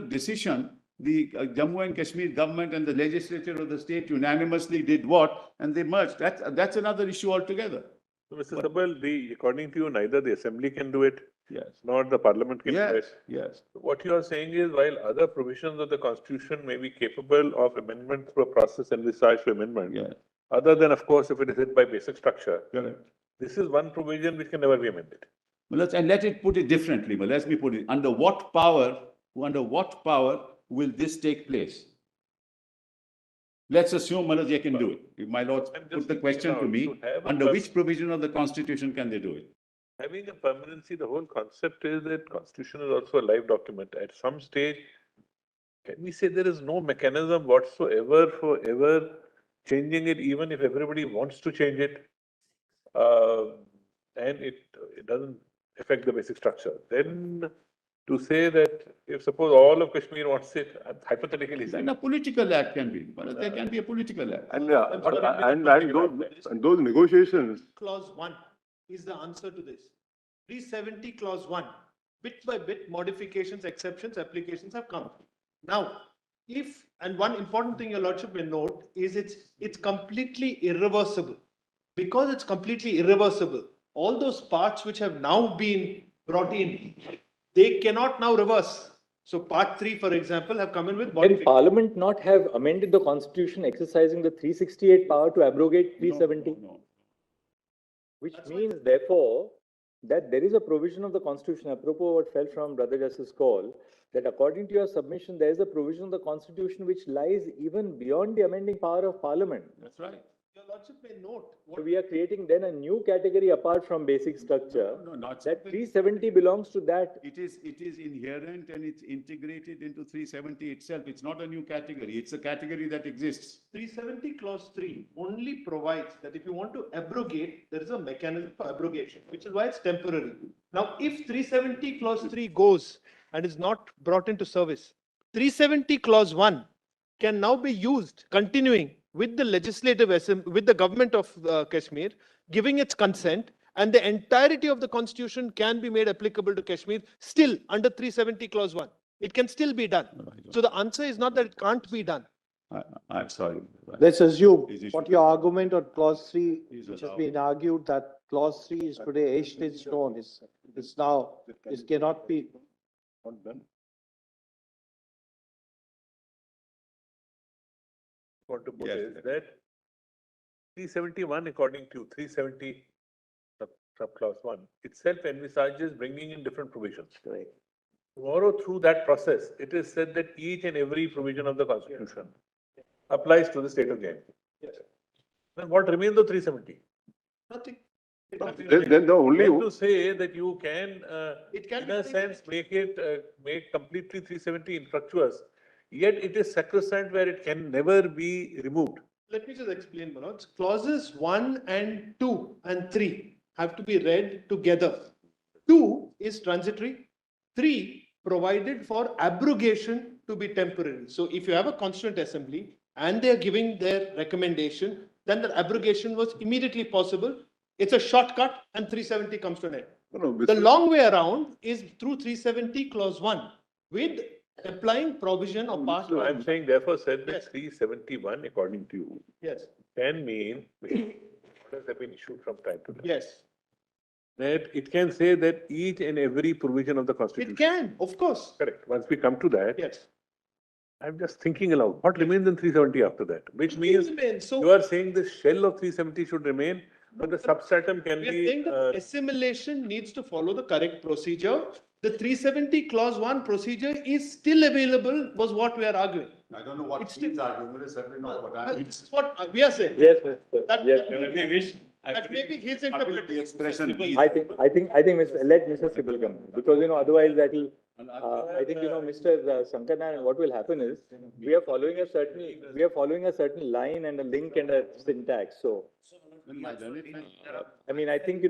decision. The Jammu and Kashmir government and the legislature of the state unanimously did what, and they merged. That's another issue altogether. So, Mr. Sibbal, according to you, neither the assembly can do it, Yes. nor the parliament can do Yes, it. yes. What you are saying is, while other provisions of the constitution may be capable of amendment through a process envisaged for amendment, Yes. other than, of course, if it is hit by basic structure, Correct. this is one provision which can never be amended. Well, and let it put it differently. But let me put it, under what power will this take place? Let's assume, Mullahs, they can do it. If my lords I'm just put the thinking question to aloud. me, To have a under pers- which provision of the constitution can they do it? Having a permanency, the whole concept is that constitution is also a live document. At some stage, can we say there is no mechanism whatsoever for ever changing it, even if everybody wants to change it? And it doesn't affect the basic structure. Then to say that if suppose all of Kashmir wants it, hypothetically, Then a political act can be, but there can be a political act. And those negotiations, Clause 1 is the answer to this. 370 clause 1, bit by bit, modifications, exceptions, applications have come. Now, and one important thing your lordship may note is it's completely irreversible. Because it's completely irreversible, all those parts which have now been brought in, they cannot now reverse. So part 3, for example, have come in with Can modifications. Parliament not have amended the constitution exercising the 368 power to abrogate 370? No. Which means therefore that there is a provision of the constitution, apropos what fell from Brother Justice Kaul, that according to your submission, there is a provision of the constitution which lies even beyond the amending power of Parliament. That's right. Your lordship may note So we are creating then a new category apart from basic structure. No, not That 370 belongs to that. It is inherent and it's integrated into 370 itself. It's not a new category. It's a category that exists. 370 clause 3 only provides that if you want to abrogate, there is a mechanism for abrogation, which is why it's temporary. Now, if 370 clause 3 goes and is not brought into service, 370 clause 1 can now be used, continuing with the legislative assembly, with the government of Kashmir, giving its consent, and the entirety of the constitution can be made applicable to Kashmir still under 370 clause 1. It can still be done. So the answer is not that it can't be done. I'm sorry. Let's assume Is it- what your argument on clause 3, Is which has allowed. been argued that clause 3 is today etched in stone, it's now, it cannot be. not done. Want to put Yes. is that 371, according to 370 sub-clause 1, itself envisages bringing in different provisions. Correct. Tomorrow, through that process, it is said that each and every provision of the constitution applies to the state of Jammu. Then what remains of 370? Nothing. Then the only, Meant to say that you can, It can in be a taken- sense, make completely 370 infructuous, yet it is sacrosanct where it can never be removed. Let me just explain, Manoj. Clauses 1 and 2 and 3 have to be read together. 2 is transitory. 3 provided for abrogation to be temporary. So if you have a constituent assembly and they are giving their recommendation, then the abrogation was immediately possible. It's a shortcut and 370 comes to an end. The long way around is through 370 clause 1 with applying provision of part So I'm 1. saying therefore said that Yes. 371, according to you, Yes, can mean, orders have been issued from time to time. yes. That it can say that each and every provision of the constitution. It can, of course. Correct. Once we come to that, Yes. I'm just thinking aloud. What remains in 370 after that? Which means So you are saying the shell of 370 should remain, but the substratum can we are be. saying that assimilation needs to follow the correct procedure. The 370 clause 1 procedure is still available, was what we are arguing. I don't know what It's he's arguing, but it's certainly not what I'm. It's what we are saying. Yes, Mr. That, Yes. that may be his The interpretation. expression. I think, let Mr. Sibbal come, because, otherwise that'll, I think, Mr. Sankarnaran, what will happen is, we are following a certain line and a link and a syntax, so. I mean, I think,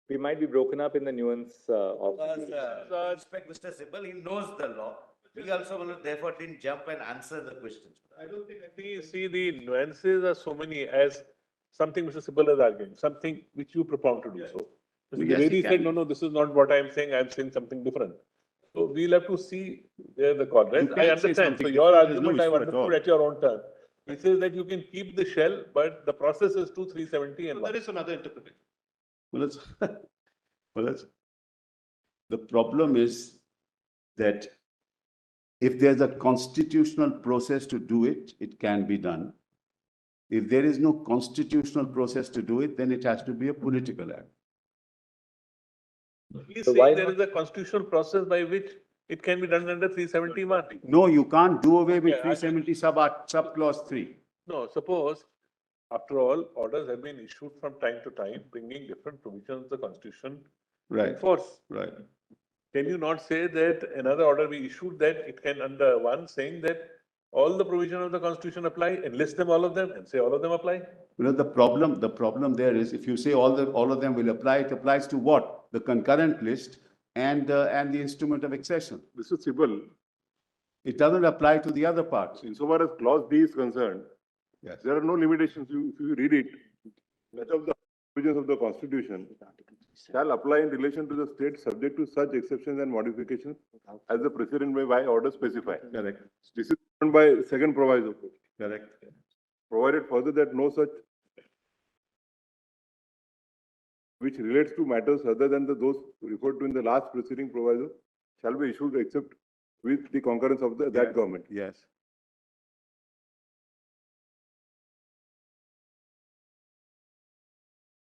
we might be broken up in the nuance of. Because, respect Mr. Sibal, he knows the law. He also therefore didn't jump and answer the questions. I don't think, see, the nuances are so many as something Mr. Sibbal is arguing, something which you propound to do so. Mr. Yes, he Gavai can. said, no, this is not what I'm saying something different. So we'll have to see where the call, right? You I can say understand, so something your different, there's no argument I've issue at all. understood at your own turn. He says that you can keep the shell, but the process is 370 and So 1. there is another interpretation. Well, the problem is that if there's a constitutional process to do it, it can be done. If there is no constitutional process to do it, then it has to be a political act. He's So why saying there not- is a constitutional process by which it can be done under 371. No, you can't do away with Okay, I- 370 sub clause 3. No, suppose, after all, orders have been issued from time to time, bringing different provisions of the constitution in Right, force. right. Can you not say that another order be issued that it can under one saying that all the provisions of the constitution apply and list them all of them and say all of them apply? The problem there is if you say all of them will apply, it applies to what? The concurrent list and the instrument of accession. Mr. Sibal, It doesn't apply to the other parts. insofar as clause D is concerned, Yes. there are no limitations. If you read it, much of the provisions of the Constitution shall apply in relation to the state subject to such exceptions and modifications as the precedent by order specify. Correct, This is governed by second proviso, correct. provided further that no such which relates to matters other than those referred to in the last preceding proviso shall be issued except with the concurrence of that Yes. government. Yes.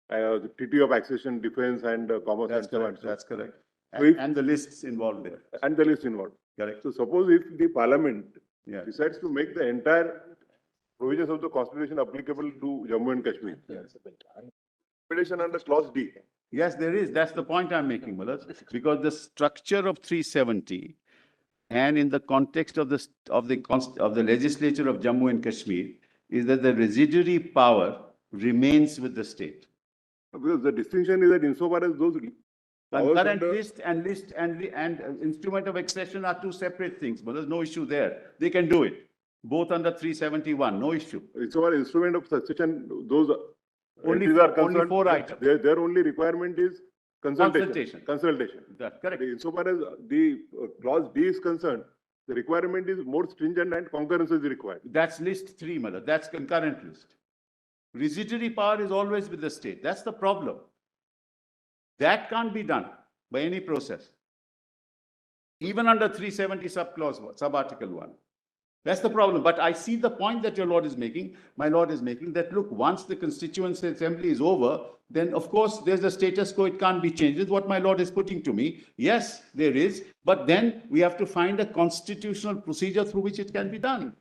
The treaty of accession, defense and commerce That's and so on. correct, that's correct. So if- And the lists involved there. And the list involved. Correct, So suppose if the parliament yeah. decides to make the entire provisions of the constitution applicable to Jammu and Kashmir. Yes. Limitation under clause D. Yes, there is. That's the point I'm making, Malaz. Because the structure of 370 and in the context of the legislature of Jammu and Kashmir is that the residuary power remains with the state. Because the distinction is that insofar as those powers Concurrent under- list and instrument of accession are two separate things, but there's no issue there. They can do it, both under 371, no issue. insofar as instrument of succession, those Only entities are only concerned, four items. Their only requirement is consultation. Consultation. That's correct. Insofar as the clause D is concerned, the requirement is more stringent and concurrence is required. That's list 3, Mother. That's concurrent list. Residuary power is always with the state. That's the problem. That can't be done by any process. Even under 370 sub-article 1. That's the problem. But I see the point that your Lord is making, my Lord is making, that look, once the Constituent Assembly is over, then of course there's a status quo, it can't be changed. This is what my Lord is putting to me. Yes, there is, but then we have to find a constitutional procedure through which it can be done.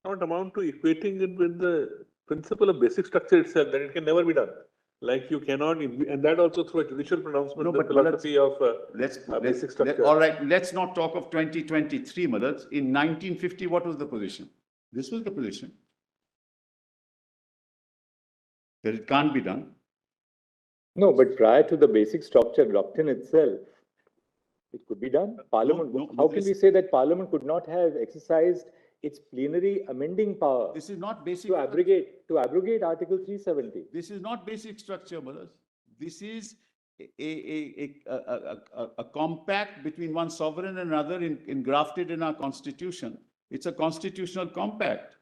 Not amount to equating it with the principle of basic structure itself, that it can never be done. Like you cannot, and that also through a judicial pronouncement, No, the but philosophy of Let's basic structure. all right, let's not talk of 2023, Madad. In 1950, what was the position? This was the position. That it can't be done. No, but prior to the basic structure doctrine itself, it could be done. Parliament, no, how can we say that Parliament could not have exercised its plenary amending power This is not basic. to abrogate Article 370? This is not basic structure, Madad. This is a compact between one sovereign and another engrafted in our constitution. It's a constitutional compact.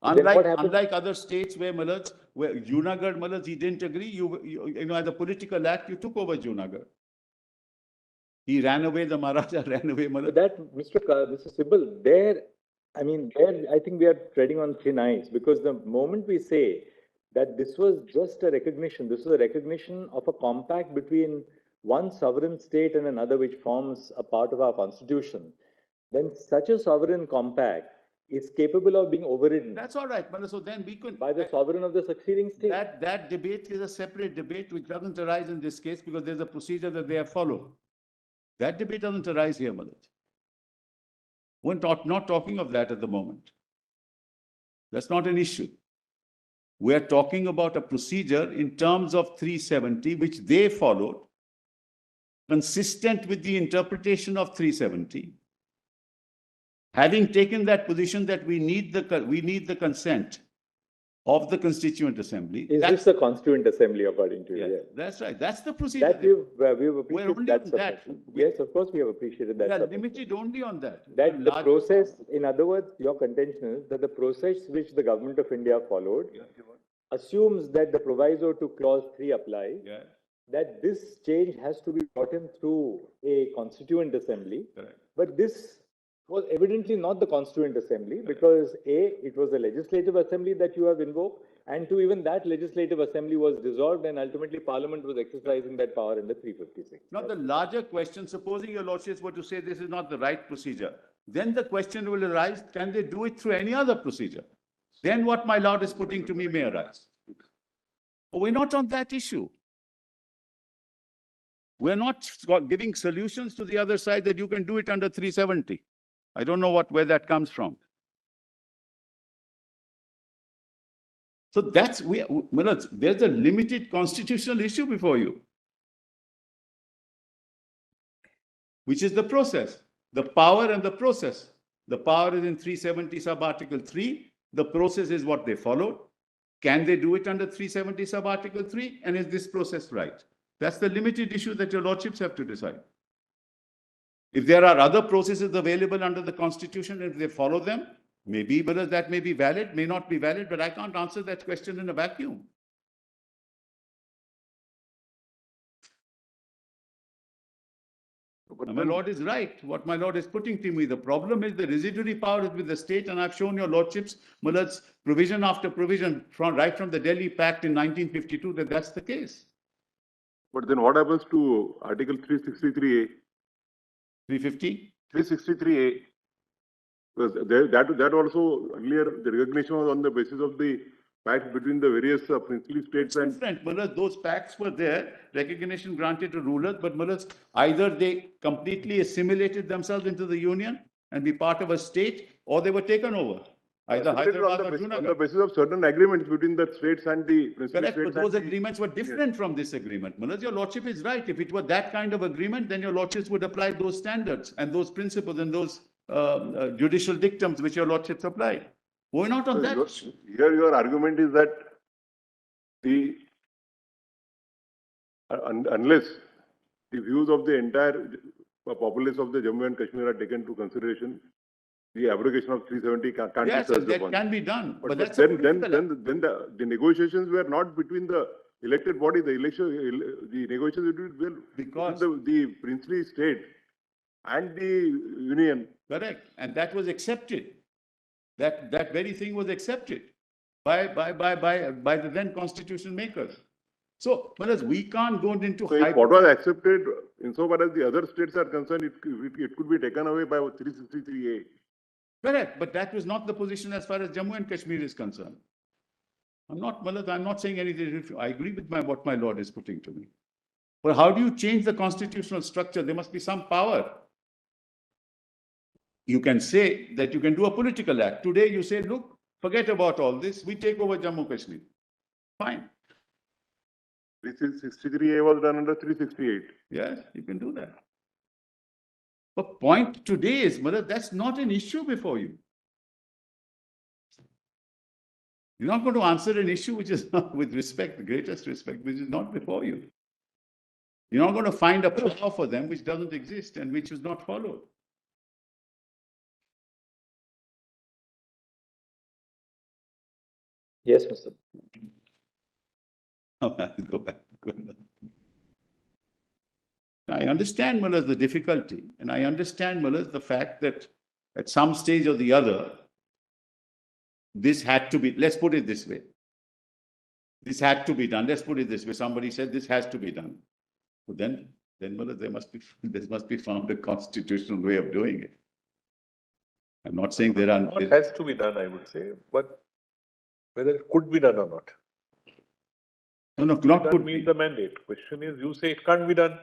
Then what happened? Unlike other states where Junagadh, he didn't agree, you know, as a political act, you took over Junagadh. He ran away, the Maharaja ran away, But that, Mr. Sibal, there, I think we are treading on thin ice, because the moment we say that this was just a recognition, this was a recognition of a compact between one sovereign state and another which forms a part of our constitution, then such a sovereign compact is capable of being overridden That's all right, but so then we could. by the sovereign of the succeeding state. That debate is a separate debate which doesn't arise in this case because there's a procedure that they have followed. That debate doesn't arise here, Malaj. We're not talking of that at the moment. That's not an issue. We're talking about a procedure in terms of 370, which they followed, consistent with the interpretation of 370. Having taken that position that we need the consent of the Constituent Assembly. Is this the Constituent Assembly according to you? Yes, Yes. that's right. That's the procedure. That we've We're appreciated only that on that. submission. Yes, of course, we have appreciated that. We are submission. limited only on that. That the process, in other words, your contention is that the process which the government of India followed assumes that the proviso to clause 3 applies, Yeah, that this change has to be brought in through a Constituent Assembly. correct. But this was evidently not the Constituent Assembly because A, it was the Legislative Assembly that you have invoked, and two, even that Legislative Assembly was dissolved and ultimately Parliament was exercising that power under 356. Now, the larger question, supposing your lordships were to say this is not the right procedure, then the question will arise, can they do it through any other procedure? Then what my lord is putting to me may arise. But we're not on that issue. We're not giving solutions to the other side that you can do it under 370. I don't know where that comes from. So that's, there's a limited constitutional issue before you, which is the process, the power and the process. The power is in 370 sub-article 3. The process is what they followed. Can they do it under 370 sub-article 3? And is this process right? That's the limited issue that your lordships have to decide. If there are other processes available under the Constitution, if they follow them, maybe, but that may be valid, may not be valid, but I can't answer that question in a vacuum. But my lord is right. What my lord is putting to me, the problem is the residuary power is with the state, and I've shown your lordships, Mullad's provision after provision, right from the Delhi Pact in 1952, that that's the case. But then what happens to Article 363A? 350? 363A. Because that also earlier the recognition was on the basis of the pact between the various princely states and different. Mullah, those pacts were there, recognition granted to rulers, but Mullah, either they completely assimilated themselves into the union and be part of a state, or they were taken over. Either Hyderabad or Junagadh. on the basis of certain agreements between the states and the princely Correct, states. but those agreements were different from this agreement. Mullah, your lordship is right. If it were that kind of agreement, then your lordships would apply those standards and those principles and those judicial dictums which your lordships apply. We're not on that. Here your argument is that the unless the views of the entire populace of the Jammu and Kashmir are taken into consideration, the abrogation of 370 can't be Yes, served that upon. can be done. But that's then the negotiations were not between the elected body, the negotiations were because the princely state and the union. Correct, and that was accepted. That very thing was accepted by the then constitution makers. So, whereas we can't go into So if what was accepted, insofar as the other states are concerned, it could be taken away by 363A. Correct, but that was not the position as far as Jammu and Kashmir is concerned. I'm not saying anything. I agree with what my lord is putting to me. But how do you change the constitutional structure? There must be some power. You can say that you can do a political act. Today you say, look, forget about all this. We take over Jammu and Kashmir. Fine. 363A was done under 368. Yes, you can do that. But point today is, Mother, that's not an issue before you. You're not going to answer an issue which is not, with respect, the greatest respect, which is not before you. You're not going to find a power for them which doesn't exist and which is not followed. Yes, Mr. Go back. I understand, Mullah, the difficulty, and I understand, Mullah, the fact that at some stage or the other, this had to be, let's put it this way. This had to be done. Let's put it this way. Somebody said this has to be done. So then then well, there must be found a constitutional way of doing it. I'm not saying there are. What has to be done, I would say, but whether it could be done or not. No, not That could means be. the mandate. Question is, you say it can't be done.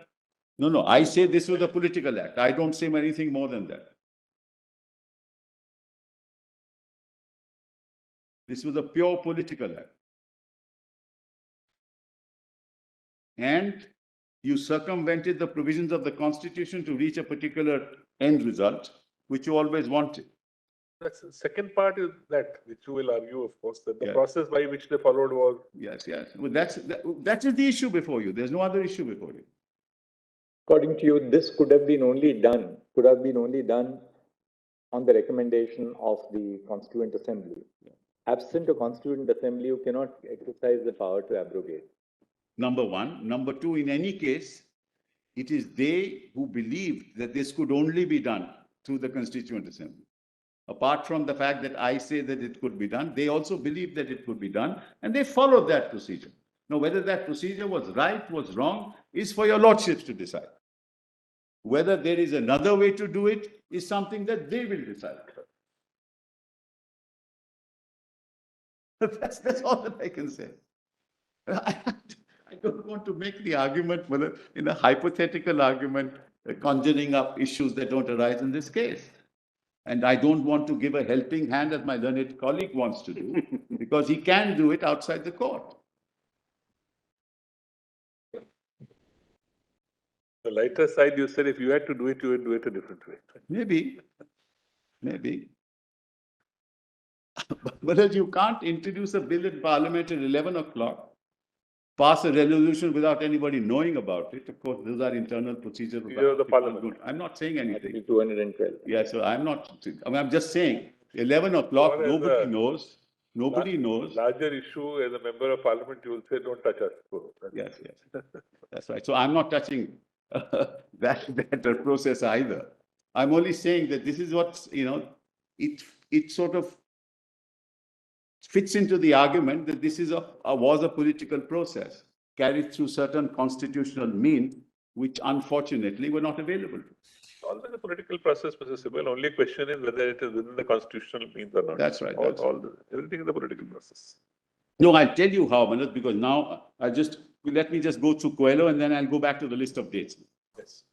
No, I say this was a political act. I don't say anything more than that. This was a pure political act. And you circumvented the provisions of the Constitution to reach a particular end result, which you always wanted. That's the second part is that, which you will argue, of course, that the Yeah. process by which they followed was. Yes. Well, that is the issue before you. There's no other issue before you. According to you, this could have been only done on the recommendation of the Constituent Assembly. Absent a Constituent Assembly, you cannot exercise the power to abrogate. Number one. Number two, in any case, it is they who believed that this could only be done through the Constituent Assembly. Apart from the fact that I say that it could be done, they also believed that it could be done, and they followed that procedure. Now, whether that procedure was right, was wrong, is for your lordships to decide. Whether there is another way to do it is something that they will decide. That's all that I can say. I don't want to make the argument in a hypothetical argument, conjuring up issues that don't arise in this case. And I don't want to give a helping hand as my learned colleague wants to do, because he can do it outside the court. The lighter side, you said if you had to do it, you would do it a different way. Maybe. But you can't introduce a bill in Parliament at 11 o'clock, pass a resolution without anybody knowing about it. Of course, those are internal procedures. Of the Parliament. I'm not saying anything. Article 212. Yeah, so I'm just saying, 11 o'clock, nobody knows. Nobody knows. Larger issue, as a member of Parliament, you will say, don't touch us. Yes. That's right. So I'm not touching that process either. I'm only saying that this is what, it sort of fits into the argument that this is was a political process carried through certain constitutional means, which unfortunately were not available. Always a political process, Mr. Sibal. Only question is whether it is within the constitutional means or not. That's right. Everything is a political process. No, I'll tell you how, Manoj, because now let me just go through Coelho and then I'll go back to the list of dates. Yes.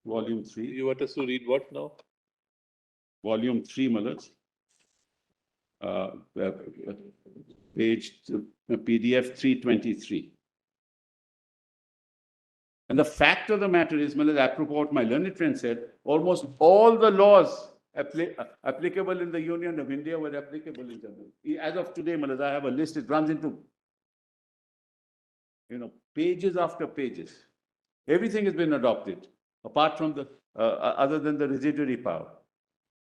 Volume 3. You want us to read what now? Volume 3, Manoj. Page PDF 323. And the fact of the matter is, Manoj, apropos what my learned friend said, almost all the laws applicable in the Union of India were applicable in Jammu. As of today, Manoj, I have a list, it runs into, pages after pages. Everything has been adopted, apart from other than the residuary power.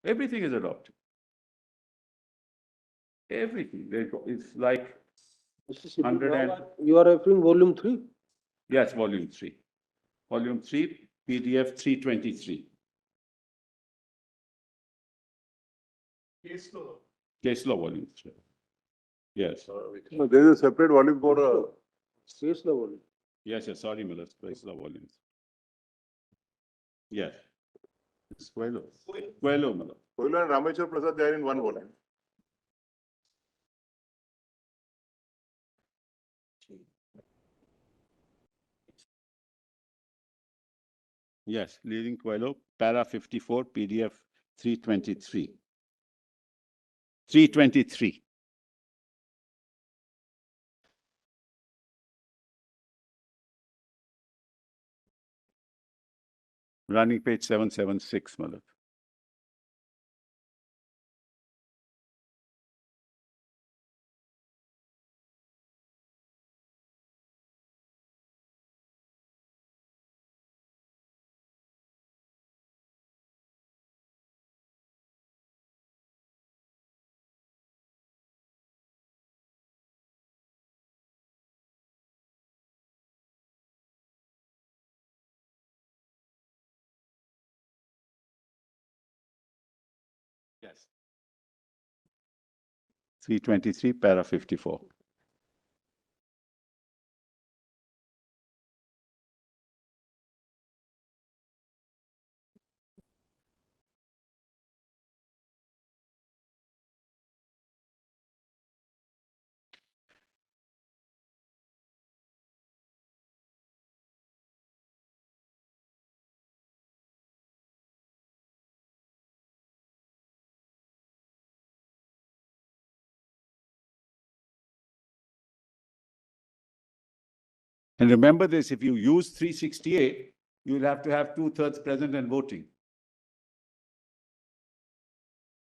Everything is adopted. Everything. It's like 100 and... You are referring volume 3? Yes, volume 3. Volume 3, PDF 323. Case law volume 3. Yes. No, there is a separate volume for Case law volume. Yes, sorry, Miller. Case law volumes. Yes. It's Coelho, Miller. Coelho and Rameshwar Prasad, they are in one volume. Yes, leading Coelho, para 54, PDF 323. 323. Running page 776, Malak. Yes. 323, para 54. And remember this, if you use 368, you'll have to have 2/3 present and voting.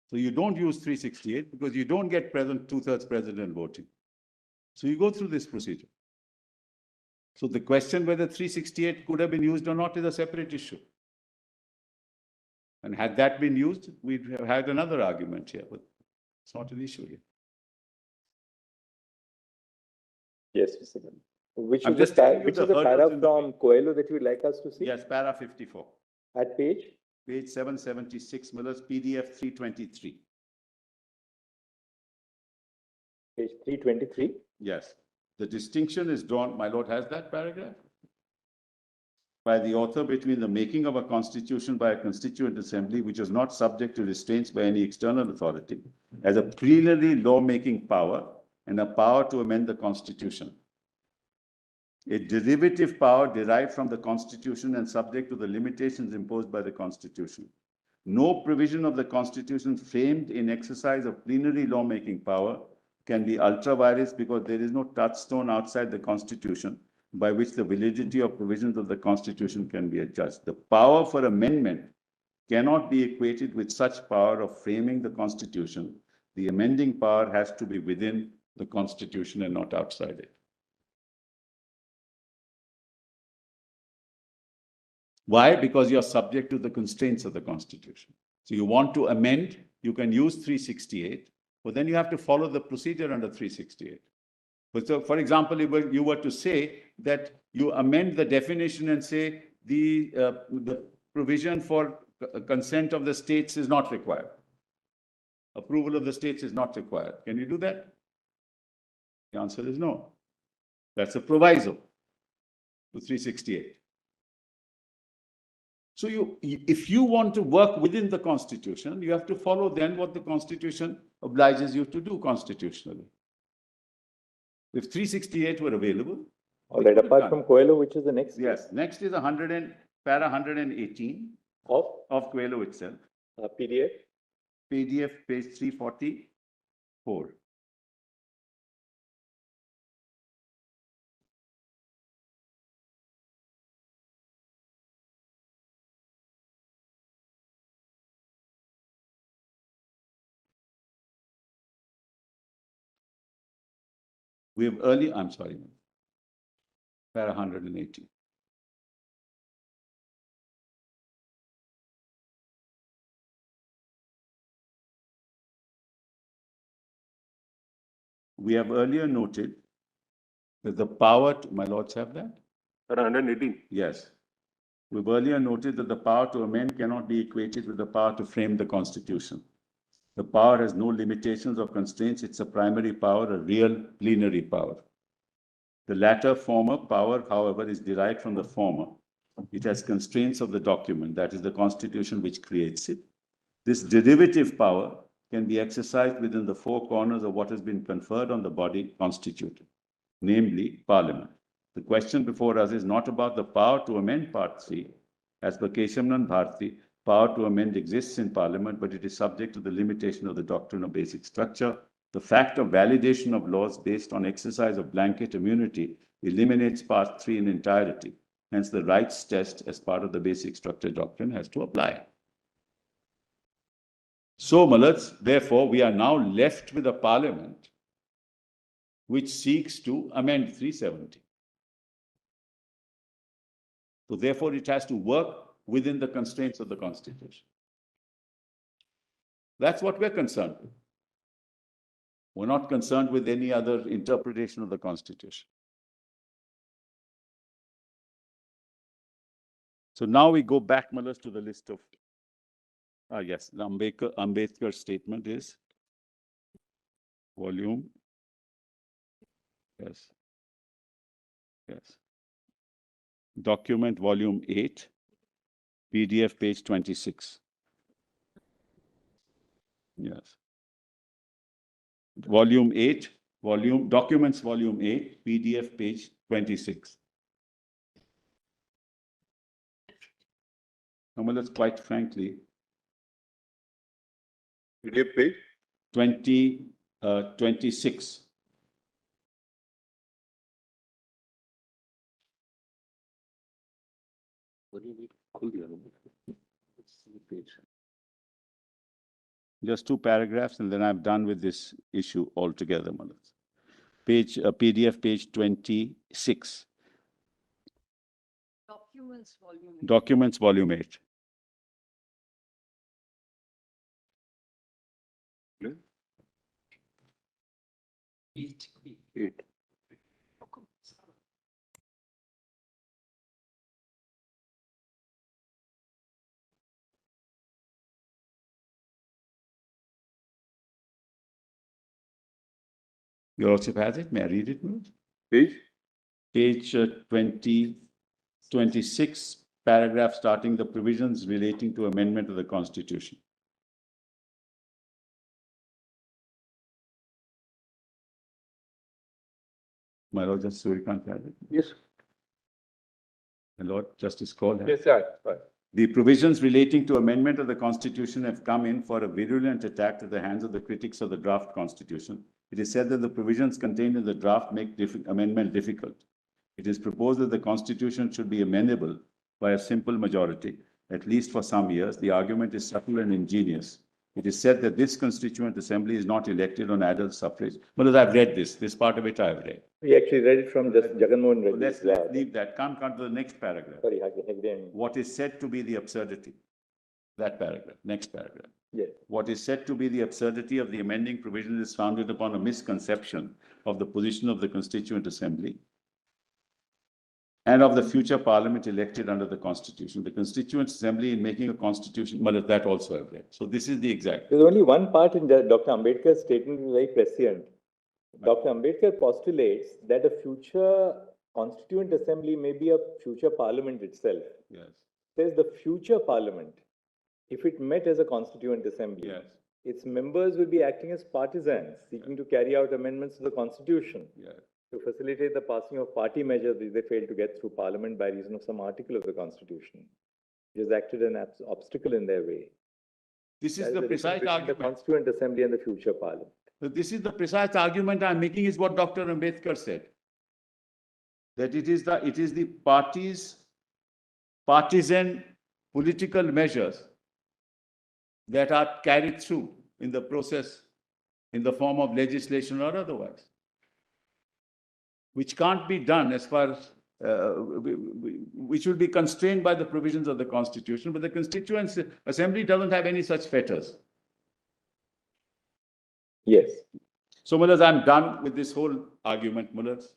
So you don't use 368 because you don't get present 2/3 present and voting. So you go through this procedure. So the question whether 368 could have been used or not is a separate issue. And had that been used, we'd have had another argument here, but it's not an issue here. Yes, Mr. Sibbal. Which I'm is just the, telling you which the is the para hurdles in the from Coelho that you would like us to see? Yes, para 54. At page? Page 776, Miller's PDF 323. Page 323. Yes. The distinction is drawn, my lord has that paragraph? By the author between the making of a constitution by a constituent assembly, which is not subject to restraints by any external authority, as a plenary lawmaking power and a power to amend the constitution. A derivative power derived from the constitution and subject to the limitations imposed by the constitution. No provision of the constitution framed in exercise of plenary lawmaking power can be ultra vires because there is no touchstone outside the constitution by which the validity of provisions of the constitution can be adjudged. The power for amendment cannot be equated with such power of framing the constitution. The amending power has to be within the constitution and not outside it. Why? Because you're subject to the constraints of the constitution. So you want to amend, you can use 368, but then you have to follow the procedure under 368. But so, for example, if you were to say that you amend the definition and say the provision for consent of the states is not required. Approval of the states is not required. Can you do that? The answer is no. That's a proviso to 368. So if you want to work within the Constitution, you have to follow then what the Constitution obliges you to do constitutionally. If 368 were available. All right, apart from Coelho, which is the next? Yes, next is para 118 of Coelho itself. PDF? PDF page 344. We have I'm sorry, para 180. We have earlier noted that the power, my lords have that? Para 118. Yes. We've earlier noted that the power to amend cannot be equated with the power to frame the Constitution. The power has no limitations or constraints. It's a primary power, a real plenary power. The latter former power, however, is derived from the former. It has constraints of the document, that is the Constitution which creates it. This derivative power can be exercised within the four corners of what has been conferred on the body constituted, namely Parliament. The question before us is not about the power to amend Part 3. As per Keshamnan Bharti, power to amend exists in Parliament, but it is subject to the limitation of the doctrine of basic structure. The fact of validation of laws based on exercise of blanket immunity eliminates Part 3 in entirety. Hence, the rights test as part of the basic structure doctrine has to apply. So, Malats, therefore, we are now left with a Parliament which seeks to amend 370. So, therefore, it has to work within the constraints of the Constitution. That's what we're concerned with. We're not concerned with any other interpretation of the Constitution. So now we go back, Malas, to the list of, yes, the Ambedkar statement is volume, yes, document volume 8, PDF page 26. Yes. Volume 8, documents volume 8, PDF page 26. Malas, quite frankly, PDF page? 26. Just two paragraphs and then I'm done with this issue altogether, Manoj. PDF page 26. Documents volume 8. Eight. You also have it? May I read it, Manoj? Page? Page 26, paragraph starting the provisions relating to amendment of the Constitution. My Lord Justice Surya has it. Yes. The Lord Justice Kaul has. Yes, sir. The provisions relating to amendment of the Constitution have come in for a virulent attack at the hands of the critics of the draft Constitution. It is said that the provisions contained in the draft make amendment difficult. It is proposed that the Constitution should be amendable by a simple majority, at least for some years. The argument is subtle and ingenious. It is said that this Constituent Assembly is not elected on adult suffrage. Well, I've read this part of it I've read. We actually read it from just Jagannath So Reddy's. let's leave that. Come to the next paragraph. Sorry, Hagden. What is said to be the absurdity? That paragraph, next paragraph. Yes. What is said to be the absurdity of the amending provision is founded upon a misconception of the position of the Constituent Assembly and of the future Parliament elected under the Constitution. The Constituent Assembly, in making a Constitution, well, that also I've read. So this is the exact. There's only one part in Dr. Ambedkar's statement which is very prescient. Dr. Ambedkar postulates that a future Constituent Assembly may be a future Parliament itself. Yes. Says the future Parliament, if it met as a Constituent Assembly, Yes. its members will be acting as partisans, seeking to carry out amendments to the Constitution Yes. to facilitate the passing of party measures which they failed to get through Parliament by reason of some article of the Constitution, which has acted an obstacle in their way. This is That the is precise difference between argument. the Constituent Assembly and the future Parliament. This is the precise argument I'm making is what Dr. Ambedkar said. That it is the party's partisan political measures that are carried through in the process in the form of legislation or otherwise, which can't be done as far as which will be constrained by the provisions of the Constitution, but the Constituent Assembly doesn't have any such fetters. Yes. So, Mullahs, I'm done with this whole argument, Mullahs.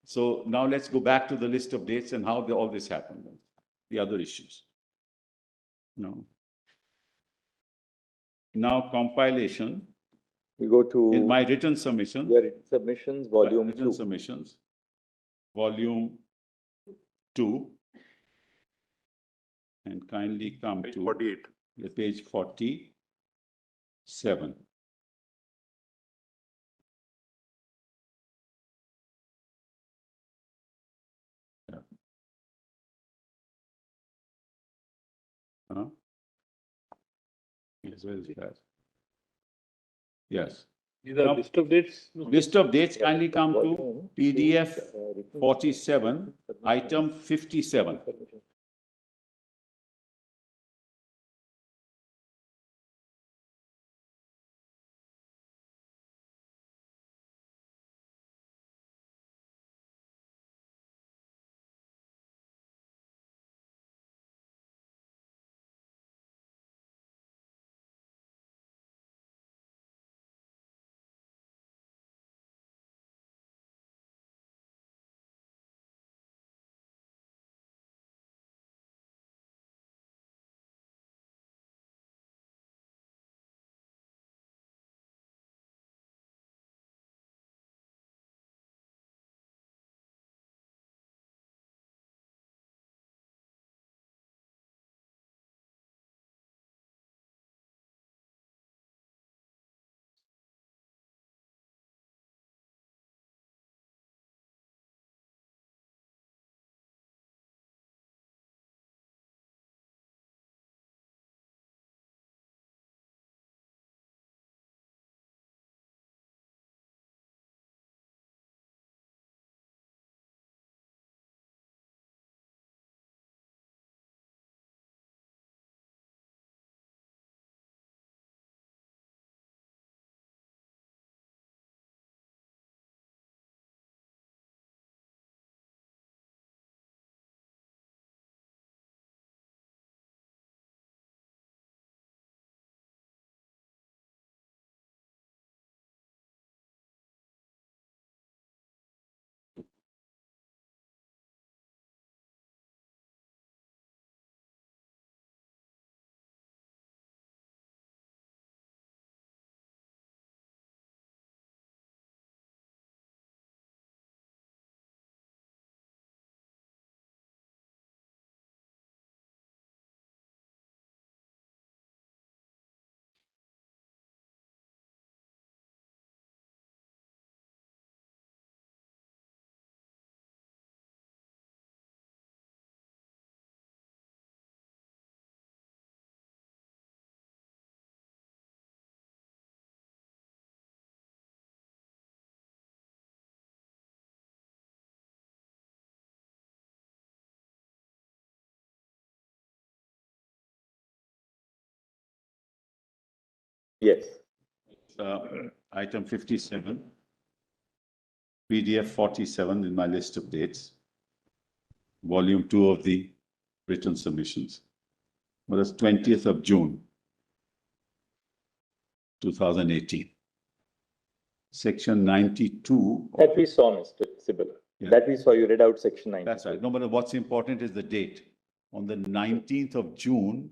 So now let's go back to the list of dates and how all this happened, the other issues. No. Now compilation. We go to in my written submission. your written submissions, volume written 2. submissions, volume 2. And kindly come Page to 48. the page 47. Huh? Yes, where is that? Yes. These are Now, list of dates. List of dates kindly come to PDF 47, item 57. Yes. Item 57, PDF 47 in my list of dates, volume 2 of the written submissions. Well, it's 20th of June, 2018. Section 92. That we saw, Mr. Sibal. Yeah. That we saw, you read out section 9. That's right. No, but what's important is the date. On the 19th of June,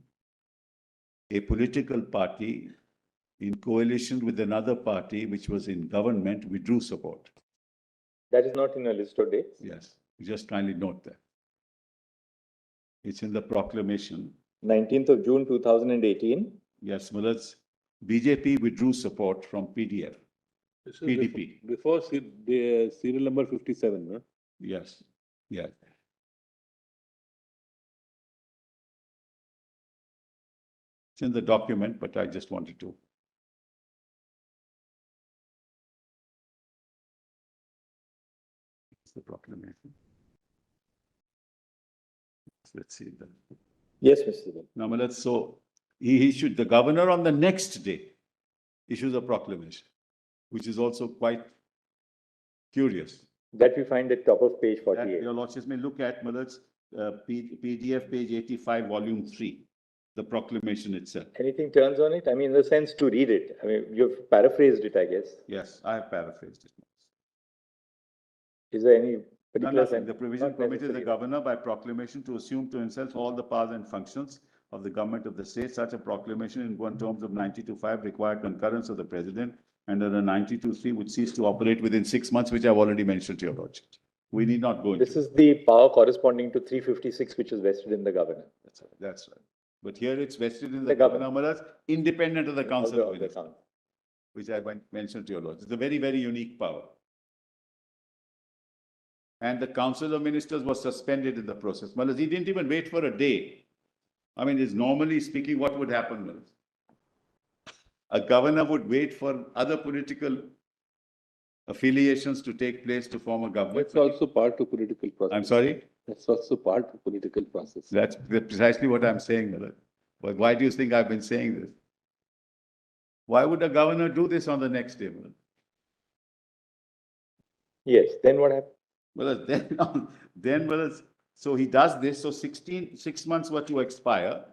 a political party in coalition with another party, which was in government, withdrew support. That is not in a list of dates? Yes, just kindly note that. It's in the proclamation. 19th of June 2018. Yes, well, it's BJP withdrew support from PDF. This is PDP. Before the serial number 57, huh? Yes, yes. It's in the document, but I just wanted to. It's the proclamation. Let's see that. Yes, Mr. Sibal. Now, so he issued, the governor on the next day issues a proclamation, which is also quite curious. That we find at top of page That 48. your lordships may look at Millard's PDF page 85, volume 3, the proclamation itself. Anything turns on it? I mean, in the sense to read it. I mean, you've paraphrased it, I guess. Yes, I have paraphrased it. Is there any No, particular nothing. sense? The provision Not permitted the necessary. governor by proclamation to assume to himself all the powers and functions of the government of the state. Such a proclamation in terms of 92.5 required concurrence of the president, and under 92.3 would cease to operate within 6 months, which I've already mentioned to your lordship. We need not go into. This is the power corresponding to 356, which is vested in the governor. That's right. That's right. But here it's vested in the The governor. governor, independent of the council of Of the ministers, council. which I mentioned to your lordship. It's a very, very unique power. And the council of ministers was suspended in the process. Malas, he didn't even wait for a day. I mean, is normally speaking, what would happen, Malas? A governor would wait for other political affiliations to take place to form a government. That's also part of political process. I'm sorry? That's also part of political process. That's precisely what I'm saying, Malas. But why do you think I've been saying this? Why would a governor do this on the next day, Malas? Yes, then what happened? Well, then, so he does this, so 6 months were to expire.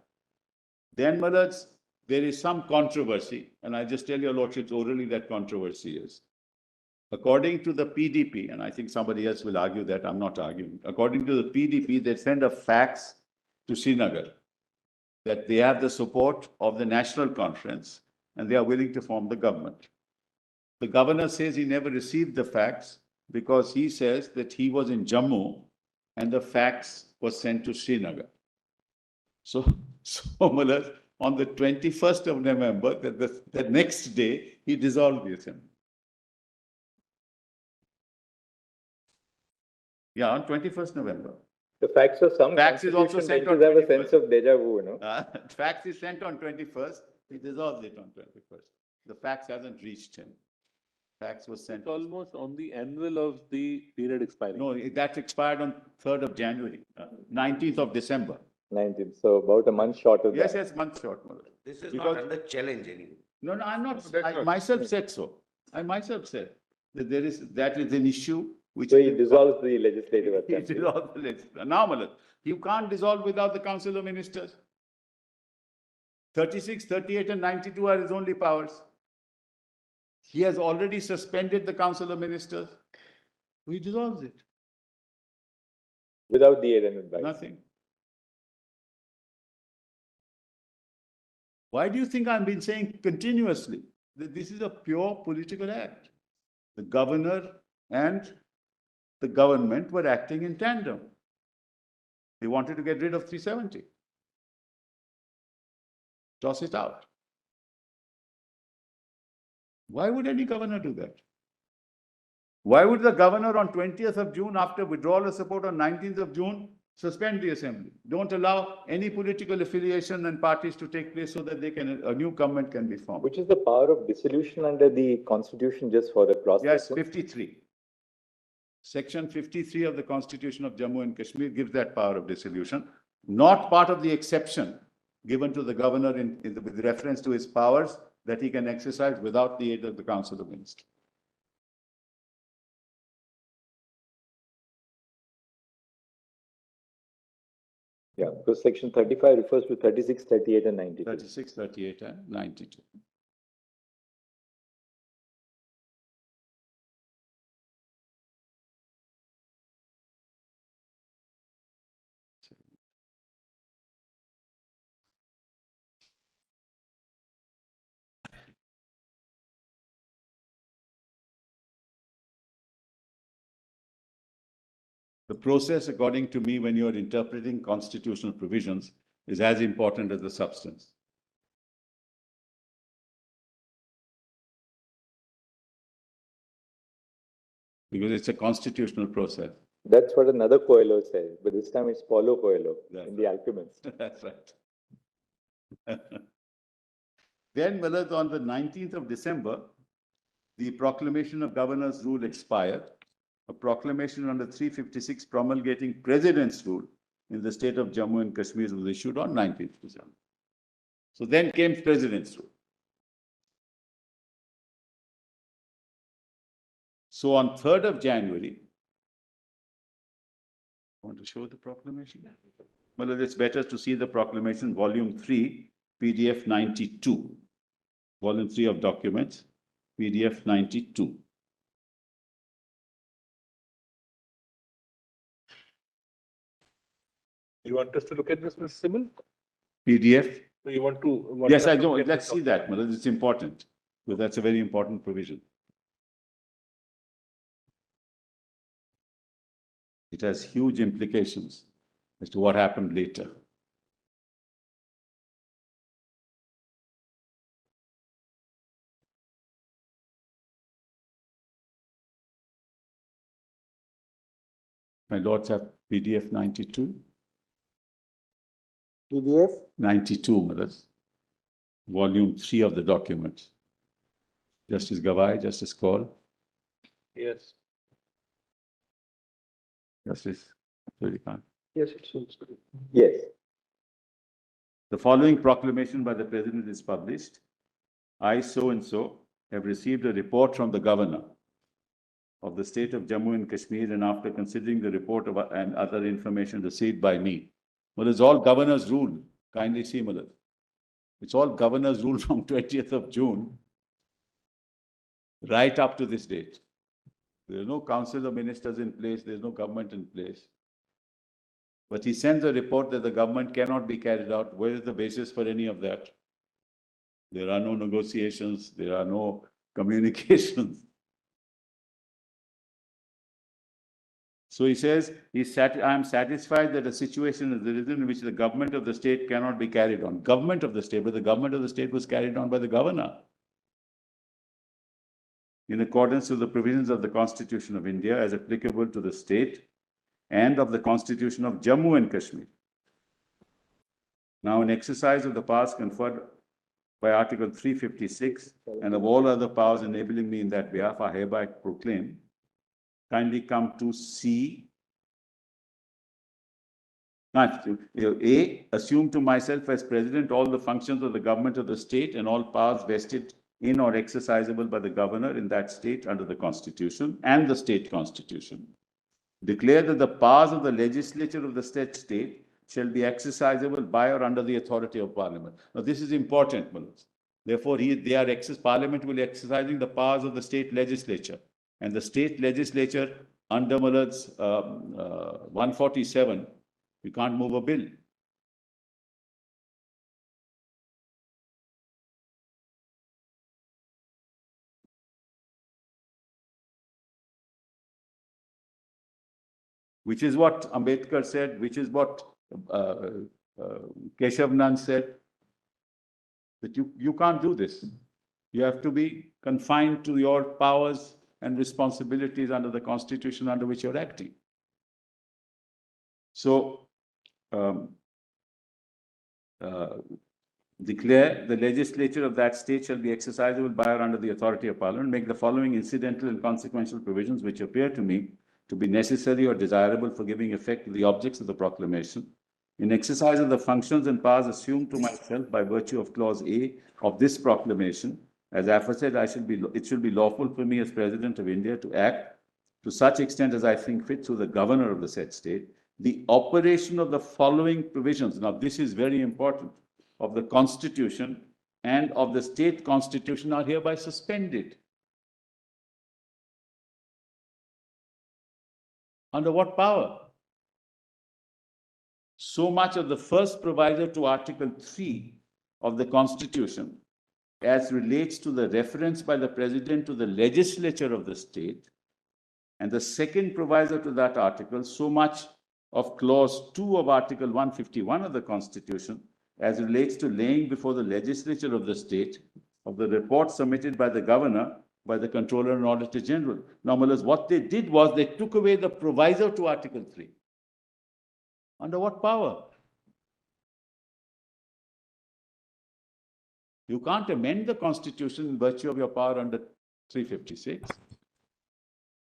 Then, there is some controversy, and I just tell your lordships orally that controversy is. According to the PDP, and I think somebody else will argue that, I'm not arguing. According to the PDP, they send a fax to Srinagar that they have the support of the National Conference and they are willing to form the government. The governor says he never received the fax because he says that he was in Jammu and the fax was sent to Srinagar. So Malas, on the 21st of November, the next day, he dissolved the assembly. Yeah, on 21st November. The facts of some Fax is also constitution sent on benches have a 21st. sense of deja vu, you know. Fax is sent on 21st, he dissolves it on 21st. The fax hasn't reached him. Fax was sent. It's almost on the annual of the period expiring. No, that expired on 3rd of January, 19th of December. 19th, so about a month short of Yes, that. yes, month short, Mother. This is Because- not under challenge anymore. No, no, I'm not, that's I not- myself said so. I myself said that that is an issue which. So he dissolves the legislative He assembly. dissolved the legislature. Now, Malad, you can't dissolve without the Council of Ministers. 36, 38 and 92 are his only powers. He has already suspended the Council of Ministers. He dissolves it. Without the aid and advice. Nothing. Why do you think I've been saying continuously that this is a pure political act? The governor and the government were acting in tandem. They wanted to get rid of 370. Toss it out. Why would any governor do that? Why would the governor on 20th of June, after withdrawal of support on 19th of June, suspend the assembly? Don't allow any political affiliation and parties to take place so that a new government can be formed. Which is the power of dissolution under the constitution, just for the cross. Yes, 53. Section 53 of the Constitution of Jammu and Kashmir gives that power of dissolution, not part of the exception given to the governor with reference to his powers that he can exercise without the aid of the Council of Ministers. Yeah, because section 35 refers to 36, 38 and 92. 36, 38 and 92. The process, according to me, when you are interpreting constitutional provisions, is as important as the substance. Because it's a constitutional process. That's what another Coelho says, but this time it's Paulo Coelho in The Alchemist. That's right. Then, Millet, on the 19th of December, the proclamation of governor's rule expired. A proclamation under 356 promulgating president's rule in the state of Jammu and Kashmir was issued on 19th December. So then came president's rule. So on 3rd of January, want to show the proclamation? Well, it's better to see the proclamation, volume 3, PDF 92. Volume 3 of documents, PDF 92. You want us to look at this, Mr. Sibal? PDF? So you want to? Yes, I do. Let's see that, Malad. It's important. Because that's a very important provision. It has huge implications as to what happened later. My lords have PDF 92. PDF? 92, Malad. Volume 3 of the document. Justice Gavai, Justice Kaul. Yes. Justice Surya. Yes, it seems good. Yes. The following proclamation by the President is published. I, so and so, have received a report from the Governor of the state of Jammu and Kashmir, and after considering the report of, and other information received by me. Well, it's all Governor's rule. Kindly see, Malad. It's all Governor's rule from 20th of June right up to this date. There's no Council of Ministers in place. There's no government in place. But he sends a report that the government cannot be carried out. Where is the basis for any of that? There are no negotiations. There are no communications. So he says, I am satisfied that a situation has arisen in which the government of the state cannot be carried on. Government of the state, but the government of the state was carried on by the governor. In accordance with the provisions of the Constitution of India as applicable to the state and of the Constitution of Jammu and Kashmir. Now, in exercise of the powers conferred by Article 356 and of all other powers enabling me in that behalf, I hereby proclaim. Kindly come to C. A, assume to myself as President all the functions of the government of the state and all powers vested in or exercisable by the governor in that state under the Constitution and the state constitution. Declare that the powers of the legislature of the state shall be exercisable by or under the authority of Parliament. Now, this is important, Manoj. Therefore, Parliament will be exercising the powers of the state legislature. And the state legislature under Malad's 147, you can't move a bill. Which is what Ambedkar said, which is what Keshav Nand said, that you can't do this. You have to be confined to your powers and responsibilities under the Constitution under which you're acting. So, declare the legislature of that state shall be exercisable by or under the authority of Parliament, make the following incidental and consequential provisions which appear to me to be necessary or desirable for giving effect to the objects of the proclamation, In exercise of the functions and powers assumed to myself by virtue of Clause A of this proclamation, as aforesaid, it should be lawful for me as President of India to act to such extent as I think fit through the governor of the said state, the operation of the following provisions. Now, this is very important, of the Constitution and of the state constitution are hereby suspended. Under what power? So much of the first proviso to Article 3 of the Constitution as relates to the reference by the President to the legislature of the state, and the second proviso to that article, so much of Clause 2 of Article 151 of the Constitution as relates to laying before the legislature of the state of the report submitted by the governor, by the Comptroller and Auditor General. Now, what they did was they took away the proviso to Article 3. Under what power? You can't amend the Constitution in virtue of your power under 356.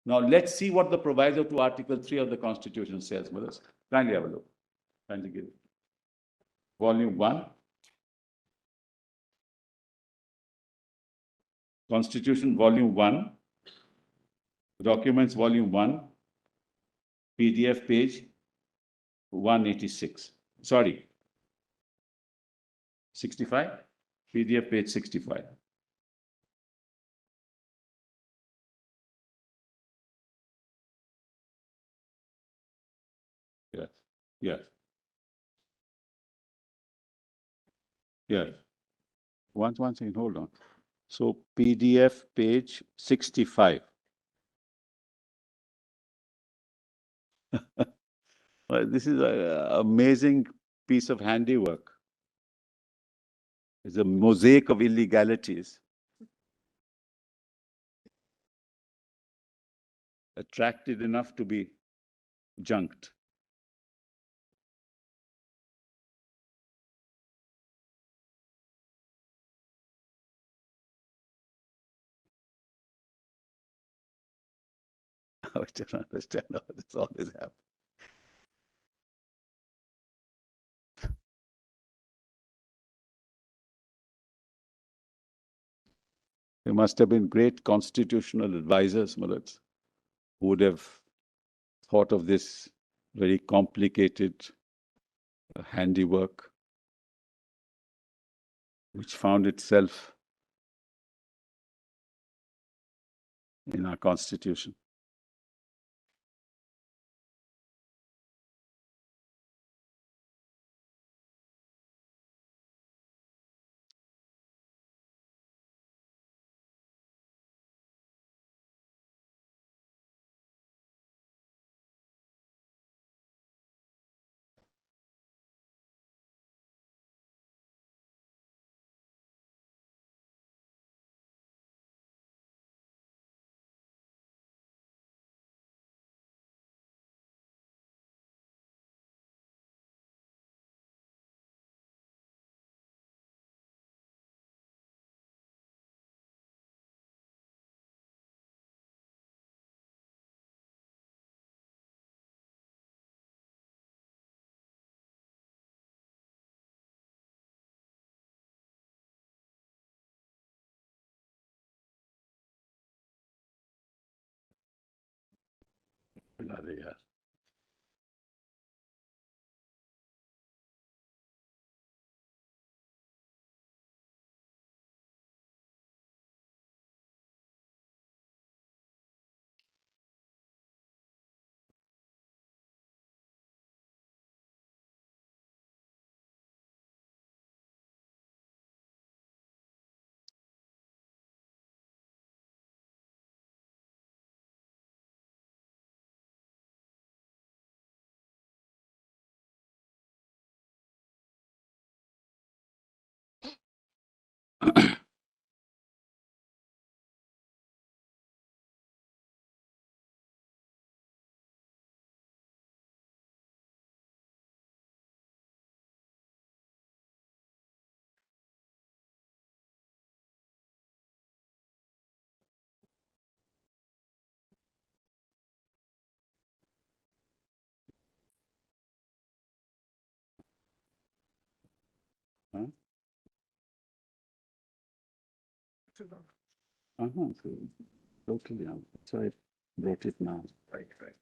Now, let's see what the proviso to Article 3 of the Constitution says, Melissa. Kindly have a look. Kindly give it. Volume 1. Constitution, Volume 1. Documents, Volume 1. PDF page 186. Sorry. 65? PDF page 65. Yes. Yes. Yes. One second, hold on. So PDF page 65. This is an amazing piece of handiwork. It's a mosaic of illegalities. Attracted enough to be junked. I don't understand how this always happens. There must have been great constitutional advisors, Mulats, who would have thought of this very complicated handiwork, which found itself in our Constitution. Bloody hell. So totally, so I wrote it now. Right, right.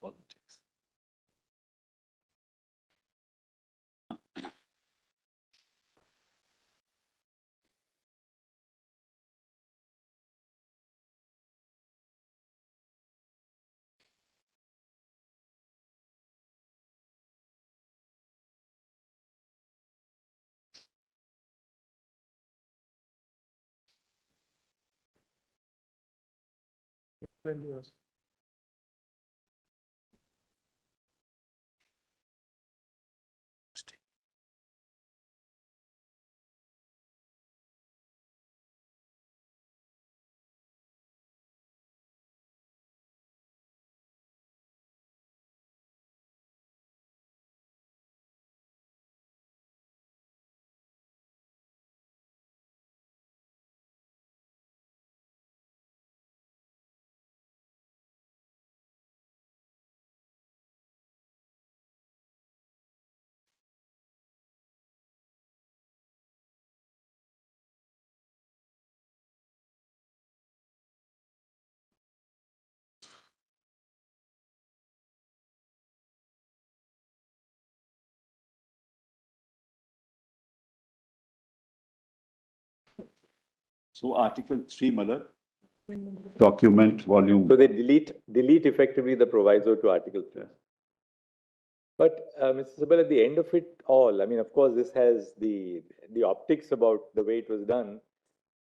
Politics. So Article 3, Malak, document volume. So they delete effectively the proviso to Article 3. But Mr. Sibal, at the end of it all, I mean, of course, this has the optics about the way it was done.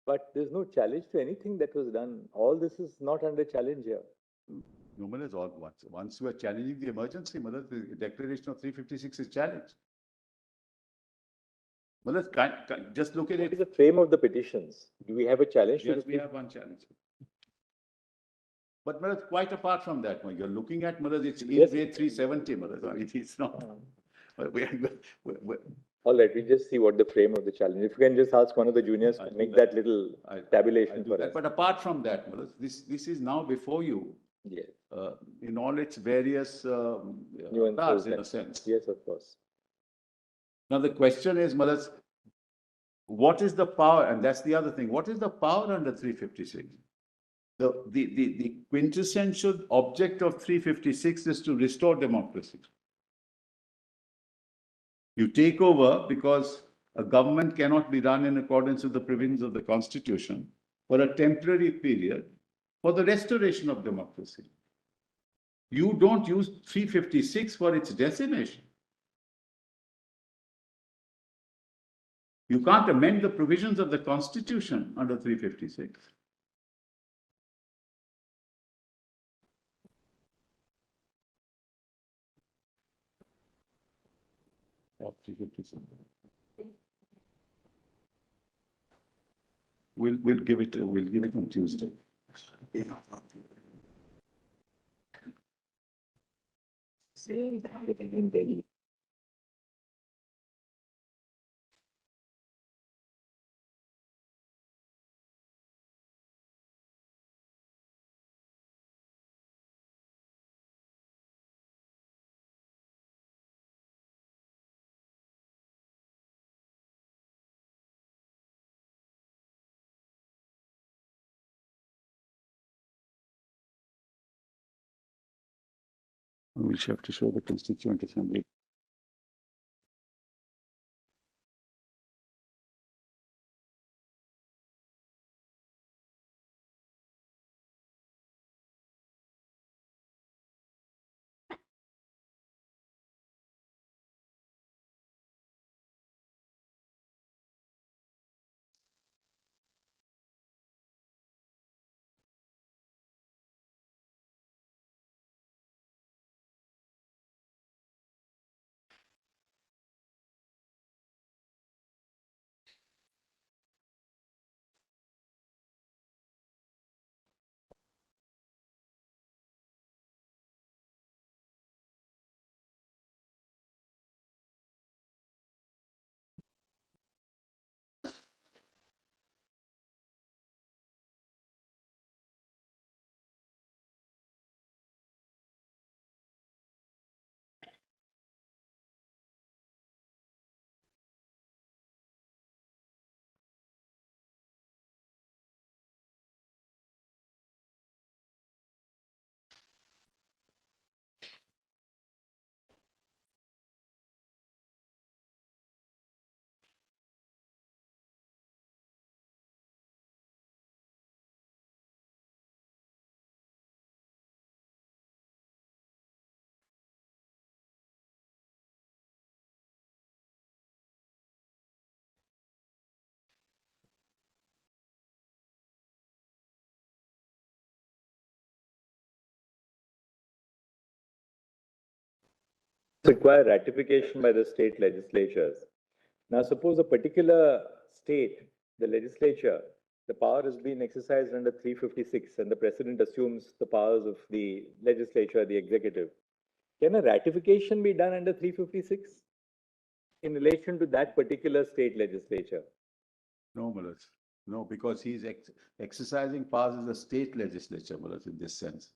But there's no challenge to anything that was done. All this is not under challenge here. No, Maharaj, once you are challenging the emergency, Maharaj, the declaration of 356 is challenged. Maharaj, just look at What is it. the frame of the petitions? Do we have a challenge? Yes, we have one challenge. But Maharaj, quite apart from that, you're looking at Maharaj, it's in Yes. grade 370, Maharaj. I mean, it's not. All right, we just see what the frame of the challenge. If you can just ask one of the juniors to I'll do make that. that little I'll tabulation do for that. us. But apart from that, Maharaj, this is now before you Yes. in all its various Nuances avatars, in and- a sense. Yes, of course. Now the question is, Maharaj, what is the power? And that's the other thing. What is the power under 356? The quintessential object of 356 is to restore democracy. You take over because a government cannot be run in accordance with the provisions of the Constitution for a temporary period for the restoration of democracy. You don't use 356 for its decimation. You can't amend the provisions of the Constitution under 356. Of 356. We'll give it on Tuesday. We have to show the Constituent Assembly. Require ratification by the state legislatures. Now, suppose a particular state, the legislature, the power has been exercised under 356 and the president assumes the powers of the legislature, the executive. Can a ratification be done under 356 in relation to that particular state legislature? No, Maharaj. No, because he's exercising powers as a state legislature, Maharaj, in this sense.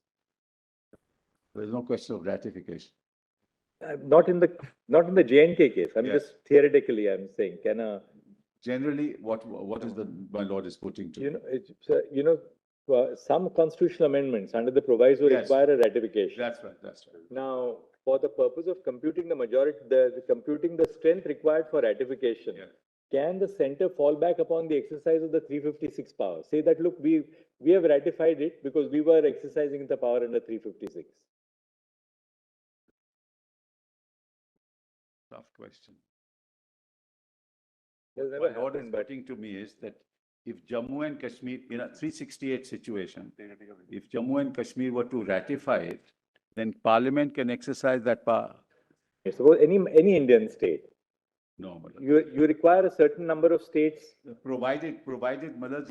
There is no question of ratification. Not in the J&K case. I'm Yes. just theoretically, I'm saying, can a, Generally, what is my lord is putting to? some constitutional amendments under the proviso Yes. require a ratification. That's right, that's right. Now, for the purpose of computing the majority, computing the strength required for ratification, Yeah. can the center fall back upon the exercise of the 356 power? Say that, look, we have ratified it because we were exercising the power under 356. Tough question. Has never What lord is happened, but putting to me is that if Jammu and Kashmir, in a 368 situation, if Jammu and Kashmir were to ratify it, then Parliament can exercise that power. Suppose any Indian state, No, Malad. you require a certain number of states. Provided, Malad,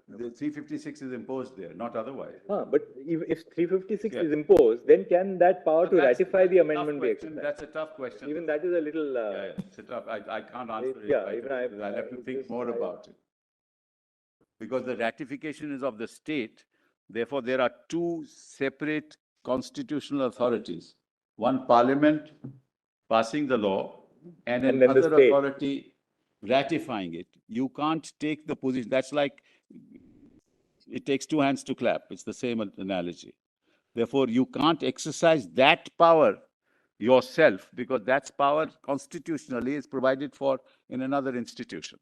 the 356 is imposed there, not otherwise. But if 356 Yeah. is imposed, then can that power But to that's- ratify the that's a tough amendment be question. exercised? That's a tough question. Even that is a little. Yeah, it's a tough, I can't answer it. yeah, right even away. I- I'll have to it's think just- more about it. Because the ratification is of the state, therefore there are two separate constitutional authorities. One Parliament passing the law and And then the another state. authority ratifying it. You can't take the position, that's like, it takes two hands to clap. It's the same analogy. Therefore, you can't exercise that power yourself because that's power constitutionally is provided for in another institution,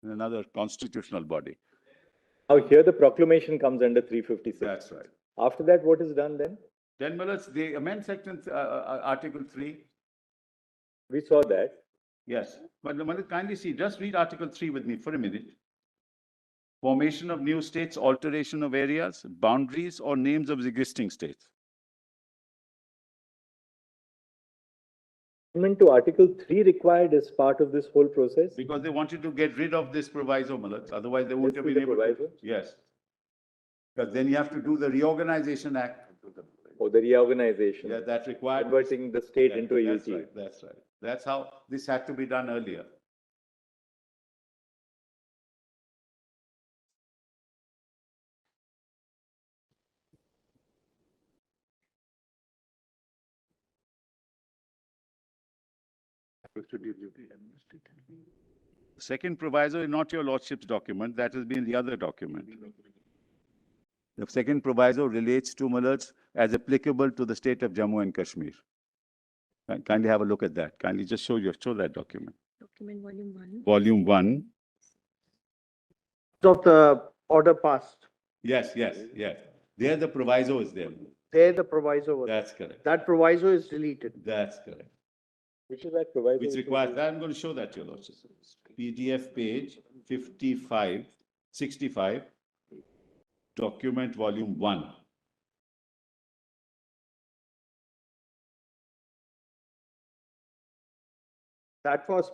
in another constitutional body. Now here the proclamation comes under 356. That's right. After that, what is done then? Then, Malad, they amend section, Article 3. We saw that. Yes, but Malad, kindly see, just read Article 3 with me for a minute. Formation of new states, alteration of areas, boundaries, or names of existing states. Amendment to Article 3 required as part of this whole process. Because they wanted to get rid of this proviso, Malad. Otherwise, they wouldn't have Let's been see the able to. proviso. Yes. Because then you have to do the Reorganization Act. Or the reorganization. Yeah, that required. Converting the state into a That's UT. right, that's right. That's how this had to be done earlier. Second proviso is not your lordship's document, that has been the other document. The second proviso relates to Malads as applicable to the state of Jammu and Kashmir. Kindly have a look at that. Kindly just show that document. Document volume 1. Volume 1. Of the order passed, Yes. There the proviso is there. there the proviso was. That's correct. That proviso is deleted. That's correct. Which is that proviso? Which requires, I'm going to show that to you, Lordship. PDF page 65, document volume 1. That was,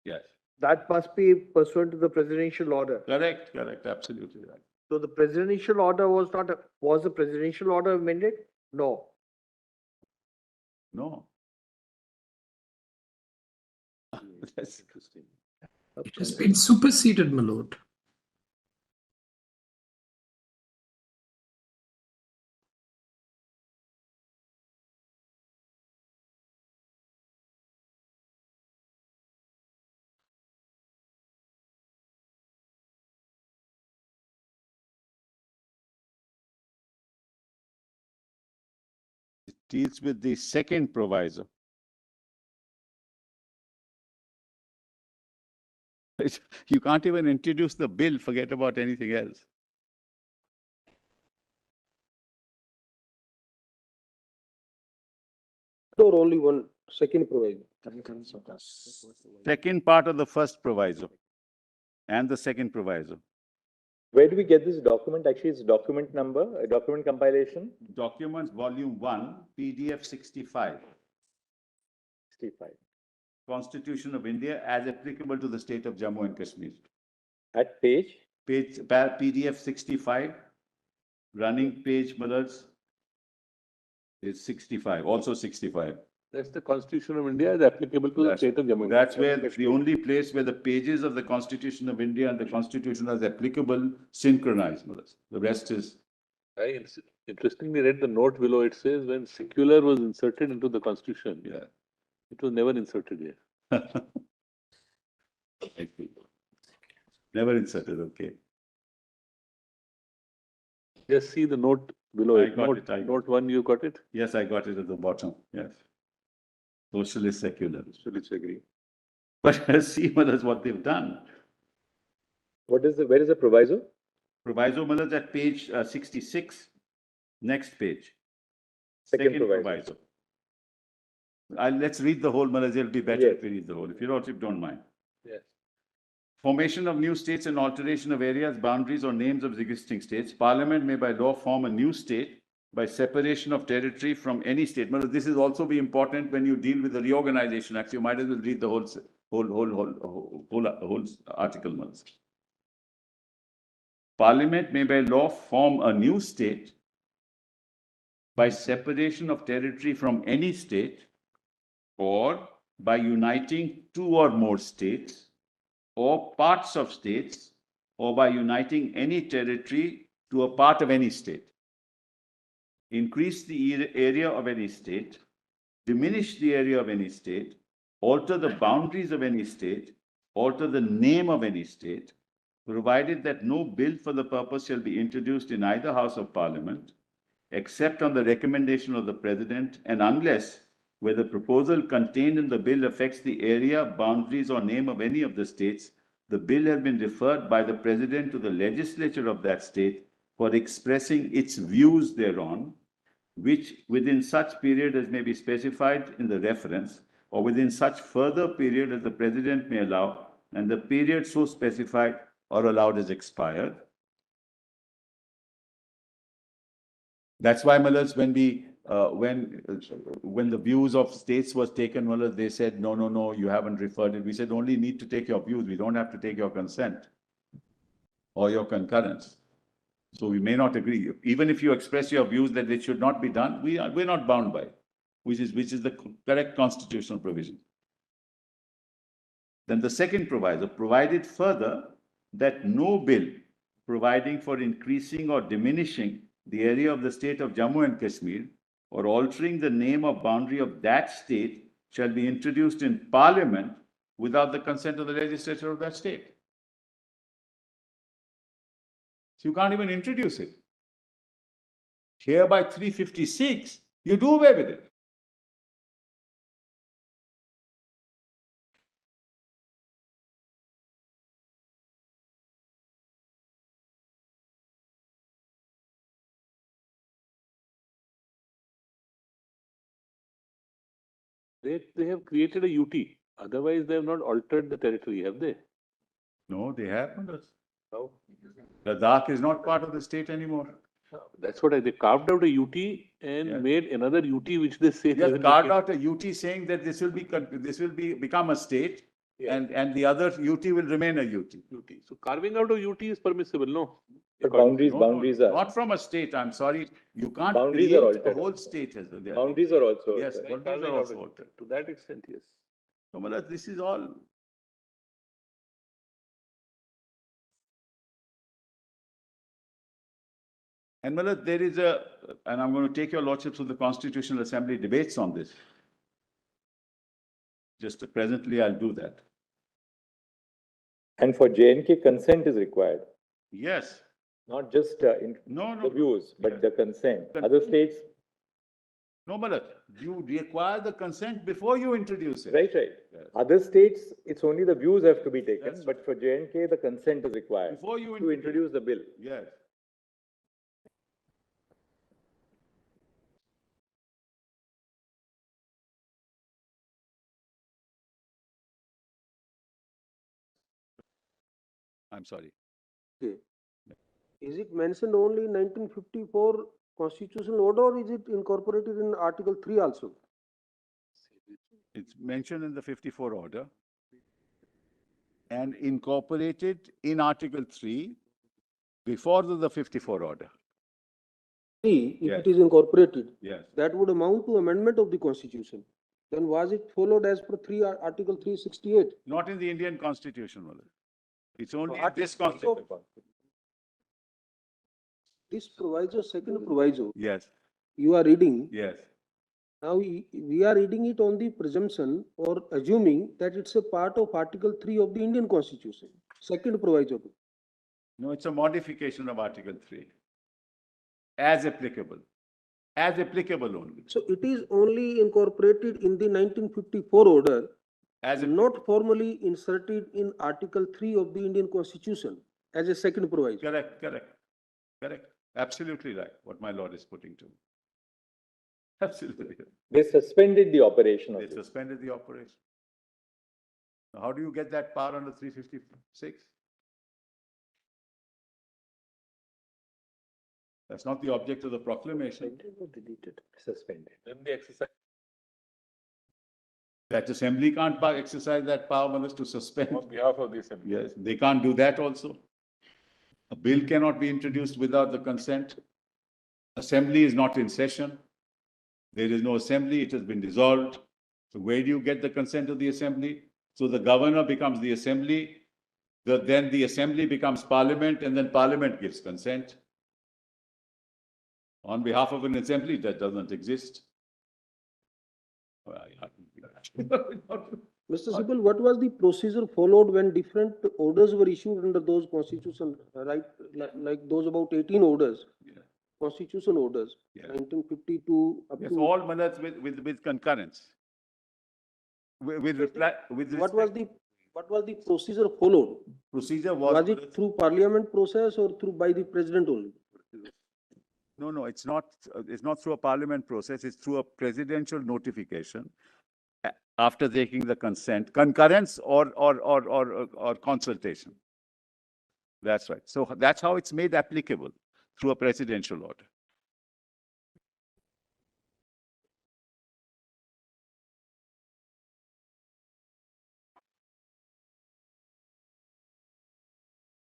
Yes, that must be pursuant to the presidential order. correct, absolutely right. So the presidential order was not, was the presidential order amended? No. No. That's interesting. It has been superseded, my lord. It deals with the second proviso. You can't even introduce the bill, forget about anything else. Or only one second provision. Second part of the first proviso and the second proviso. Where do we get this document? Actually, it's document number, document compilation. Documents volume 1, PDF 65. 65. Constitution of India as applicable to the state of Jammu and Kashmir. At page? PDF 65, running page, Malads, is 65, also 65. That's the Constitution of India is applicable to the state of Jammu and That's Kashmir. where the only place where the pages of the Constitution of India and the Constitution as applicable synchronize, Malads. The rest is. I interestingly read the note below. It says when secular was inserted into the Constitution, Yeah. it was never inserted here. Never inserted, okay. Just see the note below I it. got Note, it, I got note 1, you got it? Yes, I got it at the bottom, yes. Socialist, secular. Socialists agree. But see, Malads, what they've done. Where is the proviso? Proviso, Malads, at page 66, next page. Second proviso. Let's read the whole, Malads, it'll be better Yes. if we read the whole, if you don't mind. Yes. Formation of new states and alteration of areas, boundaries, or names of existing states. Parliament may by law form a new state by separation of territory from any state. Well, this is also be important when you deal with the Reorganization Act. You might as well read the whole article once. Parliament may by law form a new state by separation of territory from any state, or by uniting two or more states, or parts of states, or by uniting any territory to a part of any state. Increase the area of any state, diminish the area of any state, alter the boundaries of any state, alter the name of any state, provided that no bill for the purpose shall be introduced in either House of Parliament, except on the recommendation of the President, and unless, where the proposal contained in the bill affects the area, boundaries, or name of any of the states, the bill has been referred by the President to the legislature of that state for expressing its views thereon, which within such period as may be specified in the reference, or within such further period as the President may allow, and the period so specified or allowed is expired. That's why, Malas, when the views of states was taken, Malas, they said, no, you haven't referred it. We said, only need to take your views. We don't have to take your consent or your concurrence. So we may not agree. Even if you express your views that it should not be done, we're not bound by, which is the correct constitutional provision. Then the second proviso, provided further that no bill providing for increasing or diminishing the area of the state of Jammu and Kashmir, or altering the name or boundary of that state, shall be introduced in Parliament without the consent of the legislature of that state. So you can't even introduce it. Here by 356, you do away with it. They have created a UT. Otherwise, they have not altered the territory, have they? No, they have. No. Ladakh is not part of the state anymore. That's what they carved out a UT and made another UT, which they say. Yes, carved out a UT saying that this will become a state, and the other UT will remain a UT. So carving out a UT is permissible, no? But boundaries are. Not from a state, I'm sorry. You can't Boundaries create are a altered. whole state as well. Boundaries are also. Yes, altered. boundaries are also altered. To that extent, yes. So, Malas, this is all. And Malas, there is and I'm going to take your lordships to the Constitutional Assembly debates on this. Just presently, I'll do that. And for J&K, consent is required. Yes. Not just the views, but the consent. Other states. No, Malas, you require the consent before you introduce it. Right. Yes. Other states, it's only the views have to be taken, but for J&K, the consent is required. Before you to introduce the bill. Yes. I'm sorry. Okay. Is it mentioned only in 1954 constitutional order, or is it incorporated in Article 3 also? It's mentioned in the 54 order and incorporated in Article 3 before the 54 order. If Yes. it is incorporated, Yes. that would amount to amendment of the constitution. Then was it followed as per Article 368? Not in the Indian Constitution, Malas. It's only in Article this Constitution. This proviso, second proviso, Yes, you are reading. yes. Now we are reading it on the presumption or assuming that it's a part of Article 3 of the Indian Constitution. Second proviso. No, it's a modification of Article 3. As applicable. As applicable only. So it is only incorporated in the 1954 order, As not formally inserted in Article 3 of the Indian Constitution as a second proviso. Correct. Absolutely right, what my lord is putting to me. Absolutely. They suspended the operation of They it. suspended the operation. How do you get that power under 356? That's not the object of the proclamation. Deleted, suspended. Then the exercise. That assembly can't exercise that power unless to suspend. On behalf of the assembly. Yes, they can't do that also. A bill cannot be introduced without the consent. Assembly is not in session. There is no assembly, it has been dissolved. So where do you get the consent of the assembly? So the governor becomes the assembly, then the assembly becomes parliament, and then parliament gives consent. On behalf of an assembly that doesn't exist. Mr. Sibal, what was the procedure followed when different orders were issued under those constitution, right? Like those about 18 orders, constitution orders, Yeah. 1952 up Yes, to. all minutes with concurrence. With reply, with What was the procedure followed? procedure Was it through parliament process or through by the president only? No, it's not through a parliament process, it's through a presidential notification after taking the consent, concurrence or consultation. That's right. So that's how it's made applicable, through a presidential order.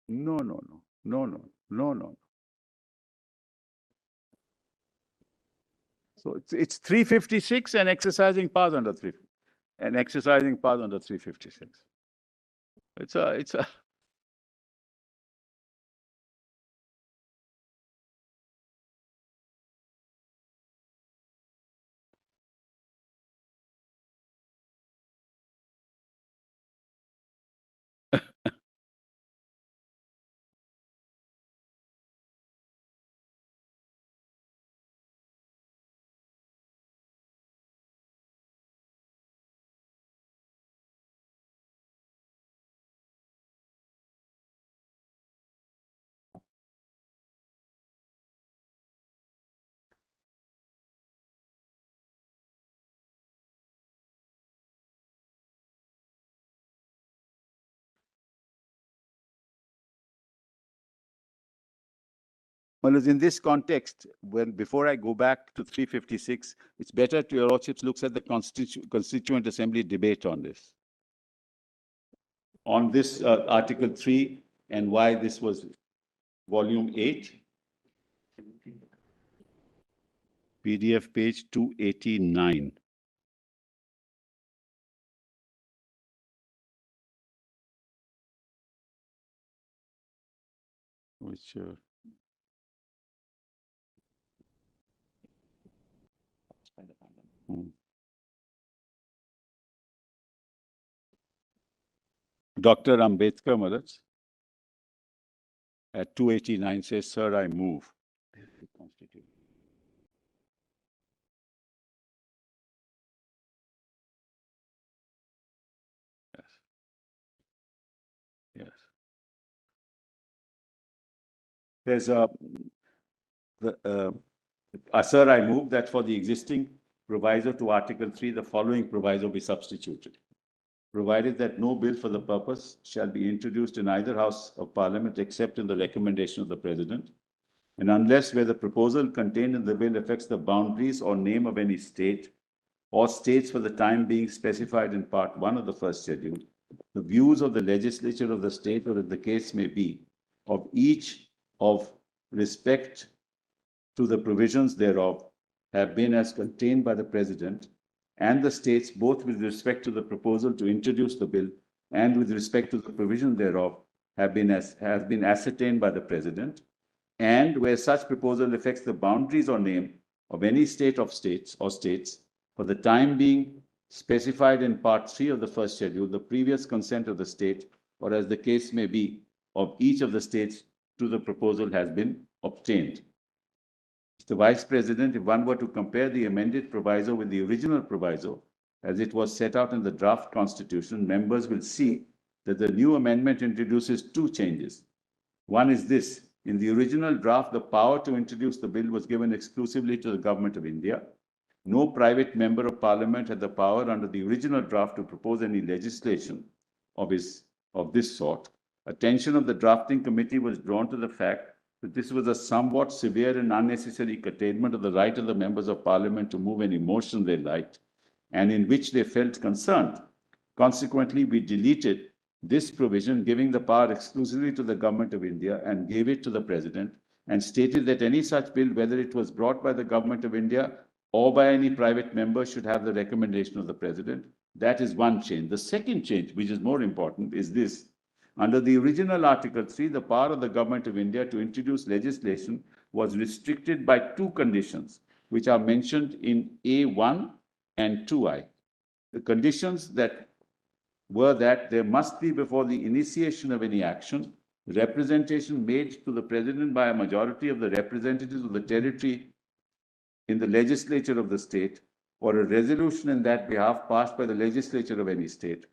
No. So it's 356 and exercising powers under 356. It's a Well, in this context, before I go back to 356, it's better to your lordships looks at the Constituent Assembly debate on this. On this Article 3 and why this was Volume 8. PDF page 289. Which Dr. Ambedkar Maharaj at 289 says, "Sir, I move." Yes. There's sir, I move that for the existing proviso to Article 3, the following proviso be substituted. Provided that no bill for the purpose shall be introduced in either House of Parliament except in the recommendation of the President, and unless where the proposal contained in the bill affects the boundaries or name of any state or states for the time being specified in Part 1 of the first schedule, the views of the legislature of the state, or as the case may be, of each of respect to the provisions thereof, have been as contained by the President and the states, both with respect to the proposal to introduce the bill and with respect to the provision thereof, has been ascertained by the President, and where such proposal affects the boundaries or name of any state of states or states for the time being specified in Part 3 of the first schedule, the previous consent of the state, or as the case may be, of each of the states to the proposal has been obtained. Mr. Vice President, if one were to compare the amended proviso with the original proviso, as it was set out in the draft constitution, members will see that the new amendment introduces two changes. One is this: in the original draft, the power to introduce the bill was given exclusively to the Government of India. No private member of Parliament had the power under the original draft to propose any legislation of this sort, attention of the drafting committee was drawn to the fact that this was a somewhat severe and unnecessary curtailment of the right of the members of parliament to move any motion they liked and in which they felt concerned. Consequently, we deleted this provision, giving the power exclusively to the government of India, and gave it to the president, and stated that any such bill, whether it was brought by the government of India or by any private member, should have the recommendation of the president. That is one change. The second change, which is more important, is this. Under the original Article 3, the power of the government of India to introduce legislation was restricted by two conditions, which are mentioned in A1 and 2I. The conditions that were that there must be, before the initiation of any action, representation made to the president by a majority of the representatives of the territory in the legislature of the state, or a resolution in that behalf passed by the legislature of any state,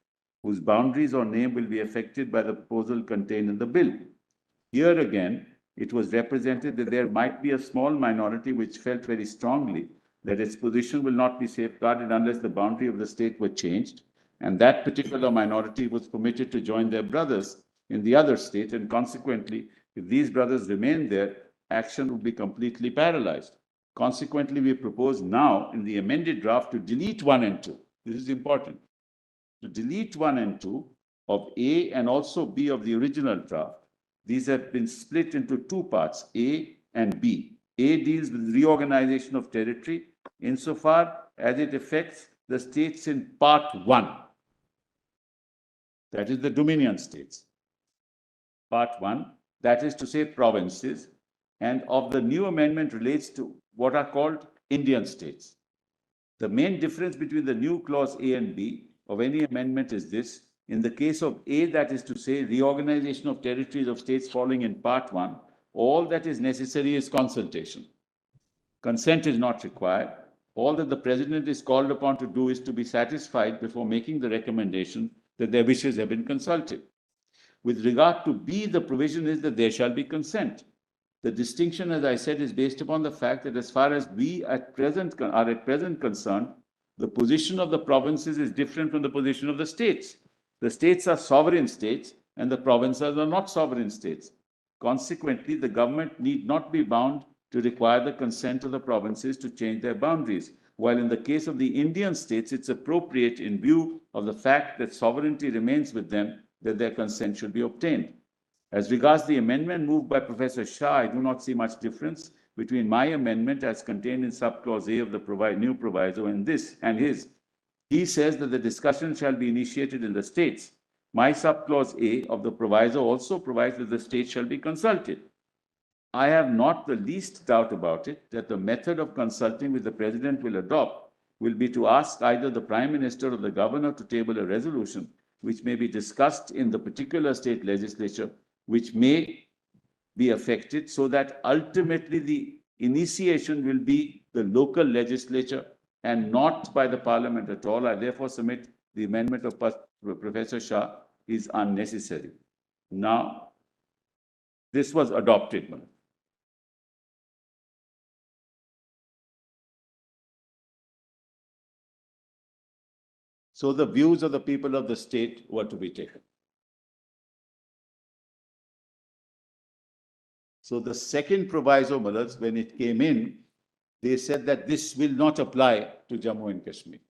whose boundaries or name will be affected by the proposal contained in the bill. Here again, it was represented that there might be a small minority which felt very strongly that its position will not be safeguarded unless the boundary of the state were changed, and that particular minority was permitted to join their brothers in the other state, and consequently, if these brothers remained there, action would be completely paralyzed. Consequently, we propose now in the amended draft to delete 1 and 2. This is important. To delete 1 and 2 of A and also B of the original draft. These have been split into two parts, A and B. A deals with reorganization of territory insofar as it affects the states in Part 1. That is the Dominion states. Part 1, that is to say provinces, and of the new amendment relates to what are called Indian states. The main difference between the new clause A and B of any amendment is this. In the case of A, that is to say reorganization of territories of states falling in Part 1, all that is necessary is consultation. Consent is not required. All that the president is called upon to do is to be satisfied before making the recommendation that their wishes have been consulted. With regard to B, the provision is that there shall be consent. The distinction, as I said, is based upon the fact that as far as we are at present concerned, the position of the provinces is different from the position of the states. The states are sovereign states and the provinces are not sovereign states. Consequently, the government need not be bound to require the consent of the provinces to change their boundaries, while in the case of the Indian states, it's appropriate in view of the fact that sovereignty remains with them that their consent should be obtained. As regards the amendment moved by Professor Shah, I do not see much difference between my amendment as contained in subclause A of the new proviso and this and his. He says that the discussion shall be initiated in the states. My subclause A of the proviso also provides that the states shall be consulted. I have not the least doubt about it that the method of consulting which the president will adopt will be to ask either the prime minister or the governor to table a resolution which may be discussed in the particular state legislature, which may be affected, so that ultimately the initiation will be the local legislature and not by the parliament at all. I therefore submit the amendment of Professor Shah is unnecessary. Now, this was adopted. So the views of the people of the state were to be taken. So the second proviso, Malads, when it came in, they said that this will not apply to Jammu and Kashmir.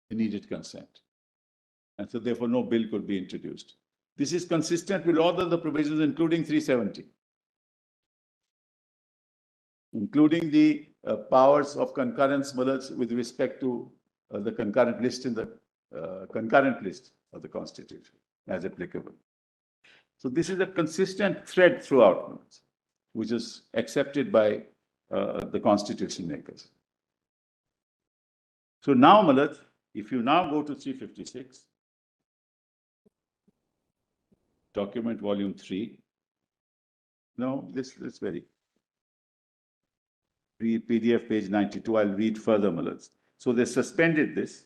They needed consent. And so therefore no bill could be introduced. This is consistent with all of the provisions, including 370. Including the powers of concurrence, Malads, with respect to the concurrent list in the concurrent list of the Constitution as applicable. So this is a consistent thread throughout, which is accepted by the Constitution makers. So now, Malad, if you now go to 356, document volume 3, no, this is very, read PDF page 92, I'll read further, Malad. So they suspended this.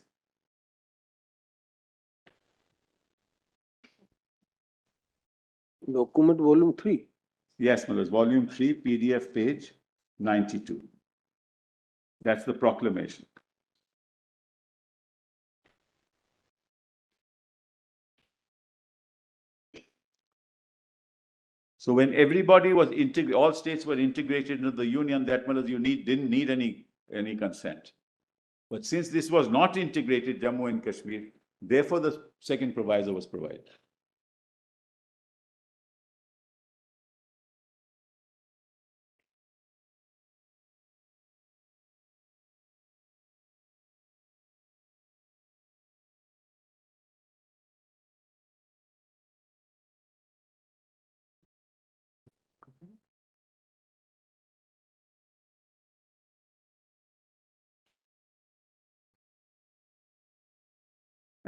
Document volume 3. Yes, Malad, volume 3, PDF page 92. That's the proclamation. So when everybody was all states were integrated into the union, that means you didn't need any consent. But since this was not integrated, Jammu and Kashmir, therefore the second proviso was provided.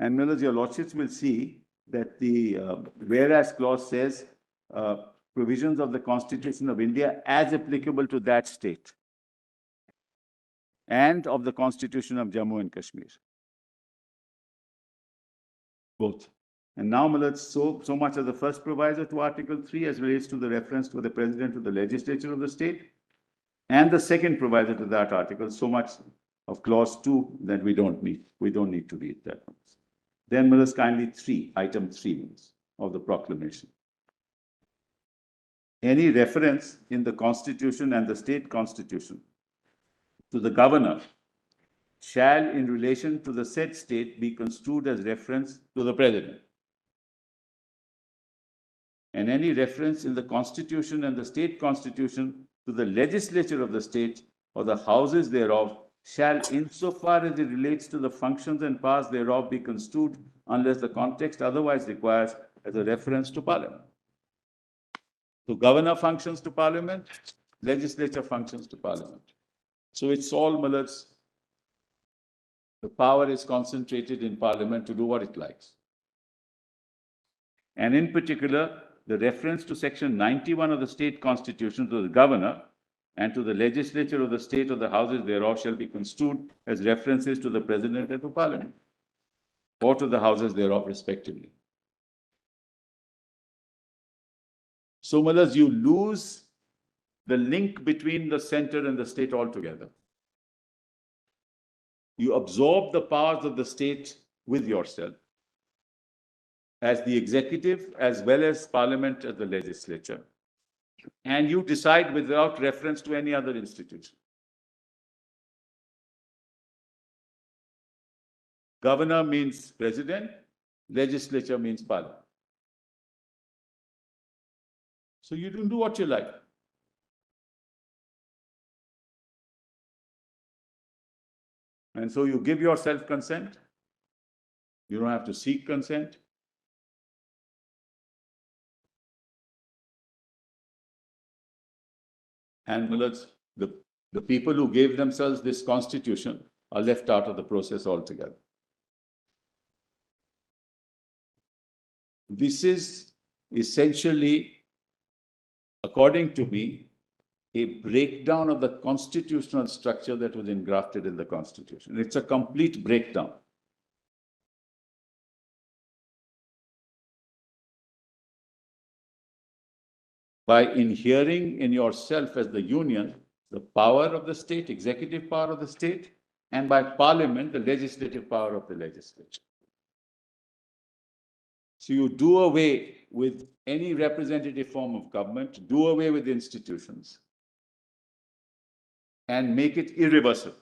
And Millers, your lordships will see that the whereas clause says provisions of the Constitution of India as applicable to that state and of the Constitution of Jammu and Kashmir. Both. And now, Millers, so much as the first proviso to Article 3 as relates to the reference to the President to the legislature of the state, and the second proviso to that article, so much of clause 2 that we don't need to read that. Then Millers, kindly item 3 of the proclamation. Any reference in the Constitution and the state constitution to the governor shall, in relation to the said state, be construed as reference to the president. And any reference in the Constitution and the state constitution to the legislature of the state or the houses thereof shall, insofar as it relates to the functions and powers thereof, be construed unless the context otherwise requires as a reference to Parliament. So governor functions to Parliament, legislature functions to Parliament. So it's all Millers. The power is concentrated in Parliament to do what it likes. And in particular, the reference to Section 91 of the state constitution to the governor and to the legislature of the state or the houses thereof shall be construed as references to the president and to Parliament, or to the houses thereof respectively. So, Millers, you lose the link between the center and the state altogether. You absorb the powers of the state with yourself as the executive as well as Parliament as the legislature. And you decide without reference to any other institution. Governor means president, legislature means Parliament. So you can do what you like. And so you give yourself consent. You don't have to seek consent. And the people who gave themselves this constitution are left out of the process altogether. This is essentially, according to me, a breakdown of the constitutional structure that was engrafted in the Constitution. It's a complete breakdown. By inhering in yourself as the union, the power of the state, executive power of the state, and by Parliament, the legislative power of the legislature. So you do away with any representative form of government, do away with institutions, and make it irreversible.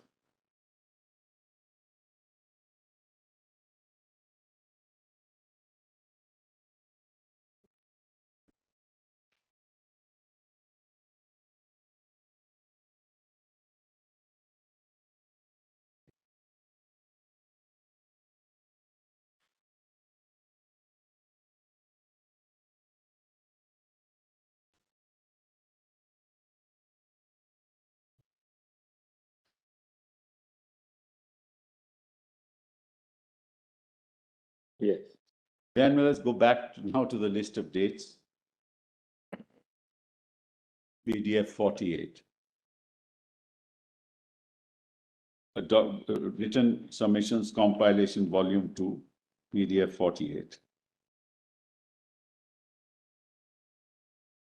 Yes. Then let's go back now to the list of dates. PDF 48. Written submissions compilation volume 2, PDF 48.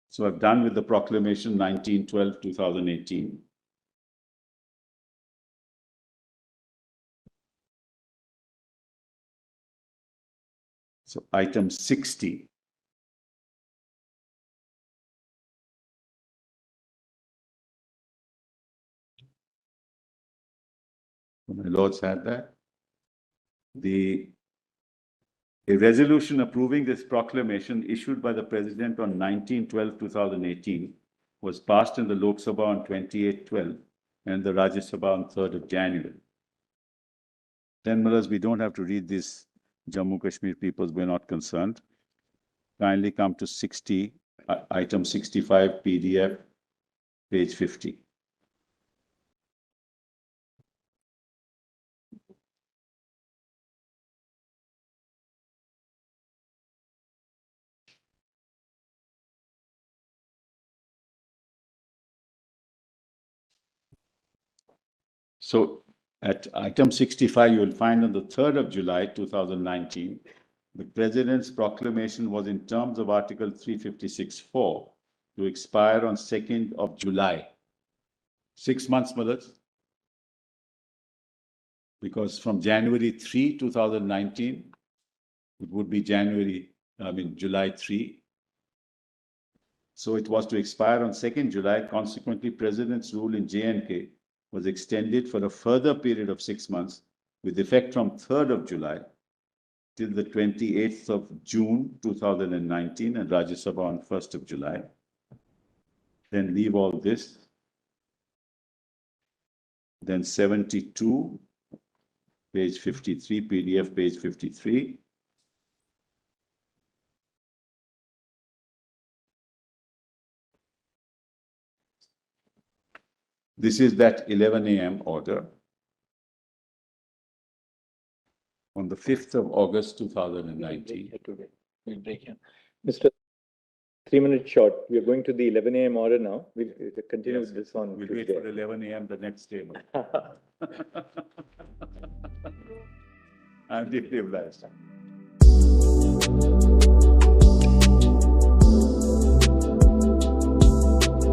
So I've done with the proclamation 19/12/2018. So item 60. My lords had that. A resolution approving this proclamation issued by the President on 19/12/2018 was passed in the Lok Sabha on 28/12 and the Rajya Sabha on 3rd of January. Then, Malas, we don't have to read this. Jammu Kashmir peoples, we're not concerned. Kindly come to 60, item 65, PDF, page 50. So at item 65, you will find on the 3rd of July, 2019, the President's proclamation was in terms of Article 356(4) to expire on 2nd of July. 6 months, Malas. Because from January 3, 2019, it would be July 3. So it was to expire on 2nd July. Consequently, President's rule in J&K was extended for a further period of 6 months with effect from 3rd of July till the 28th of June 2019 and Rajya Sabha on 1st of July. Then leave all this. Then 72, page 53, PDF page 53. This is that 11 a.m. order on the 5th of August 2019. Mr. 3 minutes short. We are going to the 11 a.m. order now. We'll continue with this on We'll wait Tuesday. for 11 a.m. the next day. I'm deeply obliged.